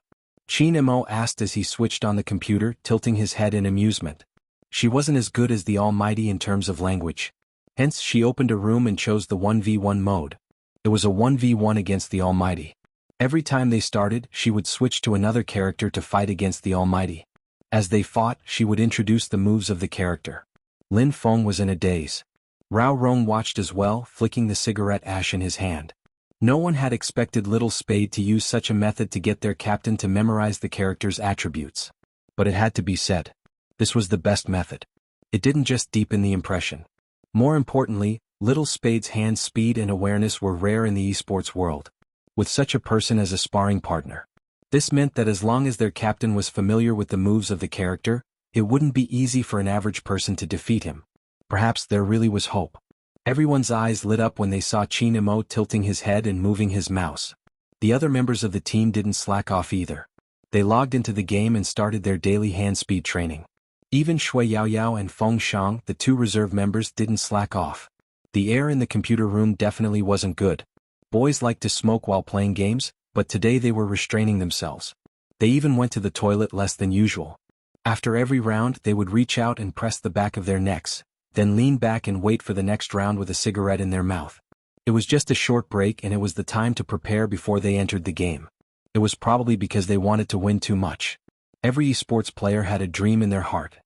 Chinamo asked as he switched on the computer, tilting his head in amusement. She wasn't as good as the Almighty in terms of language. Hence she opened a room and chose the 1v1 mode. It was a 1v1 against the Almighty. Every time they started, she would switch to another character to fight against the Almighty. As they fought, she would introduce the moves of the character. Lin Feng was in a daze. Rao Rong watched as well, flicking the cigarette ash in his hand. No one had expected Little Spade to use such a method to get their captain to memorize the character's attributes. But it had to be said. This was the best method. It didn't just deepen the impression. More importantly, Little Spade's hand speed and awareness were rare in the esports world. With such a person as a sparring partner. This meant that as long as their captain was familiar with the moves of the character, It wouldn't be easy for an average person to defeat him. Perhaps there really was hope. Everyone's eyes lit up when they saw Chinemo tilting his head and moving his mouse. The other members of the team didn't slack off either. They logged into the game and started their daily hand speed training. Even Shui Yaoyao and Feng Shang, the two reserve members, didn't slack off. The air in the computer room definitely wasn't good. Boys like to smoke while playing games, but today they were restraining themselves. They even went to the toilet less than usual. After every round, they would reach out and press the back of their necks, then lean back and wait for the next round with a cigarette in their mouth. It was just a short break and it was the time to prepare before they entered the game. It was probably because they wanted to win too much. Every esports player had a dream in their heart.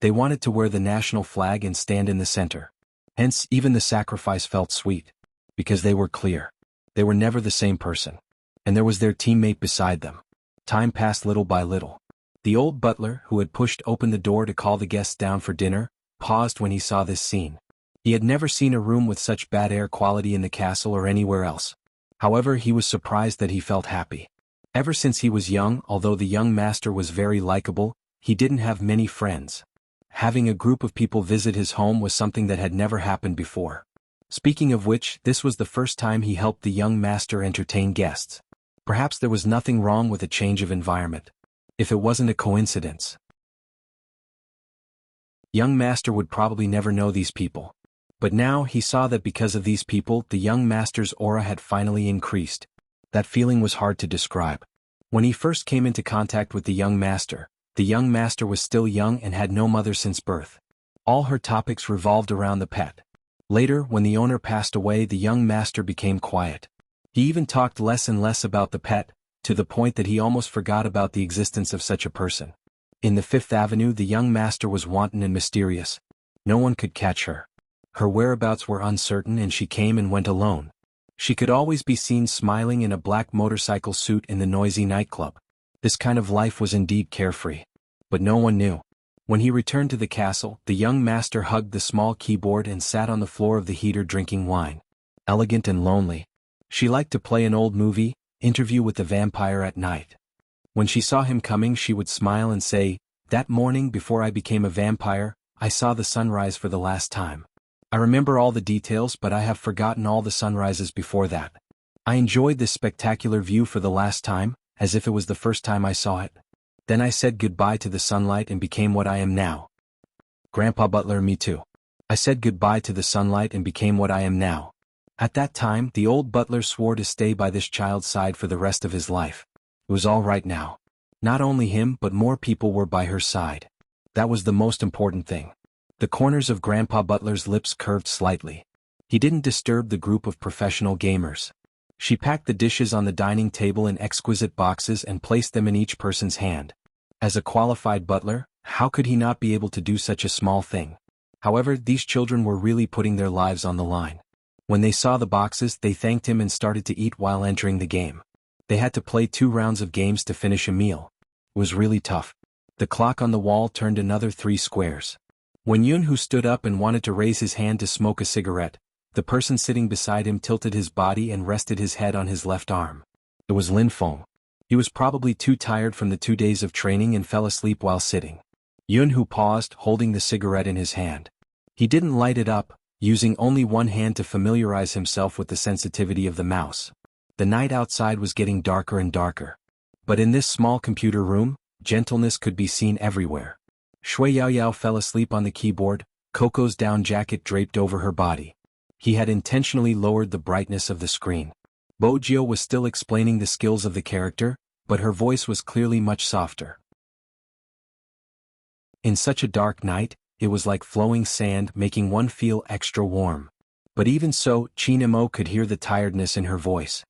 They wanted to wear the national flag and stand in the center. Hence, even the sacrifice felt sweet. Because they were clear. They were never the same person. And there was their teammate beside them. Time passed little by little. The old butler, who had pushed open the door to call the guests down for dinner, paused when he saw this scene. He had never seen a room with such bad air quality in the castle or anywhere else. However, he was surprised that he felt happy. Ever since he was young, although the young master was very likable, he didn't have many friends. Having a group of people visit his home was something that had never happened before. Speaking of which, this was the first time he helped the young master entertain guests. Perhaps there was nothing wrong with a change of environment. If it wasn't a coincidence. Young master would probably never know these people. But now he saw that because of these people, the young master's aura had finally increased. That feeling was hard to describe. When he first came into contact with the young master was still young and had no mother since birth. All her topics revolved around the pet. Later, when the owner passed away, the young master became quiet. He even talked less and less about the pet, to the point that he almost forgot about the existence of such a person. In the Fifth Avenue, the young master was wanton and mysterious. No one could catch her. Her whereabouts were uncertain and she came and went alone. She could always be seen smiling in a black motorcycle suit in the noisy nightclub. This kind of life was indeed carefree. But no one knew. When he returned to the castle, the young master hugged the small keyboard and sat on the floor of the heater drinking wine. Elegant and lonely. She liked to play an old movie, Interview with the Vampire at night. When she saw him coming, she would smile and say, "That morning before I became a vampire, I saw the sunrise for the last time. I remember all the details, but I have forgotten all the sunrises before that. I enjoyed this spectacular view for the last time, as if it was the first time I saw it. Then I said goodbye to the sunlight and became what I am now." Grandpa Butler, me too. I said goodbye to the sunlight and became what I am now. At that time, the old butler swore to stay by this child's side for the rest of his life. It was all right now. Not only him, but more people were by her side. That was the most important thing. The corners of Grandpa Butler's lips curved slightly. He didn't disturb the group of professional gamers. She packed the dishes on the dining table in exquisite boxes and placed them in each person's hand. As a qualified butler, how could he not be able to do such a small thing? However, these children were really putting their lives on the line. When they saw the boxes, they thanked him and started to eat while entering the game. They had to play 2 rounds of games to finish a meal. It was really tough. The clock on the wall turned another 3 squares. When Yun-Hu stood up and wanted to raise his hand to smoke a cigarette, the person sitting beside him tilted his body and rested his head on his left arm. It was Lin Feng. He was probably too tired from the 2 days of training and fell asleep while sitting. Yun-Hu paused, holding the cigarette in his hand. He didn't light it up, using only one hand to familiarize himself with the sensitivity of the mouse. The night outside was getting darker and darker. But in this small computer room, gentleness could be seen everywhere. Shui Yaoyao fell asleep on the keyboard, Coco's down jacket draped over her body. He had intentionally lowered the brightness of the screen. Bojio was still explaining the skills of the character, but her voice was clearly much softer. In such a dark night, it was like flowing sand, making one feel extra warm. But even so, Chinemo could hear the tiredness in her voice.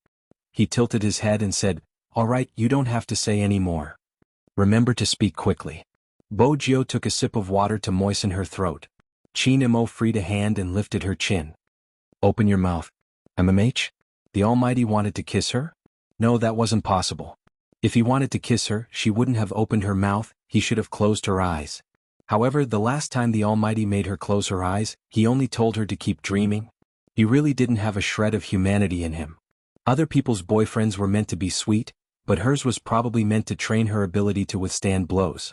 He tilted his head and said, "All right, you don't have to say any more. Remember to speak quickly." Bojio took a sip of water to moisten her throat. Chinemo freed a hand and lifted her chin. "Open your mouth." "MMH? The Almighty wanted to kiss her?" No, that wasn't possible. If he wanted to kiss her, she wouldn't have opened her mouth, he should have closed her eyes. However, the last time the Almighty made her close her eyes, he only told her to keep dreaming. He really didn't have a shred of humanity in him. Other people's boyfriends were meant to be sweet, but hers was probably meant to train her ability to withstand blows.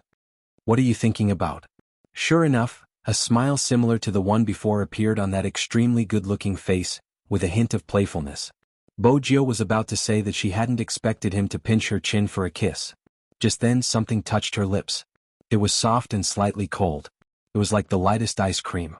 What are you thinking about? Sure enough, a smile similar to the one before appeared on that extremely good-looking face, with a hint of playfulness. Bojio was about to say that she hadn't expected him to pinch her chin for a kiss. Just then something touched her lips. It was soft and slightly cold. It was like the lightest ice cream.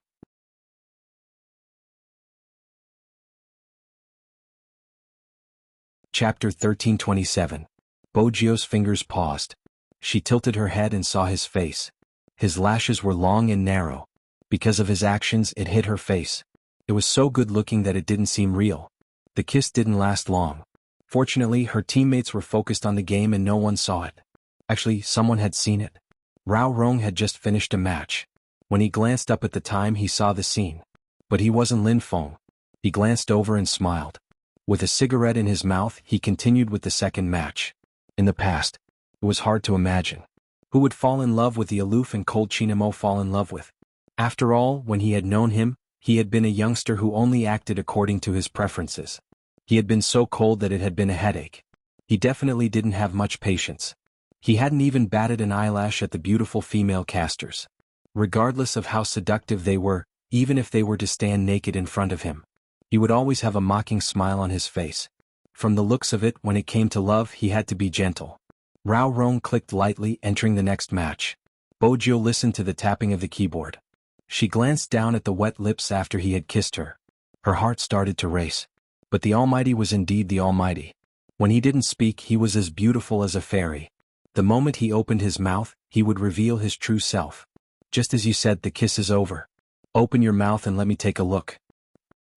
Chapter 1327. Bojio's fingers paused. She tilted her head and saw his face. His lashes were long and narrow. Because of his actions, it hit her face. It was so good-looking that it didn't seem real. The kiss didn't last long. Fortunately, her teammates were focused on the game and no one saw it. Actually, someone had seen it. Rao Rong had just finished a match. When he glanced up at the time, he saw the scene. But he wasn't Lin Feng. He glanced over and smiled. With a cigarette in his mouth, he continued with the second match. In the past, it was hard to imagine. Who would fall in love with the aloof and cold Chinamo fall in love with? After all, when he had known him, he had been a youngster who only acted according to his preferences. He had been so cold that it had been a headache. He definitely didn't have much patience. He hadn't even batted an eyelash at the beautiful female casters. Regardless of how seductive they were, even if they were to stand naked in front of him, he would always have a mocking smile on his face. From the looks of it, when it came to love, he had to be gentle. Rao Rong clicked lightly, entering the next match. Bojio listened to the tapping of the keyboard. She glanced down at the wet lips after he had kissed her. Her heart started to race. But the Almighty was indeed the Almighty. When he didn't speak, he was as beautiful as a fairy. The moment he opened his mouth, he would reveal his true self. Just as you said, the kiss is over. Open your mouth and let me take a look.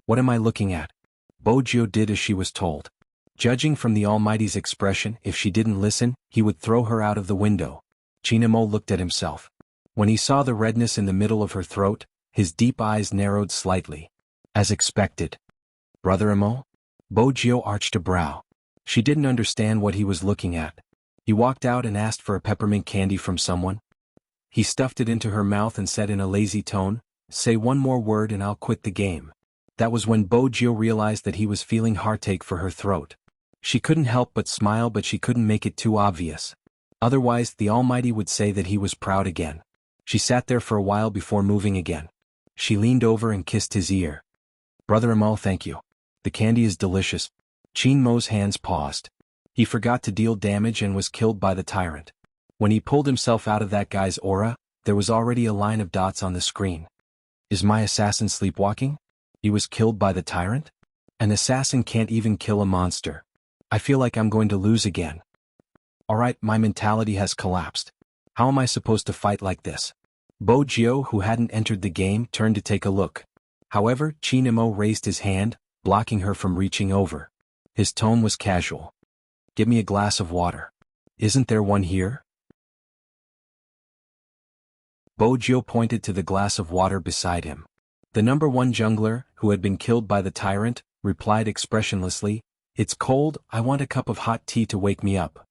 What am I looking at? Bojio did as she was told. Judging from the Almighty's expression, if she didn't listen, he would throw her out of the window. Chinamo looked at himself. When he saw the redness in the middle of her throat, his deep eyes narrowed slightly. As expected. Brother Imo? Bojio arched a brow. She didn't understand what he was looking at. He walked out and asked for a peppermint candy from someone. He stuffed it into her mouth and said in a lazy tone, "Say one more word and I'll quit the game." That was when Bojio realized that he was feeling heartache for her throat. She couldn't help but smile, but she couldn't make it too obvious. Otherwise, the Almighty would say that he was proud again. She sat there for a while before moving again. She leaned over and kissed his ear. Brother Imo, thank you. The candy is delicious. Chin Mo's hands paused. He forgot to deal damage and was killed by the tyrant. When he pulled himself out of that guy's aura, there was already a line of dots on the screen. Is my assassin sleepwalking? He was killed by the tyrant? An assassin can't even kill a monster. I feel like I'm going to lose again. Alright, my mentality has collapsed. How am I supposed to fight like this? Bojio, who hadn't entered the game, turned to take a look. However, Chinamo raised his hand, blocking her from reaching over. His tone was casual. Give me a glass of water. Isn't there one here? Bojio pointed to the glass of water beside him. The number one jungler, who had been killed by the tyrant, replied expressionlessly, "It's cold, I want a cup of hot tea to wake me up."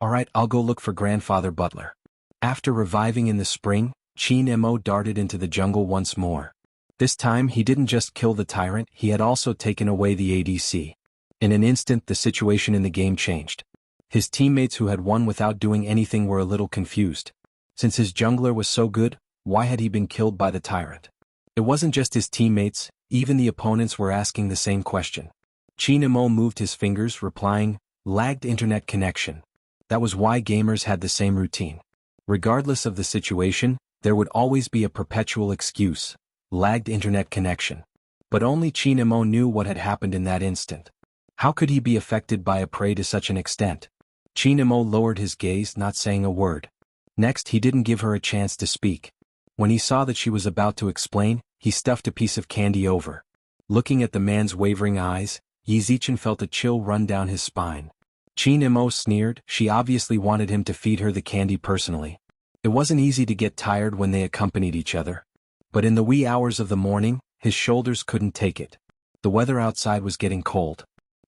Alright, I'll go look for Grandfather Butler. After reviving in the spring, Chinamo darted into the jungle once more. This time he didn't just kill the tyrant, he had also taken away the ADC. In an instant the situation in the game changed. His teammates who had won without doing anything were a little confused. Since his jungler was so good, why had he been killed by the tyrant? It wasn't just his teammates, even the opponents were asking the same question. Chinamo moved his fingers, replying, "Lagged internet connection." That was why gamers had the same routine. Regardless of the situation, there would always be a perpetual excuse: lagged internet connection. But only Chinamo knew what had happened in that instant. How could he be affected by a prey to such an extent? Chinamo lowered his gaze, not saying a word. Next, he didn't give her a chance to speak. When he saw that she was about to explain, he stuffed a piece of candy over. Looking at the man's wavering eyes, Yizichin felt a chill run down his spine. Chinamo sneered, she obviously wanted him to feed her the candy personally. It wasn't easy to get tired when they accompanied each other. But in the wee hours of the morning, his shoulders couldn't take it. The weather outside was getting cold.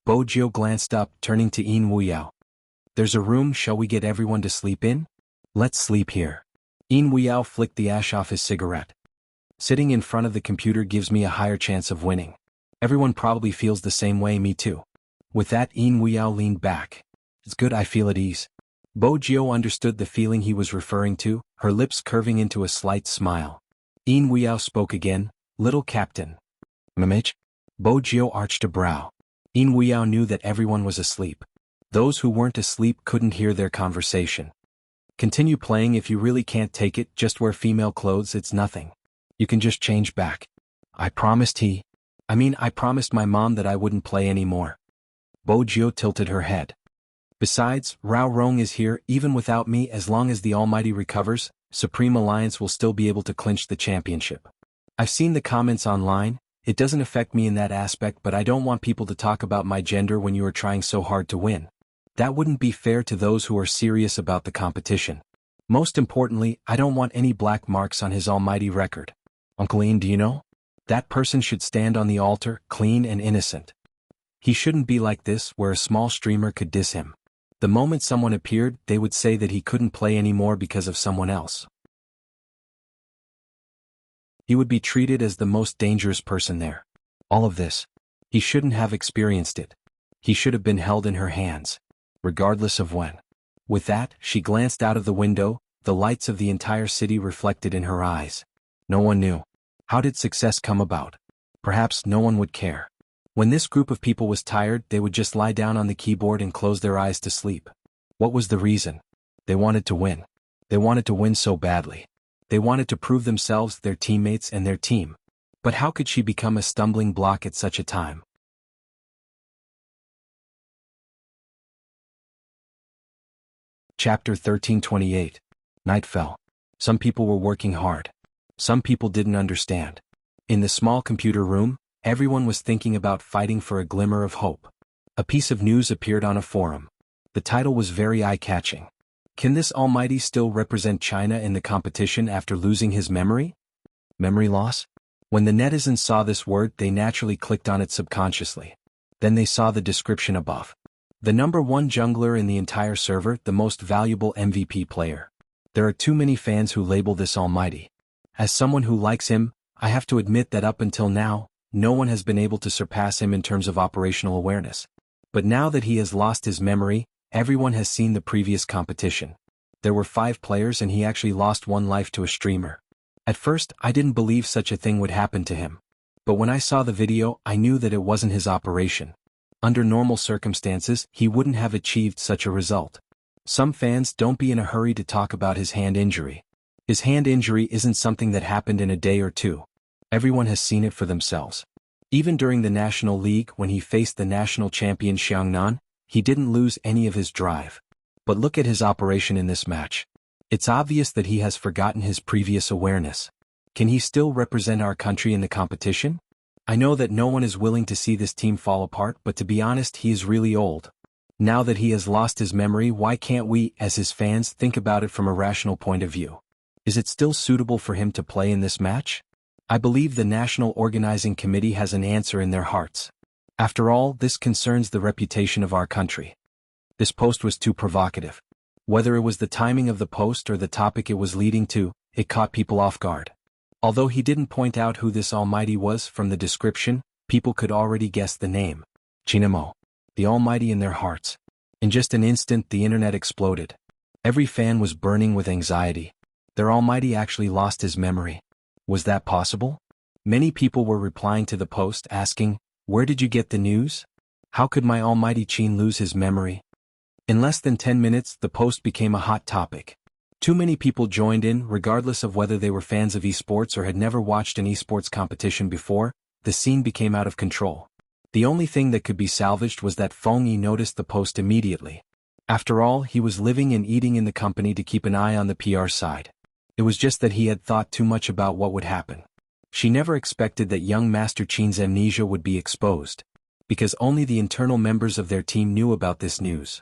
Bojio glanced up, turning to Yin Wuyao. "There's a room, shall we get everyone to sleep in? Let's sleep here." Yin Wuyao flicked the ash off his cigarette. "Sitting in front of the computer gives me a higher chance of winning. Everyone probably feels the same way, me too." With that, Yin Wuyao leaned back. "It's good I feel at ease." Bo Jiao understood the feeling he was referring to, her lips curving into a slight smile. Yin Weiyao spoke again, "Little captain." "Mamage?" Bo Jiao arched a brow. Yin Weiyao knew that everyone was asleep. Those who weren't asleep couldn't hear their conversation. "Continue playing if you really can't take it, just wear female clothes, it's nothing. You can just change back." I promised my mom that I wouldn't play anymore." Bo Jiao tilted her head. "Besides, Rao Rong is here, even without me. As long as the Almighty recovers, Supreme Alliance will still be able to clinch the championship. I've seen the comments online. It doesn't affect me in that aspect, but I don't want people to talk about my gender when you are trying so hard to win. That wouldn't be fair to those who are serious about the competition. Most importantly, I don't want any black marks on his almighty record. Uncle Ian, do you know? That person should stand on the altar, clean and innocent. He shouldn't be like this, where a small streamer could diss him. The moment someone appeared, they would say that he couldn't play anymore because of someone else. He would be treated as the most dangerous person there. All of this. He shouldn't have experienced it. He should have been held in her hands. Regardless of when. With that, she glanced out of the window, the lights of the entire city reflected in her eyes. No one knew. How did success come about? Perhaps no one would care. When this group of people was tired, they would just lie down on the keyboard and close their eyes to sleep. What was the reason? They wanted to win. They wanted to win so badly. They wanted to prove themselves, their teammates and their team. But how could she become a stumbling block at such a time? Chapter 1328. Night fell. Some people were working hard. Some people didn't understand. In the small computer room, everyone was thinking about fighting for a glimmer of hope. A piece of news appeared on a forum. The title was very eye-catching. Can this Almighty still represent China in the competition after losing his memory? Memory loss? When the netizens saw this word, they naturally clicked on it subconsciously. Then they saw the description above. The #1 jungler in the entire server, the most valuable MVP player. There are too many fans who label this Almighty. As someone who likes him, I have to admit that up until now, no one has been able to surpass him in terms of operational awareness. But now that he has lost his memory, everyone has seen the previous competition. There were 5 players and he actually lost 1 life to a streamer. At first, I didn't believe such a thing would happen to him. But when I saw the video, I knew that it wasn't his operation. Under normal circumstances, he wouldn't have achieved such a result. Some fans don't be in a hurry to talk about his hand injury. His hand injury isn't something that happened in a day or two. Everyone has seen it for themselves. Even during the National League when he faced the national champion Xiangnan, he didn't lose any of his drive. But look at his operation in this match. It's obvious that he has forgotten his previous awareness. Can he still represent our country in the competition? I know that no one is willing to see this team fall apart, but to be honest, he is really old. Now that he has lost his memory, why can't we, as his fans, think about it from a rational point of view? Is it still suitable for him to play in this match? I believe the National Organizing Committee has an answer in their hearts. After all, this concerns the reputation of our country. This post was too provocative. Whether it was the timing of the post or the topic it was leading to, it caught people off guard. Although he didn't point out who this Almighty was from the description, people could already guess the name. Chinamo. The Almighty in their hearts. In just an instant, the internet exploded. Every fan was burning with anxiety. Their Almighty actually lost his memory. Was that possible? Many people were replying to the post asking, "Where did you get the news? How could my Almighty Qin lose his memory?" In less than 10 minutes, the post became a hot topic. Too many people joined in, regardless of whether they were fans of esports or had never watched an esports competition before. The scene became out of control. The only thing that could be salvaged was that Feng Yi noticed the post immediately. After all, he was living and eating in the company to keep an eye on the PR side. It was just that he had thought too much about what would happen. She never expected that young Master Qin's amnesia would be exposed. Because only the internal members of their team knew about this news.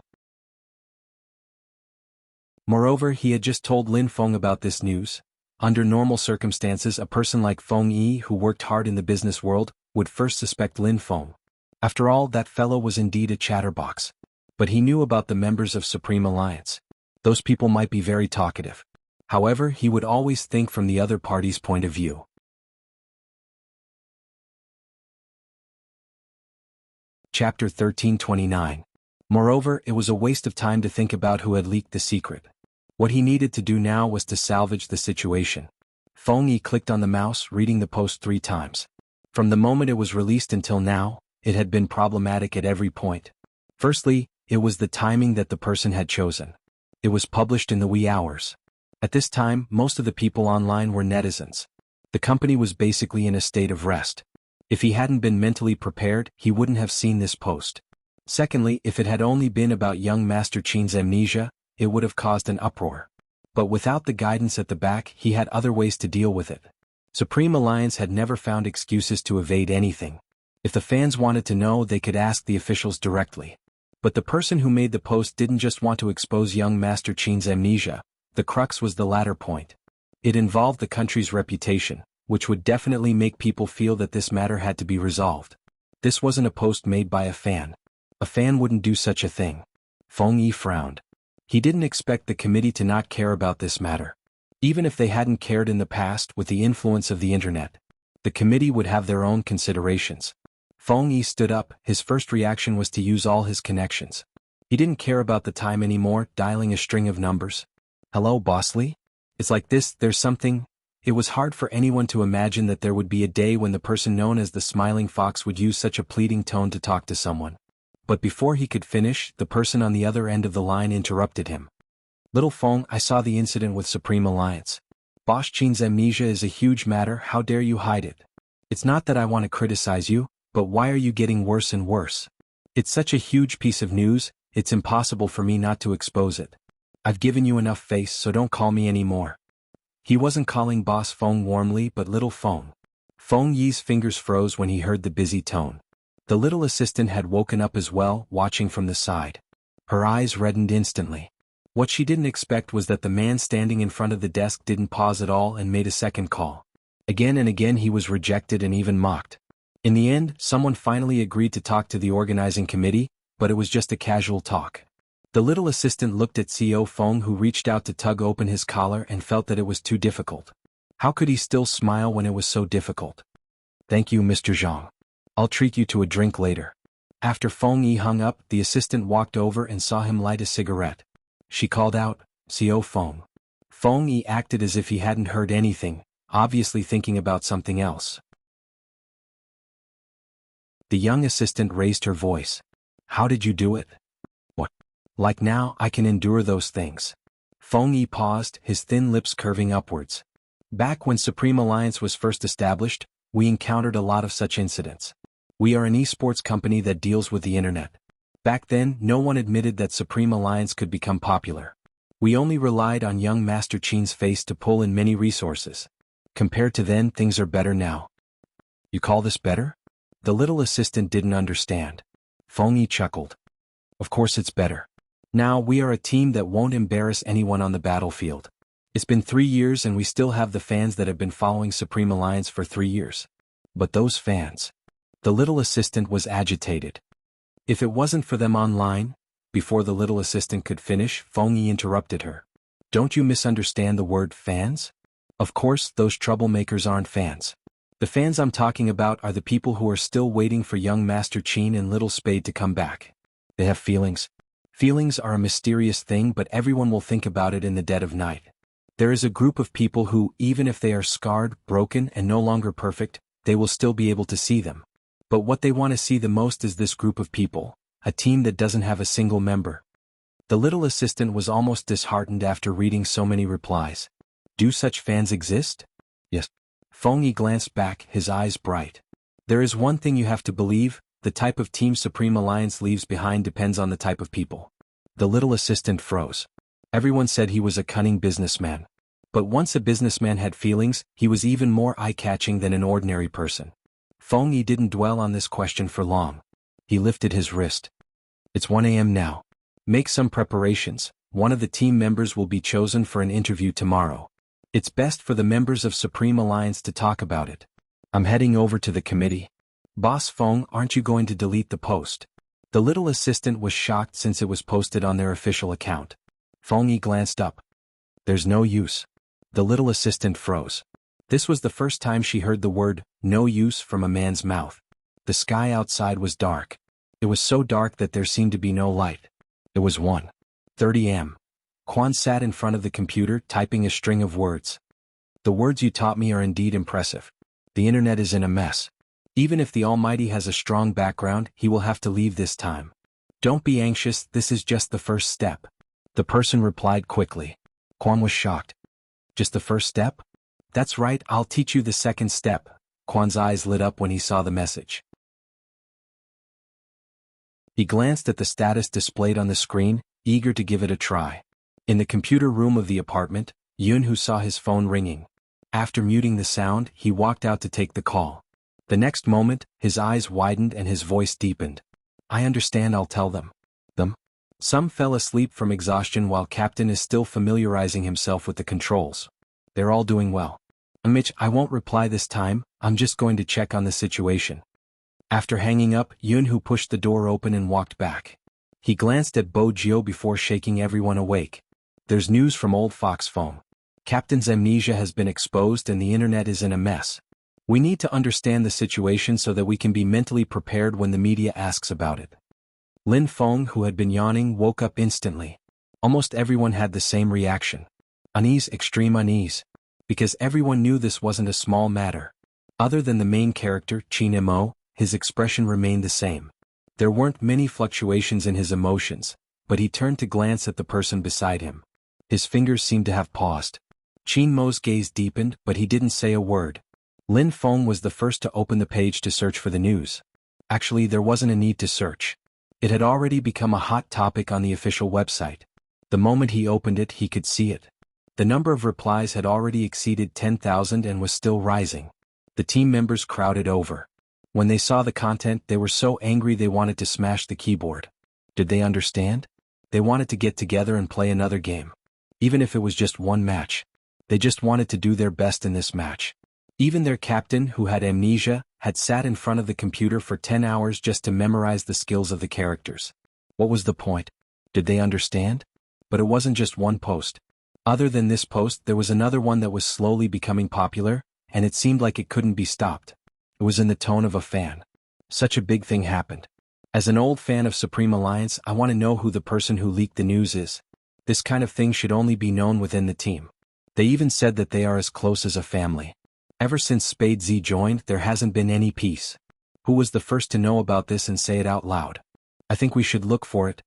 Moreover, he had just told Lin Feng about this news. Under normal circumstances, a person like Feng Yi who worked hard in the business world would first suspect Lin Feng. After all, that fellow was indeed a chatterbox. But he knew about the members of Supreme Alliance. Those people might be very talkative. However, he would always think from the other party's point of view. Chapter 1329. Moreover, it was a waste of time to think about who had leaked the secret. What he needed to do now was to salvage the situation. Feng Yi clicked on the mouse, reading the post 3 times. From the moment it was released until now, it had been problematic at every point. Firstly, it was the timing that the person had chosen. It was published in the wee hours. At this time, most of the people online were netizens. The company was basically in a state of rest. If he hadn't been mentally prepared, he wouldn't have seen this post. Secondly, if it had only been about young Master Qin's amnesia, it would have caused an uproar. But without the guidance at the back, he had other ways to deal with it. Supreme Alliance had never found excuses to evade anything. If the fans wanted to know, they could ask the officials directly. But the person who made the post didn't just want to expose young Master Qin's amnesia. The crux was the latter point. It involved the country's reputation, which would definitely make people feel that this matter had to be resolved. This wasn't a post made by a fan. A fan wouldn't do such a thing. Feng Yi frowned. He didn't expect the committee to not care about this matter. Even if they hadn't cared in the past with the influence of the internet, the committee would have their own considerations. Feng Yi stood up. His first reaction was to use all his connections. He didn't care about the time anymore, dialing a string of numbers. Hello, Boss Lee? It's like this, there's something. It was hard for anyone to imagine that there would be a day when the person known as the Smiling Fox would use such a pleading tone to talk to someone. But before he could finish, the person on the other end of the line interrupted him. Little Feng, I saw the incident with Supreme Alliance. Boss Qin's amnesia is a huge matter, how dare you hide it? It's not that I want to criticize you, but why are you getting worse and worse? It's such a huge piece of news, it's impossible for me not to expose it. I've given you enough face, so don't call me anymore. He wasn't calling Boss Feng warmly, but Little Feng. Feng Yi's fingers froze when he heard the busy tone. The little assistant had woken up as well, watching from the side. Her eyes reddened instantly. What she didn't expect was that the man standing in front of the desk didn't pause at all and made a second call. Again and again he was rejected and even mocked. In the end, someone finally agreed to talk to the organizing committee, but it was just a casual talk. The little assistant looked at CEO Feng, who reached out to tug open his collar, and felt that it was too difficult. How could he still smile when it was so difficult? Thank you, Mr. Zhang. I'll treat you to a drink later. After Feng Yi hung up, the assistant walked over and saw him light a cigarette. She called out, CEO Feng. Feng Yi acted as if he hadn't heard anything, obviously thinking about something else. The young assistant raised her voice. How did you do it? What? Like now, I can endure those things. Feng Yi paused, his thin lips curving upwards. Back when Supreme Alliance was first established, we encountered a lot of such incidents. We are an esports company that deals with the internet. Back then, no one admitted that Supreme Alliance could become popular. We only relied on young Master Qin's face to pull in many resources. Compared to then, things are better now. You call this better? The little assistant didn't understand. Feng Yi chuckled. Of course it's better. Now we are a team that won't embarrass anyone on the battlefield. It's been 3 years and we still have the fans that have been following Supreme Alliance for 3 years. But those fans. The little assistant was agitated. If it wasn't for them online, before the little assistant could finish, Feng Yi interrupted her. Don't you misunderstand the word fans? Of course, those troublemakers aren't fans. The fans I'm talking about are the people who are still waiting for young Master Qin and Little Spade to come back. They have feelings. Feelings are a mysterious thing, but everyone will think about it in the dead of night. There is a group of people who, even if they are scarred, broken, and no longer perfect, they will still be able to see them. But what they want to see the most is this group of people, a team that doesn't have a single member. The little assistant was almost disheartened after reading so many replies. Do such fans exist? Yes. Feng Yi glanced back, his eyes bright. There is one thing you have to believe, the type of team Supreme Alliance leaves behind depends on the type of people. The little assistant froze. Everyone said he was a cunning businessman. But once a businessman had feelings, he was even more eye-catching than an ordinary person. Feng Yi didn't dwell on this question for long. He lifted his wrist. It's 1 a.m. now. Make some preparations. One of the team members will be chosen for an interview tomorrow. It's best for the members of Supreme Alliance to talk about it. I'm heading over to the committee. Boss Feng, aren't you going to delete the post? The little assistant was shocked since it was posted on their official account. Feng Yi glanced up. There's no use. The little assistant froze. This was the first time she heard the word, no use, from a man's mouth. The sky outside was dark. It was so dark that there seemed to be no light. It was 1:30 am. Quan sat in front of the computer typing a string of words. The words you taught me are indeed impressive. The internet is in a mess. Even if the Almighty has a strong background, he will have to leave this time. Don't be anxious, this is just the first step. The person replied quickly. Quan was shocked. Just the first step? That's right, I'll teach you the second step. Quan's eyes lit up when he saw the message. He glanced at the status displayed on the screen, eager to give it a try. In the computer room of the apartment, Yun saw his phone ringing. After muting the sound, he walked out to take the call. The next moment, his eyes widened and his voice deepened. I understand, I'll tell them. Some fell asleep from exhaustion while Captain is still familiarizing himself with the controls. They're all doing well. Mitch, I won't reply this time, I'm just going to check on the situation. After hanging up, Yun pushed the door open and walked back. He glanced at Bo Jio before shaking everyone awake. There's news from Old Fox Phone. Captain's amnesia has been exposed and the internet is in a mess. We need to understand the situation so that we can be mentally prepared when the media asks about it. Lin Feng, who had been yawning, woke up instantly. Almost everyone had the same reaction. Unease, extreme unease. Because everyone knew this wasn't a small matter. Other than the main character, Qin Mo, his expression remained the same. There weren't many fluctuations in his emotions, but he turned to glance at the person beside him. His fingers seemed to have paused. Qin Mo's gaze deepened, but he didn't say a word. Lin Feng was the first to open the page to search for the news. Actually, there wasn't a need to search. It had already become a hot topic on the official website. The moment he opened it, he could see it. The number of replies had already exceeded 10,000 and was still rising. The team members crowded over. When they saw the content, they were so angry they wanted to smash the keyboard. Did they understand? They wanted to get together and play another game. Even if it was just one match. They just wanted to do their best in this match. Even their captain, who had amnesia, had sat in front of the computer for 10 hours just to memorize the skills of the characters. What was the point? Did they understand? But it wasn't just one post. Other than this post, there was another one that was slowly becoming popular, and it seemed like it couldn't be stopped. It was in the tone of a fan. Such a big thing happened. As an old fan of Supreme Alliance, I want to know who the person who leaked the news is. This kind of thing should only be known within the team. They even said that they are as close as a family. Ever since Spade Z joined, there hasn't been any peace. Who was the first to know about this and say it out loud? I think we should look for it.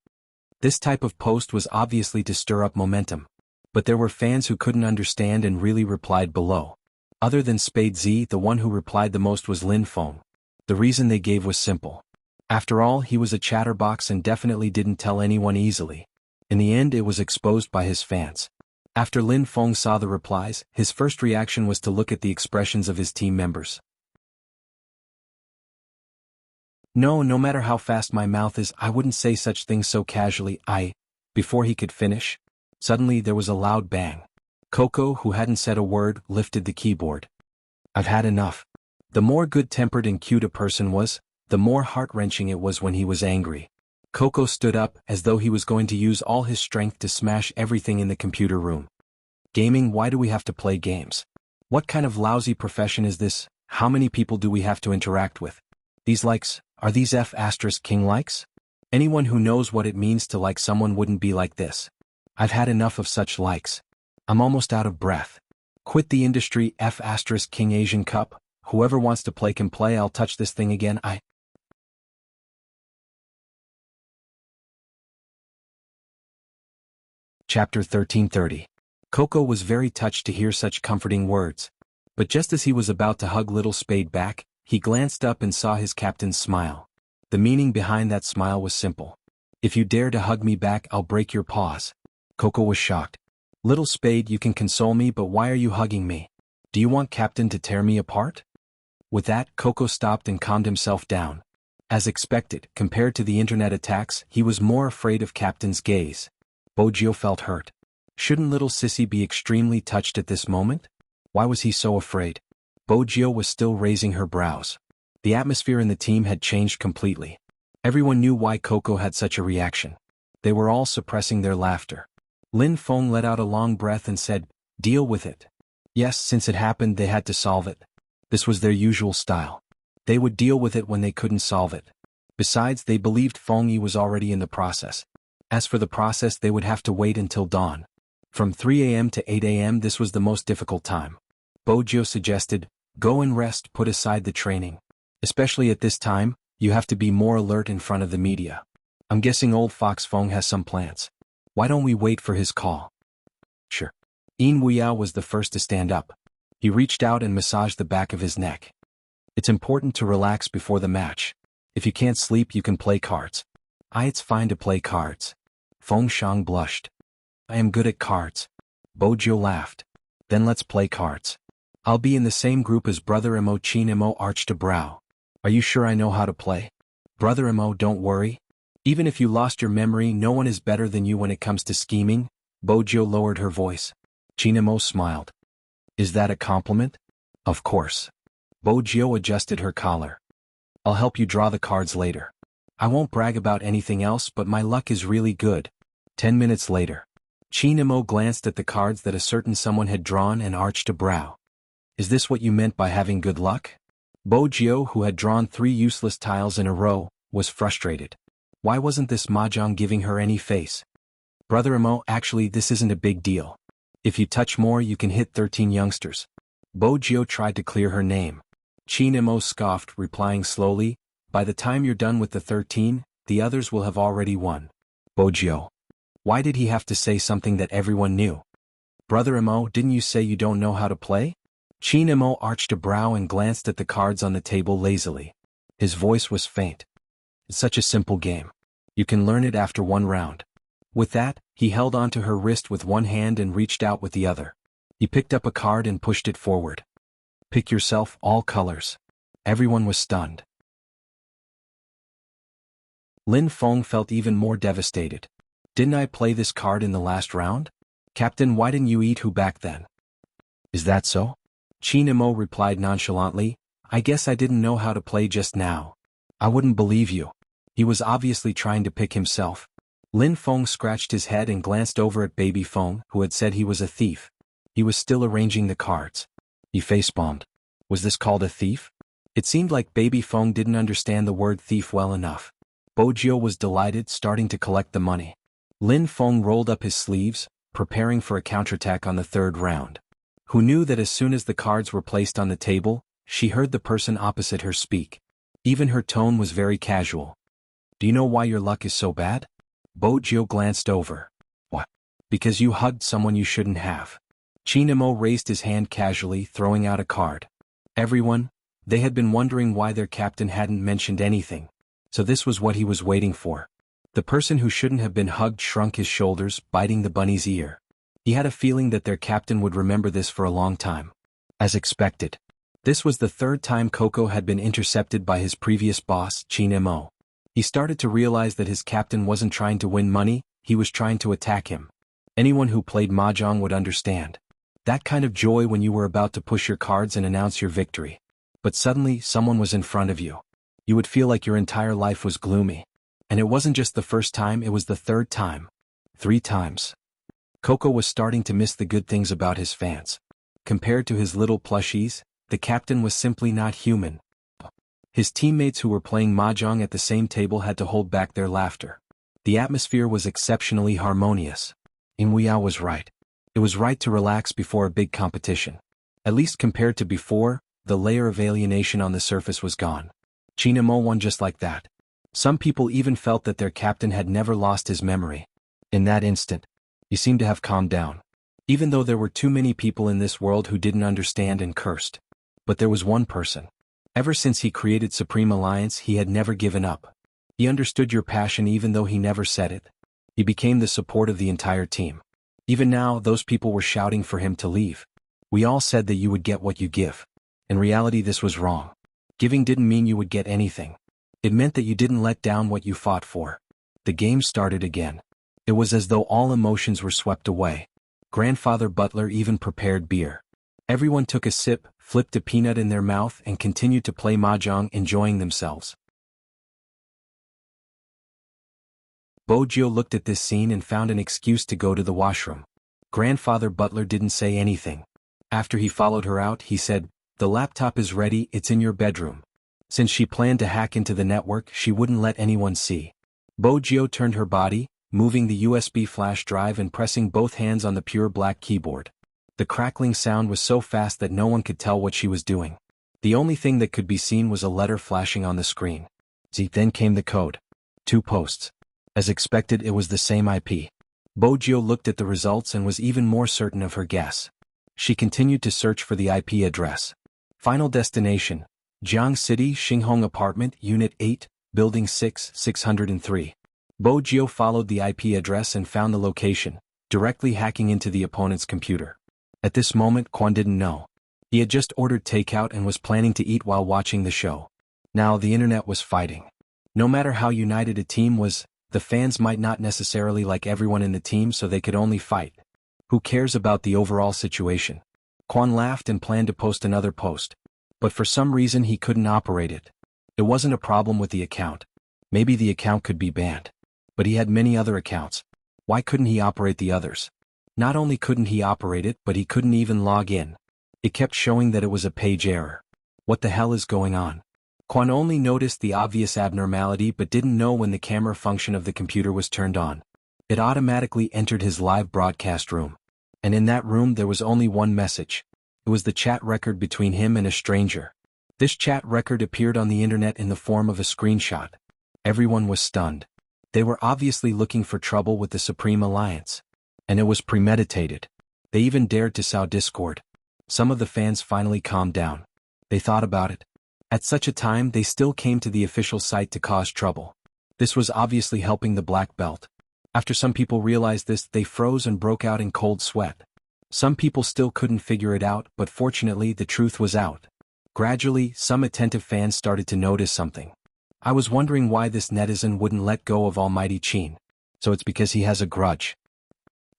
This type of post was obviously to stir up momentum. But there were fans who couldn't understand and really replied below. Other than Spade Z, the one who replied the most was Lin Feng. The reason they gave was simple. After all, he was a chatterbox and definitely didn't tell anyone easily. In the end, it was exposed by his fans. After Lin Feng saw the replies, his first reaction was to look at the expressions of his team members. No matter how fast my mouth is, I wouldn't say such things so casually. Before he could finish, suddenly there was a loud bang. Coco, who hadn't said a word, lifted the keyboard. I've had enough. The more good-tempered and cute a person was, the more heart-wrenching it was when he was angry. Coco stood up, as though he was going to use all his strength to smash everything in the computer room. Gaming, why do we have to play games? What kind of lousy profession is this? How many people do we have to interact with? These likes, are these F***king likes? Anyone who knows what it means to like someone wouldn't be like this. I've had enough of such likes. I'm almost out of breath. Quit the industry, F***king Asian Cup. Whoever wants to play can play, I'll touch this thing again. Chapter 1330. Coco was very touched to hear such comforting words. But just as he was about to hug little Spade back, he glanced up and saw his captain's smile. The meaning behind that smile was simple. If you dare to hug me back, I'll break your paws. Coco was shocked. Little Spade, you can console me, but why are you hugging me? Do you want Captain to tear me apart? With that, Coco stopped and calmed himself down. As expected, compared to the internet attacks, he was more afraid of Captain's gaze. Bojio felt hurt. Shouldn't little Sissy be extremely touched at this moment? Why was he so afraid? Bojio was still raising her brows. The atmosphere in the team had changed completely. Everyone knew why Coco had such a reaction. They were all suppressing their laughter. Lin Feng let out a long breath and said, "Deal with it." Yes, since it happened, they had to solve it. This was their usual style. They would deal with it when they couldn't solve it. Besides, they believed Feng Yi was already in the process. As for the process, they would have to wait until dawn. From 3 a.m. to 8 a.m. this was the most difficult time. Bojo suggested, go and rest, put aside the training. Especially at this time, you have to be more alert in front of the media. I'm guessing old Fox Feng has some plans. Why don't we wait for his call? Sure. Yin Wuya was the first to stand up. He reached out and massaged the back of his neck. It's important to relax before the match. If you can't sleep, you can play cards. It's fine to play cards. Feng Shang blushed. I am good at cards. Bojo laughed. Then let's play cards. I'll be in the same group as Brother Mo. Chin Mo arched a brow. Are you sure I know how to play? Brother Mo, don't worry. Even if you lost your memory, no one is better than you when it comes to scheming. Bojo lowered her voice. Chin Mo smiled. Is that a compliment? Of course. Bojo adjusted her collar. I'll help you draw the cards later. I won't brag about anything else, but my luck is really good. 10 minutes later. Chin Mo glanced at the cards that a certain someone had drawn and arched a brow. Is this what you meant by having good luck? Bojo, who had drawn 3 useless tiles in a row, was frustrated. Why wasn't this mahjong giving her any face? Brother Mo, actually this isn't a big deal. If you touch more you can hit 13 youngsters. Bojo tried to clear her name. Chin Mo scoffed, replying slowly, by the time you're done with the 13, the others will have already won. Bojo. Why did he have to say something that everyone knew? Brother Mo, didn't you say you don't know how to play? Chin Mo arched a brow and glanced at the cards on the table lazily. His voice was faint. It's such a simple game. You can learn it after 1 round. With that, he held onto her wrist with one hand and reached out with the other. He picked up a card and pushed it forward. Pick yourself, all colors. Everyone was stunned. Lin Feng felt even more devastated. Didn't I play this card in the last round? Captain, why didn't you eat who back then? Is that so? Chin Mo replied nonchalantly, I guess I didn't know how to play just now. I wouldn't believe you. He was obviously trying to pick himself. Lin Feng scratched his head and glanced over at Baby Feng, who had said he was a thief. He was still arranging the cards. He face-bombed. Was this called a thief? It seemed like Baby Feng didn't understand the word thief well enough. Bojo was delighted, starting to collect the money. Lin Feng rolled up his sleeves, preparing for a counterattack on the 3rd round. Who knew that as soon as the cards were placed on the table, she heard the person opposite her speak. Even her tone was very casual. Do you know why your luck is so bad? Bojo glanced over. What? Because you hugged someone you shouldn't have. Chin Mo raised his hand casually, throwing out a card. Everyone, they had been wondering why their captain hadn't mentioned anything. So this was what he was waiting for. The person who shouldn't have been hugged shrunk his shoulders, biting the bunny's ear. He had a feeling that their captain would remember this for a long time. As expected. This was the 3rd time Coco had been intercepted by his previous boss, Chin Mo. He started to realize that his captain wasn't trying to win money, he was trying to attack him. Anyone who played mahjong would understand. That kind of joy when you were about to push your cards and announce your victory. But suddenly, someone was in front of you. You would feel like your entire life was gloomy. And it wasn't just the 1st time, it was the 3rd time. 3 times. Coco was starting to miss the good things about his fans. Compared to his little plushies, the captain was simply not human. His teammates who were playing mahjong at the same table had to hold back their laughter. The atmosphere was exceptionally harmonious. Wuya was right. It was right to relax before a big competition. At least compared to before, the layer of alienation on the surface was gone. Chin Mo won just like that. Some people even felt that their captain had never lost his memory. In that instant, he seemed to have calmed down. Even though there were too many people in this world who didn't understand and cursed. But there was one person. Ever since he created Supreme Alliance, he had never given up. He understood your passion even though he never said it. He became the support of the entire team. Even now, those people were shouting for him to leave. We all said that you would get what you give. In reality, this was wrong. Giving didn't mean you would get anything. It meant that you didn't let down what you fought for. The game started again. It was as though all emotions were swept away. Grandfather Butler even prepared beer. Everyone took a sip, flipped a peanut in their mouth and continued to play mahjong, enjoying themselves. Bojo looked at this scene and found an excuse to go to the washroom. Grandfather Butler didn't say anything. After he followed her out, he said, "The laptop is ready, it's in your bedroom." Since she planned to hack into the network, she wouldn't let anyone see. Bojio turned her body, moving the USB flash drive and pressing both hands on the pure black keyboard. The crackling sound was so fast that no one could tell what she was doing. The only thing that could be seen was a letter flashing on the screen. Then came the code. 2 posts. As expected, it was the same IP. Bojio looked at the results and was even more certain of her guess. She continued to search for the IP address. Final destination: Jiang City, Xinghong Apartment, Unit 8, Building 6, 603. Bojio followed the IP address and found the location, directly hacking into the opponent's computer. At this moment, Quan didn't know. He had just ordered takeout and was planning to eat while watching the show. Now the internet was fighting. No matter how united a team was, the fans might not necessarily like everyone in the team, so they could only fight. Who cares about the overall situation? Quan laughed and planned to post another post. But for some reason he couldn't operate it. It wasn't a problem with the account. Maybe the account could be banned. But he had many other accounts. Why couldn't he operate the others? Not only couldn't he operate it, but he couldn't even log in. It kept showing that it was a page error. What the hell is going on? Quan only noticed the obvious abnormality but didn't know when the camera function of the computer was turned on. It automatically entered his live broadcast room. And in that room there was only one message. It was the chat record between him and a stranger. This chat record appeared on the internet in the form of a screenshot. Everyone was stunned. They were obviously looking for trouble with the Supreme Alliance. And it was premeditated. They even dared to sow discord. Some of the fans finally calmed down. They thought about it. At such a time they still came to the official site to cause trouble. This was obviously helping the black belt. After some people realized this, they froze and broke out in cold sweat. Some people still couldn't figure it out, but fortunately the truth was out. Gradually, some attentive fans started to notice something. I was wondering why this netizen wouldn't let go of Almighty Qin. So it's because he has a grudge.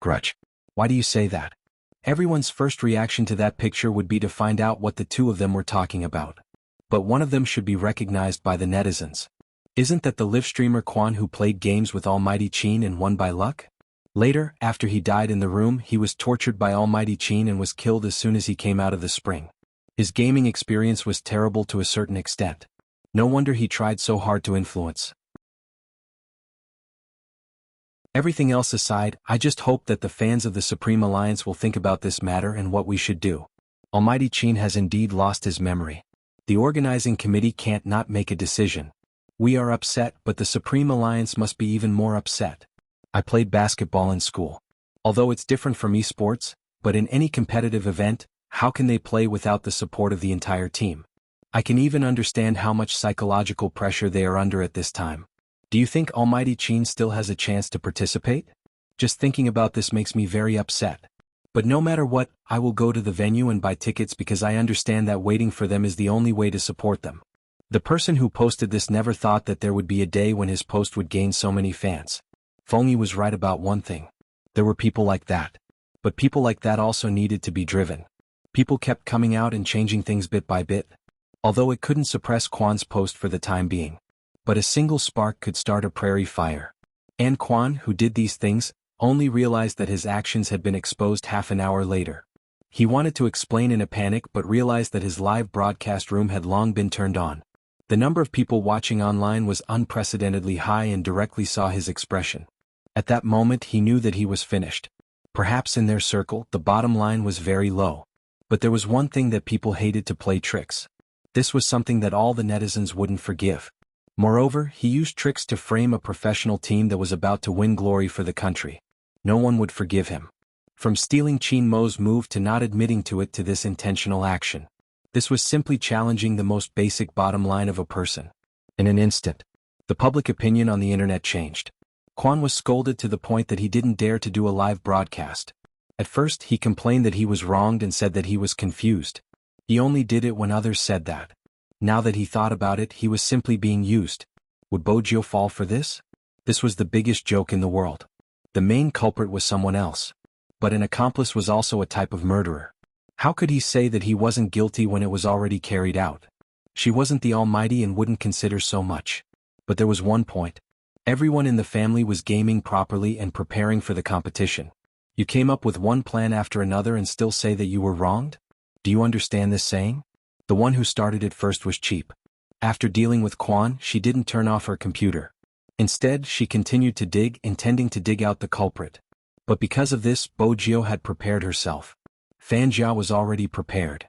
Grudge? Why do you say that? Everyone's first reaction to that picture would be to find out what the two of them were talking about. But one of them should be recognized by the netizens. Isn't that the live streamer Quan who played games with Almighty Qin and won by luck? Later, after he died in the room, he was tortured by Almighty Qin and was killed as soon as he came out of the spring. His gaming experience was terrible to a certain extent. No wonder he tried so hard to influence. Everything else aside, I just hope that the fans of the Supreme Alliance will think about this matter and what we should do. Almighty Qin has indeed lost his memory. The organizing committee can't not make a decision. We are upset, but the Supreme Alliance must be even more upset. I played basketball in school. Although it's different from esports, but in any competitive event, how can they play without the support of the entire team? I can even understand how much psychological pressure they are under at this time. Do you think Almighty Qin still has a chance to participate? Just thinking about this makes me very upset. But no matter what, I will go to the venue and buy tickets because I understand that waiting for them is the only way to support them. The person who posted this never thought that there would be a day when his post would gain so many fans. Fengyi was right about one thing. There were people like that. But people like that also needed to be driven. People kept coming out and changing things bit by bit. Although it couldn't suppress Quan's post for the time being. But a single spark could start a prairie fire. And Quan, who did these things, only realized that his actions had been exposed half an hour later. He wanted to explain in a panic but realized that his live broadcast room had long been turned on. The number of people watching online was unprecedentedly high and directly saw his expression. At that moment he knew that he was finished. Perhaps in their circle the bottom line was very low. But there was one thing that people hated: to play tricks. This was something that all the netizens wouldn't forgive. Moreover, he used tricks to frame a professional team that was about to win glory for the country. No one would forgive him. From stealing Qin Mo's move to not admitting to it to this intentional action. This was simply challenging the most basic bottom line of a person. In an instant, the public opinion on the internet changed. Quan was scolded to the point that he didn't dare to do a live broadcast. At first he complained that he was wronged and said that he was confused. He only did it when others said that. Now that he thought about it, he was simply being used. Would Bojio fall for this? This was the biggest joke in the world. The main culprit was someone else. But an accomplice was also a type of murderer. How could he say that he wasn't guilty when it was already carried out? She wasn't the Almighty and wouldn't consider so much. But there was one point. Everyone in the family was gaming properly and preparing for the competition. You came up with one plan after another and still say that you were wronged? Do you understand this saying? The one who started it first was cheap. After dealing with Quan, she didn't turn off her computer. Instead, she continued to dig, intending to dig out the culprit. But because of this, Bo Jiao had prepared herself. Fan Jiao was already prepared.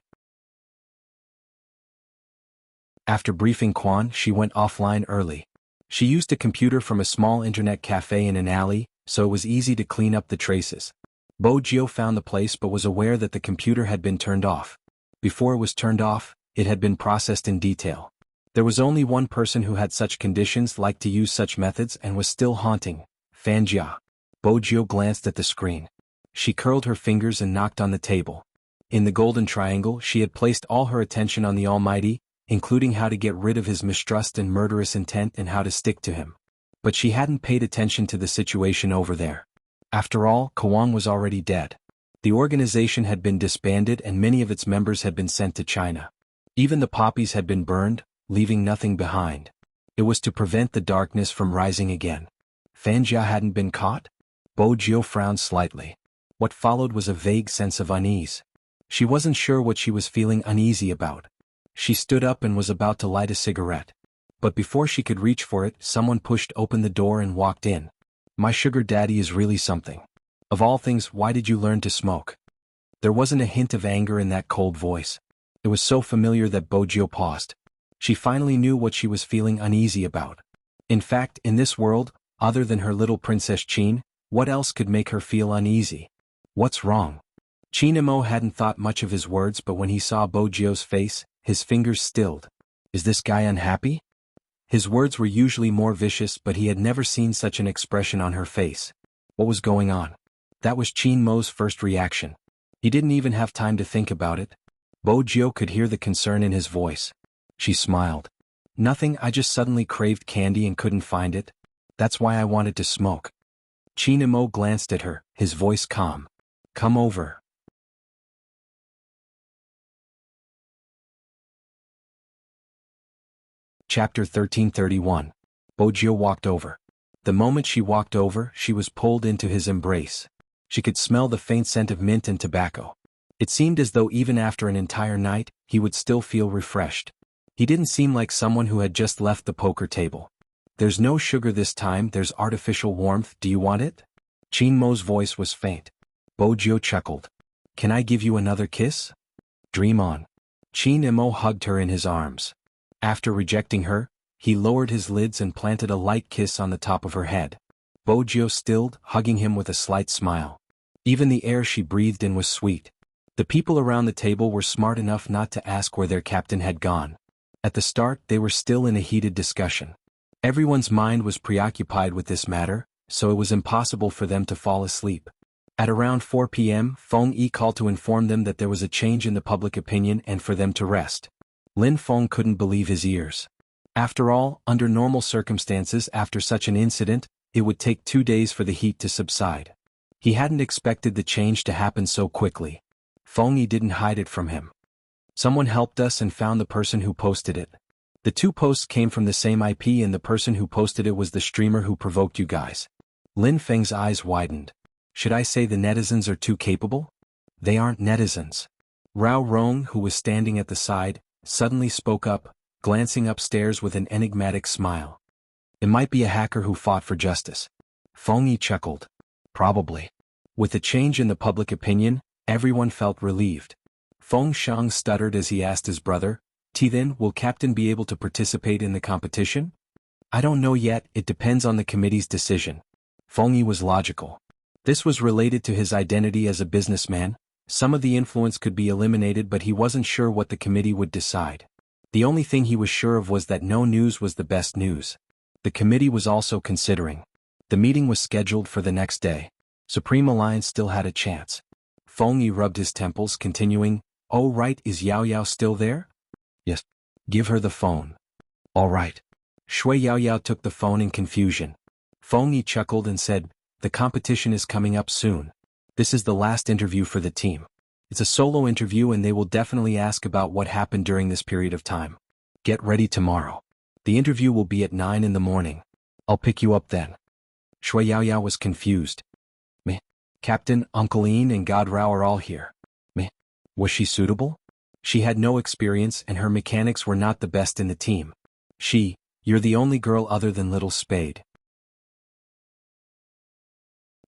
After briefing Quan, she went offline early. She used a computer from a small internet cafe in an alley, so it was easy to clean up the traces. Bo Jiao found the place but was aware that the computer had been turned off. Before it was turned off, it had been processed in detail. There was only one person who had such conditions, liked to use such methods, and was still haunting: Fan Jia. Bo Jiao glanced at the screen. She curled her fingers and knocked on the table. In the golden triangle, she had placed all her attention on the Almighty, including how to get rid of his mistrust and murderous intent and how to stick to him. But she hadn't paid attention to the situation over there. After all, Kawang was already dead. The organization had been disbanded and many of its members had been sent to China. Even the poppies had been burned, leaving nothing behind. It was to prevent the darkness from rising again. Fan Jia hadn't been caught? Bo Jiao frowned slightly. What followed was a vague sense of unease. She wasn't sure what she was feeling uneasy about. She stood up and was about to light a cigarette. But before she could reach for it, someone pushed open the door and walked in. My sugar daddy is really something. Of all things, why did you learn to smoke? There wasn't a hint of anger in that cold voice. It was so familiar that Bo Jiao paused. She finally knew what she was feeling uneasy about. In fact, in this world, other than her little Princess Qin, what else could make her feel uneasy? What's wrong? Qin Imo hadn't thought much of his words, but when he saw Bo Jiao's face, his fingers stilled. Is this guy unhappy? His words were usually more vicious, but he had never seen such an expression on her face. What was going on? That was Qin Mo's first reaction. He didn't even have time to think about it. Bo Jiao could hear the concern in his voice. She smiled. Nothing, I just suddenly craved candy and couldn't find it. That's why I wanted to smoke. Qin Mo glanced at her, his voice calm. Come over. Chapter 1331. Bo Jiao walked over. The moment she walked over, she was pulled into his embrace. She could smell the faint scent of mint and tobacco. It seemed as though even after an entire night, he would still feel refreshed. He didn't seem like someone who had just left the poker table. There's no sugar this time, there's artificial warmth, do you want it? Qin Mo's voice was faint. Bo Jiao chuckled. Can I give you another kiss? Dream on. Qin Mo hugged her in his arms. After rejecting her, he lowered his lids and planted a light kiss on the top of her head. Bo Jiao stilled, hugging him with a slight smile. Even the air she breathed in was sweet. The people around the table were smart enough not to ask where their captain had gone. At the start, they were still in a heated discussion. Everyone's mind was preoccupied with this matter, so it was impossible for them to fall asleep. At around 4 p.m., Feng Yi called to inform them that there was a change in the public opinion and for them to rest. Lin Feng couldn't believe his ears. After all, under normal circumstances after such an incident, it would take 2 days for the heat to subside. He hadn't expected the change to happen so quickly. Feng Yi didn't hide it from him. Someone helped us and found the person who posted it. The 2 posts came from the same IP and the person who posted it was the streamer who provoked you guys. Lin Feng's eyes widened. Should I say the netizens are too capable? They aren't netizens. Rao Rong, who was standing at the side, suddenly spoke up, glancing upstairs with an enigmatic smile. It might be a hacker who fought for justice. Feng Yi chuckled. Probably. With the change in the public opinion, everyone felt relieved. Feng Shang stuttered as he asked his brother, Then, will Captain be able to participate in the competition? I don't know yet, it depends on the committee's decision. Feng Yi was logical. This was related to his identity as a businessman. Some of the influence could be eliminated, but he wasn't sure what the committee would decide. The only thing he was sure of was that no news was the best news. The committee was also considering. The meeting was scheduled for the next day. Supreme Alliance still had a chance. Feng Yi rubbed his temples, continuing, Oh right, is Yao Yao still there? Yes. Give her the phone. All right. Shui Yao Yao took the phone in confusion. Feng Yi chuckled and said, The competition is coming up soon. This is the last interview for the team. It's a solo interview and they will definitely ask about what happened during this period of time. Get ready tomorrow. The interview will be at 9 in the morning. I'll pick you up then. Shui Yao Yao was confused. Meh. Captain, Uncle Ian and God Rao are all here. Meh. Was she suitable? She had no experience and her mechanics were not the best in the team. You're the only girl other than Little Spade.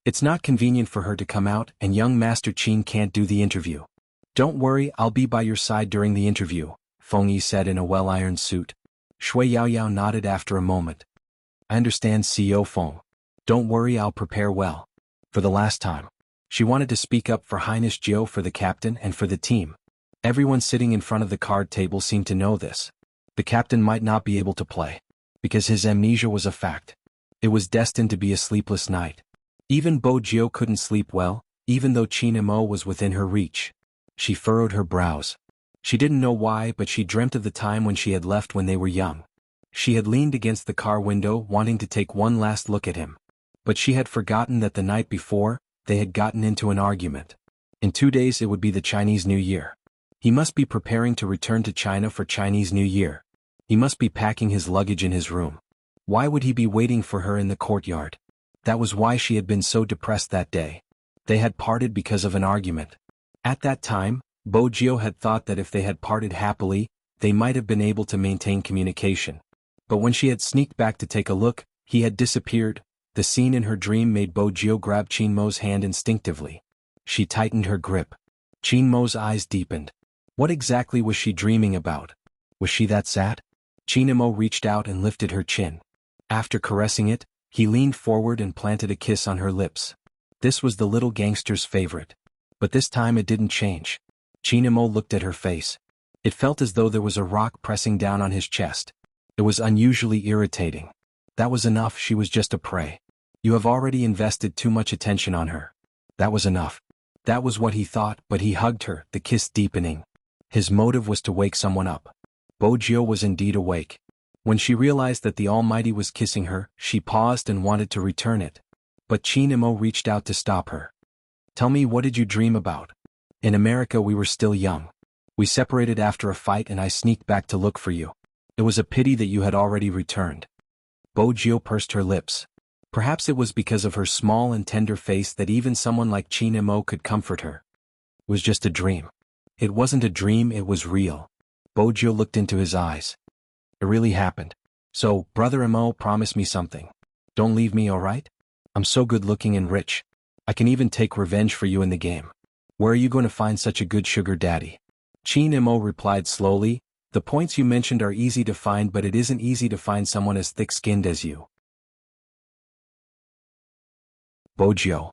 It's not convenient for her to come out, and young Master Qin can't do the interview. Don't worry, I'll be by your side during the interview, Feng Yi said in a well-ironed suit. Shui Yaoyao nodded after a moment. I understand, CEO Feng. Don't worry, I'll prepare well. For the last time. She wanted to speak up for Highness Jiu, for the captain and for the team. Everyone sitting in front of the card table seemed to know this. The captain might not be able to play. Because his amnesia was a fact. It was destined to be a sleepless night. Even Bo Jiu couldn't sleep well, even though Qin Mo was within her reach. She furrowed her brows. She didn't know why, but she dreamt of the time when she had left when they were young. She had leaned against the car window wanting to take one last look at him. But she had forgotten that the night before, they had gotten into an argument. In 2 days it would be the Chinese New Year. He must be preparing to return to China for Chinese New Year. He must be packing his luggage in his room. Why would he be waiting for her in the courtyard? That was why she had been so depressed that day. They had parted because of an argument. At that time, Bo Jiu had thought that if they had parted happily, they might have been able to maintain communication. But when she had sneaked back to take a look, he had disappeared. The scene in her dream made Bo Jiu grab Qin Mo's hand instinctively. She tightened her grip. Qin Mo's eyes deepened. What exactly was she dreaming about? Was she that sad? Qin Mo reached out and lifted her chin. After caressing it, he leaned forward and planted a kiss on her lips. This was the little gangster's favorite. But this time it didn't change. Qin Mo looked at her face. It felt as though there was a rock pressing down on his chest. It was unusually irritating. That was enough, she was just a prey. You have already invested too much attention on her. That was enough. That was what he thought, but he hugged her, the kiss deepening. His motive was to wake someone up. Bo Jiu was indeed awake. When she realized that the Almighty was kissing her, she paused and wanted to return it. But Qin Mo reached out to stop her. Tell me, what did you dream about? In America we were still young. We separated after a fight and I sneaked back to look for you. It was a pity that you had already returned. Bo Jiu pursed her lips. Perhaps it was because of her small and tender face that even someone like Qin Mo could comfort her. It was just a dream. It wasn't a dream, it was real. Bo Jiu looked into his eyes. It really happened. So, Brother Mo, promise me something. Don't leave me, alright? I'm so good looking and rich. I can even take revenge for you in the game. Where are you going to find such a good sugar daddy? Qin Mo replied slowly, the points you mentioned are easy to find, but it isn't easy to find someone as thick-skinned as you. Bo Jiu.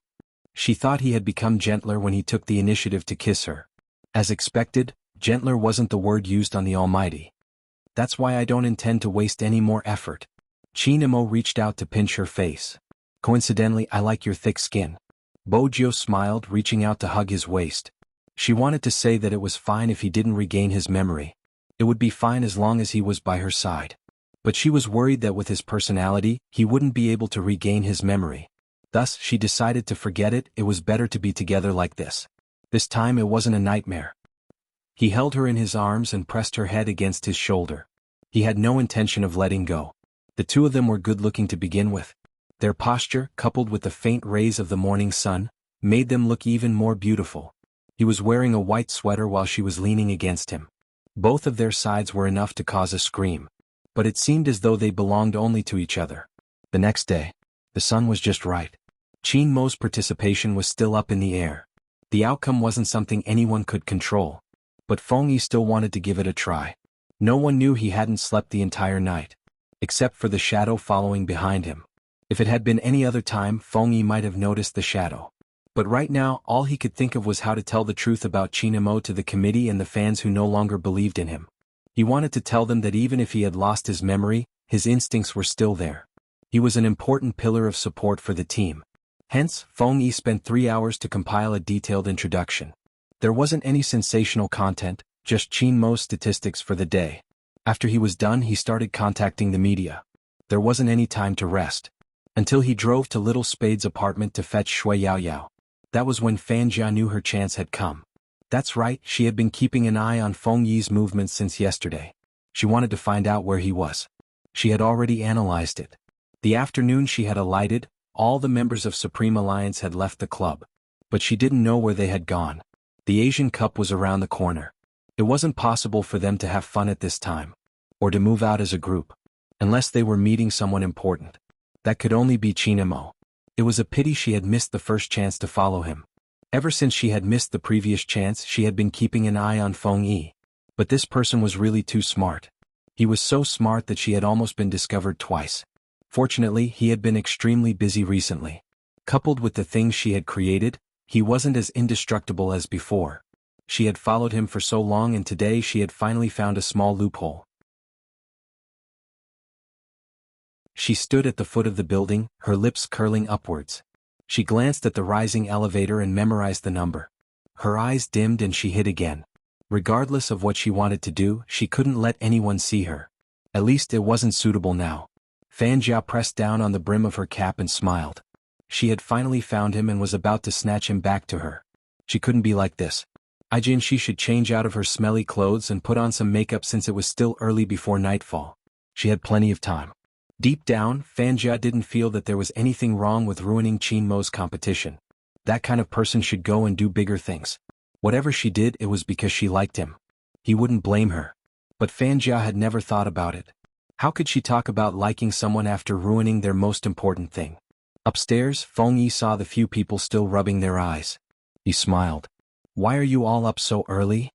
She thought he had become gentler when he took the initiative to kiss her. As expected, gentler wasn't the word used on the Almighty. That's why I don't intend to waste any more effort. Qin Mo reached out to pinch her face. Coincidentally, I like your thick skin. Bo Jiu smiled, reaching out to hug his waist. She wanted to say that it was fine if he didn't regain his memory. It would be fine as long as he was by her side. But she was worried that with his personality, he wouldn't be able to regain his memory. Thus, she decided to forget it. It was better to be together like this. This time it wasn't a nightmare. He held her in his arms and pressed her head against his shoulder. He had no intention of letting go. The two of them were good-looking to begin with. Their posture, coupled with the faint rays of the morning sun, made them look even more beautiful. He was wearing a white sweater while she was leaning against him. Both of their sides were enough to cause a scream. But it seemed as though they belonged only to each other. The next day, the sun was just right. Qin Mo's participation was still up in the air. The outcome wasn't something anyone could control. But Feng Yi still wanted to give it a try. No one knew he hadn't slept the entire night. Except for the shadow following behind him. If it had been any other time, Feng Yi might have noticed the shadow. But right now, all he could think of was how to tell the truth about Qin Mo to the committee and the fans who no longer believed in him. He wanted to tell them that even if he had lost his memory, his instincts were still there. He was an important pillar of support for the team. Hence, Feng Yi spent 3 hours to compile a detailed introduction. There wasn't any sensational content, just Qin Mo's statistics for the day. After he was done, he started contacting the media. There wasn't any time to rest. Until he drove to Little Spade's apartment to fetch Shui Yaoyao. That was when Fan Jia knew her chance had come. That's right, she had been keeping an eye on Feng Yi's movements since yesterday. She wanted to find out where he was. She had already analyzed it. The afternoon she had alighted, all the members of Supreme Alliance had left the club. But she didn't know where they had gone. The Asian Cup was around the corner. It wasn't possible for them to have fun at this time. Or to move out as a group. Unless they were meeting someone important. That could only be Chinemo. It was a pity she had missed the first chance to follow him. Ever since she had missed the previous chance, she had been keeping an eye on Feng Yi. But this person was really too smart. He was so smart that she had almost been discovered twice. Fortunately, he had been extremely busy recently. Coupled with the things she had created, he wasn't as indestructible as before. She had followed him for so long, and today she had finally found a small loophole. She stood at the foot of the building, her lips curling upwards. She glanced at the rising elevator and memorized the number. Her eyes dimmed and she hid again. Regardless of what she wanted to do, she couldn't let anyone see her. At least it wasn't suitable now. Fan Jia pressed down on the brim of her cap and smiled. She had finally found him and was about to snatch him back to her. She couldn't be like this. She should change out of her smelly clothes and put on some makeup since it was still early before nightfall. She had plenty of time. Deep down, Fan Jia didn't feel that there was anything wrong with ruining Qin Mo's competition. That kind of person should go and do bigger things. Whatever she did, it was because she liked him. He wouldn't blame her. But Fan Jia had never thought about it. How could she talk about liking someone after ruining their most important thing? Upstairs, Feng Yi saw the few people still rubbing their eyes. He smiled. "Why are you all up so early?"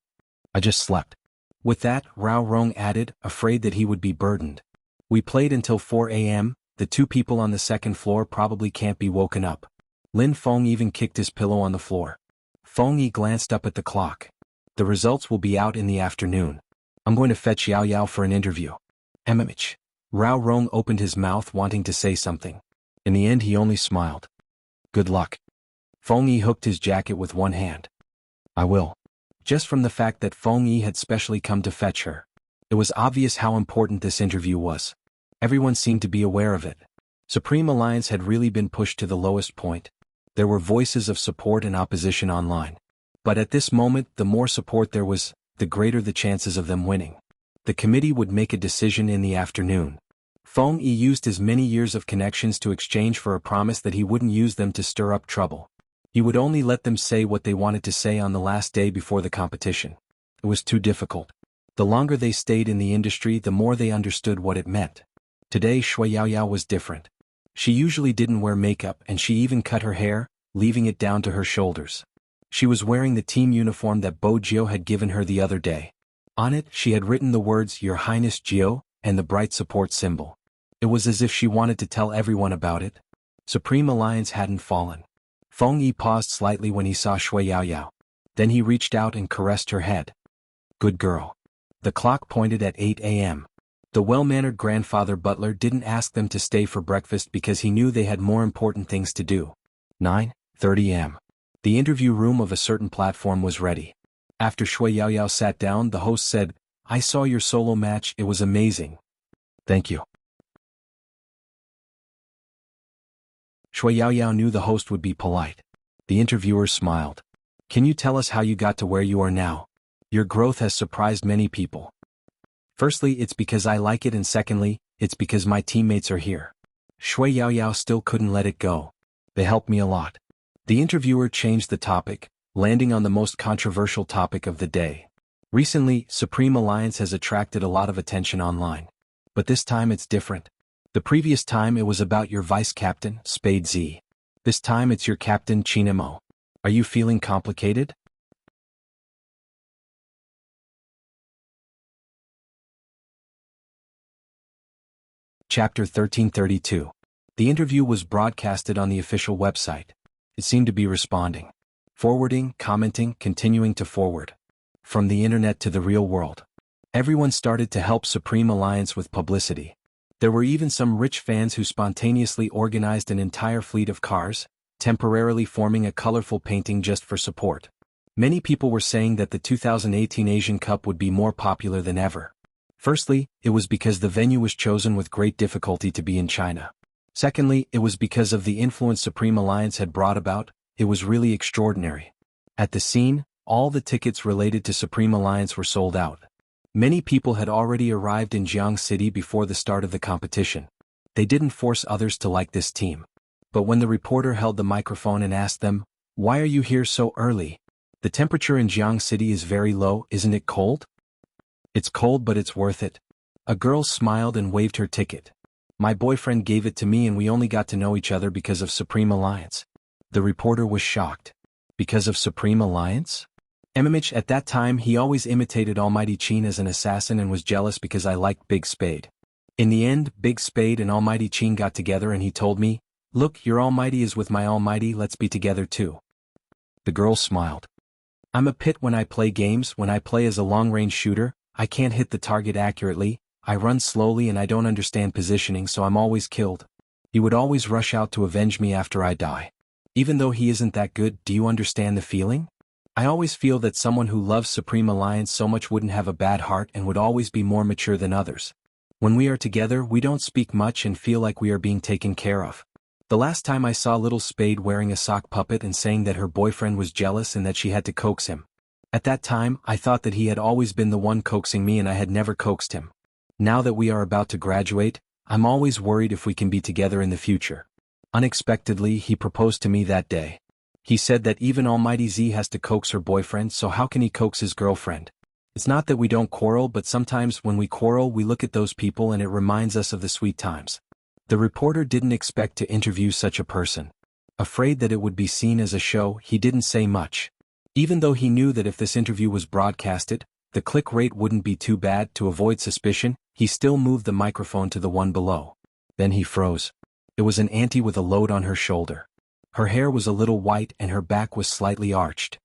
"I just slept." With that, Rao Rong added, afraid that he would be burdened. "We played until 4 a.m., the two people on the second floor probably can't be woken up." Lin Feng even kicked his pillow on the floor. Feng Yi glanced up at the clock. "The results will be out in the afternoon. I'm going to fetch Yao Yao for an interview." "MMH." Rao Rong opened his mouth wanting to say something. In the end he only smiled. "Good luck." Feng Yi hooked his jacket with one hand. "I will." Just from the fact that Feng Yi had specially come to fetch her. It was obvious how important this interview was. Everyone seemed to be aware of it. Supreme Alliance had really been pushed to the lowest point. There were voices of support and opposition online. But at this moment, the more support there was, the greater the chances of them winning. The committee would make a decision in the afternoon. Feng Yi used his many years of connections to exchange for a promise that he wouldn't use them to stir up trouble. He would only let them say what they wanted to say on the last day before the competition. It was too difficult. The longer they stayed in the industry, the more they understood what it meant. Today Shui Yaoyao was different. She usually didn't wear makeup and she even cut her hair, leaving it down to her shoulders. She was wearing the team uniform that Bo Jiao had given her the other day. On it, she had written the words "Your Highness Jiao" and the bright support symbol. It was as if she wanted to tell everyone about it. Supreme Alliance hadn't fallen. Feng Yi paused slightly when he saw Shui Yaoyao. Then he reached out and caressed her head. "Good girl." The clock pointed at 8 a.m. The well-mannered grandfather butler didn't ask them to stay for breakfast because he knew they had more important things to do. 9:30 a.m. The interview room of a certain platform was ready. After Shui Yaoyao sat down, the host said, "I saw your solo match, it was amazing." "Thank you." Shui Yaoyao knew the host would be polite. The interviewer smiled. "Can you tell us how you got to where you are now? Your growth has surprised many people." "Firstly, it's because I like it, and secondly, it's because my teammates are here." Shui Yaoyao still couldn't let it go. "They helped me a lot." The interviewer changed the topic, landing on the most controversial topic of the day. Recently, Supreme Alliance has attracted a lot of attention online. But this time it's different. The previous time it was about your vice captain, Spade Z. This time it's your captain, Chinemo. Are you feeling complicated? Chapter 1332. The interview was broadcasted on the official website. It seemed to be responding. Forwarding, commenting, continuing to forward. From the internet to the real world. Everyone started to help Supreme Alliance with publicity. There were even some rich fans who spontaneously organized an entire fleet of cars, temporarily forming a colorful painting just for support. Many people were saying that the 2018 Asian Cup would be more popular than ever. Firstly, it was because the venue was chosen with great difficulty to be in China. Secondly, it was because of the influence Supreme Alliance had brought about. It was really extraordinary. At the scene, all the tickets related to Supreme Alliance were sold out. Many people had already arrived in Jiang City before the start of the competition. They didn't force others to like this team. But when the reporter held the microphone and asked them, "Why are you here so early? The temperature in Jiang City is very low, isn't it cold?" "It's cold, but it's worth it." A girl smiled and waved her ticket. My boyfriend gave it to me and we only got to know each other because of Supreme Alliance. The reporter was shocked. Because of Supreme Alliance? MMH at that time he always imitated Almighty Chin as an assassin and was jealous because I liked Big Spade. In the end, Big Spade and Almighty Chin got together and he told me, "Look, your Almighty is with my Almighty, let's be together too." The girl smiled. I'm a pit when I play games. When I play as a long-range shooter, I can't hit the target accurately, I run slowly and I don't understand positioning so I'm always killed. He would always rush out to avenge me after I die. Even though he isn't that good, do you understand the feeling? I always feel that someone who loves Supreme Alliance so much wouldn't have a bad heart and would always be more mature than others. When we are together we don't speak much and feel like we are being taken care of. The last time I saw Little Spade wearing a sock puppet and saying that her boyfriend was jealous and that she had to coax him. At that time, I thought that he had always been the one coaxing me and I had never coaxed him. Now that we are about to graduate, I'm always worried if we can be together in the future. Unexpectedly, he proposed to me that day. He said that even Almighty Z has to coax her boyfriend, so how can he coax his girlfriend? It's not that we don't quarrel, but sometimes when we quarrel we look at those people and it reminds us of the sweet times. The reporter didn't expect to interview such a person. Afraid that it would be seen as a show, he didn't say much. Even though he knew that if this interview was broadcasted, the click rate wouldn't be too bad. To avoid suspicion, he still moved the microphone to the one below. Then he froze. It was an auntie with a load on her shoulder. Her hair was a little white and her back was slightly arched.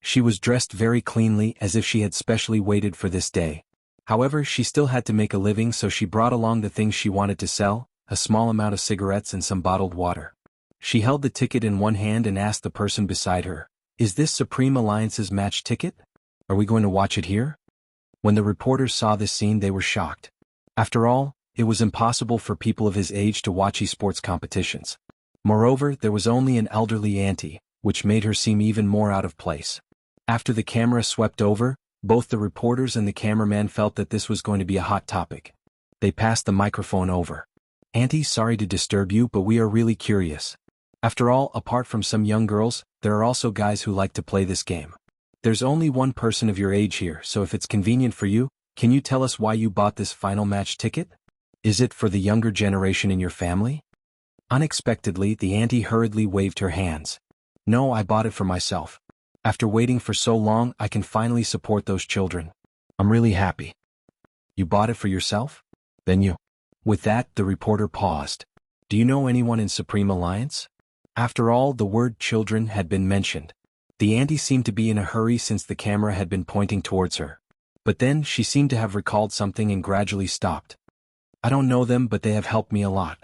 She was dressed very cleanly as if she had specially waited for this day. However, she still had to make a living, so she brought along the things she wanted to sell, a small amount of cigarettes and some bottled water. She held the ticket in one hand and asked the person beside her, "Is this Supreme Alliance's match ticket? Are we going to watch it here?" When the reporters saw this scene they were shocked. After all, it was impossible for people of his age to watch esports competitions. Moreover, there was only an elderly auntie, which made her seem even more out of place. After the camera swept over, both the reporters and the cameraman felt that this was going to be a hot topic. They passed the microphone over. "Auntie, sorry to disturb you, but we are really curious. After all, apart from some young girls, there are also guys who like to play this game. There's only one person of your age here, so if it's convenient for you, can you tell us why you bought this final match ticket? Is it for the younger generation in your family?" Unexpectedly, the auntie hurriedly waved her hands. "No, I bought it for myself. After waiting for so long, I can finally support those children. I'm really happy." "You bought it for yourself? Then you..." With that, the reporter paused. "Do you know anyone in Supreme Alliance?" After all, the word children had been mentioned. The auntie seemed to be in a hurry since the camera had been pointing towards her. But then, she seemed to have recalled something and gradually stopped. "I don't know them, but they have helped me a lot.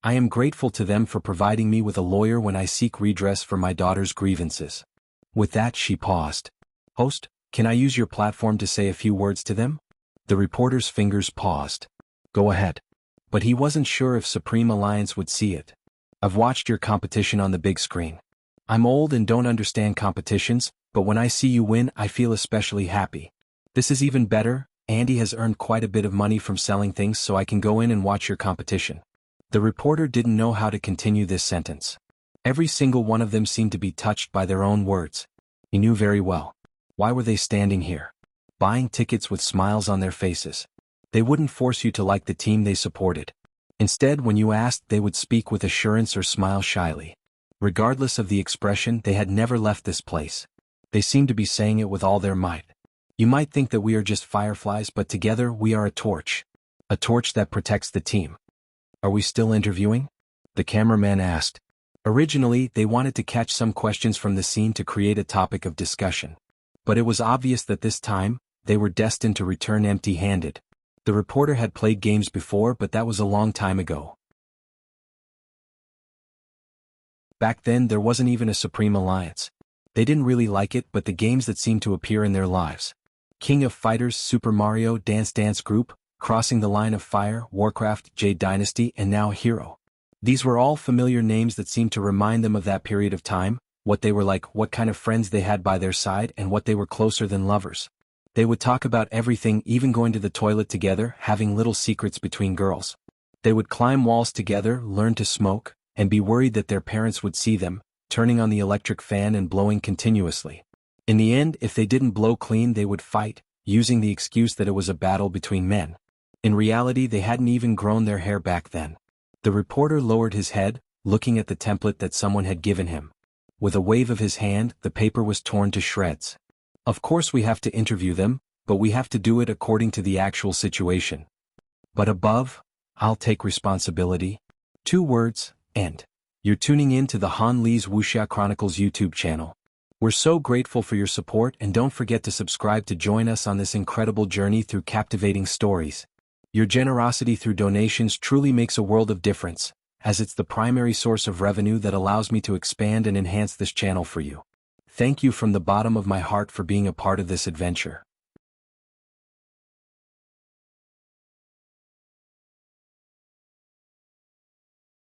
I am grateful to them for providing me with a lawyer when I seek redress for my daughter's grievances." With that, she paused. "Host, can I use your platform to say a few words to them?" The reporter's fingers paused. "Go ahead." But he wasn't sure if Supreme Alliance would see it. "I've watched your competition on the big screen. I'm old and don't understand competitions, but when I see you win, I feel especially happy. This is even better. Andy has earned quite a bit of money from selling things, so I can go in and watch your competition." The reporter didn't know how to continue this sentence. Every single one of them seemed to be touched by their own words. He knew very well. Why were they standing here? Buying tickets with smiles on their faces. They wouldn't force you to like the team they supported. Instead, when you asked, they would speak with assurance or smile shyly. Regardless of the expression, they had never left this place. They seemed to be saying it with all their might. "You might think that we are just fireflies, but together we are a torch. A torch that protects the team." "Are we still interviewing?" the cameraman asked. Originally, they wanted to catch some questions from the scene to create a topic of discussion. But it was obvious that this time, they were destined to return empty-handed. The reporter had played games before, but that was a long time ago. Back then, there wasn't even a Supreme Alliance. They didn't really like it, but the games that seemed to appear in their lives. King of Fighters, Super Mario, Dance Group, Crossing the Line of Fire, Warcraft, Jade Dynasty, and now Hero. These were all familiar names that seemed to remind them of that period of time, what they were like, what kind of friends they had by their side, and what they were closer than lovers. They would talk about everything, even going to the toilet together, having little secrets between girls. They would climb walls together, learn to smoke, and be worried that their parents would see them, turning on the electric fan and blowing continuously. In the end, if they didn't blow clean, they would fight, using the excuse that it was a battle between men. In reality, they hadn't even grown their hair back then. The reporter lowered his head, looking at the template that someone had given him. With a wave of his hand, the paper was torn to shreds. Of course we have to interview them, but we have to do it according to the actual situation. But above, I'll take responsibility. 2 words, end. You're tuning in to the Han Lee's Wuxia Chronicles YouTube channel. We're so grateful for your support, and don't forget to subscribe to join us on this incredible journey through captivating stories. Your generosity through donations truly makes a world of difference, as it's the primary source of revenue that allows me to expand and enhance this channel for you. Thank you from the bottom of my heart for being a part of this adventure.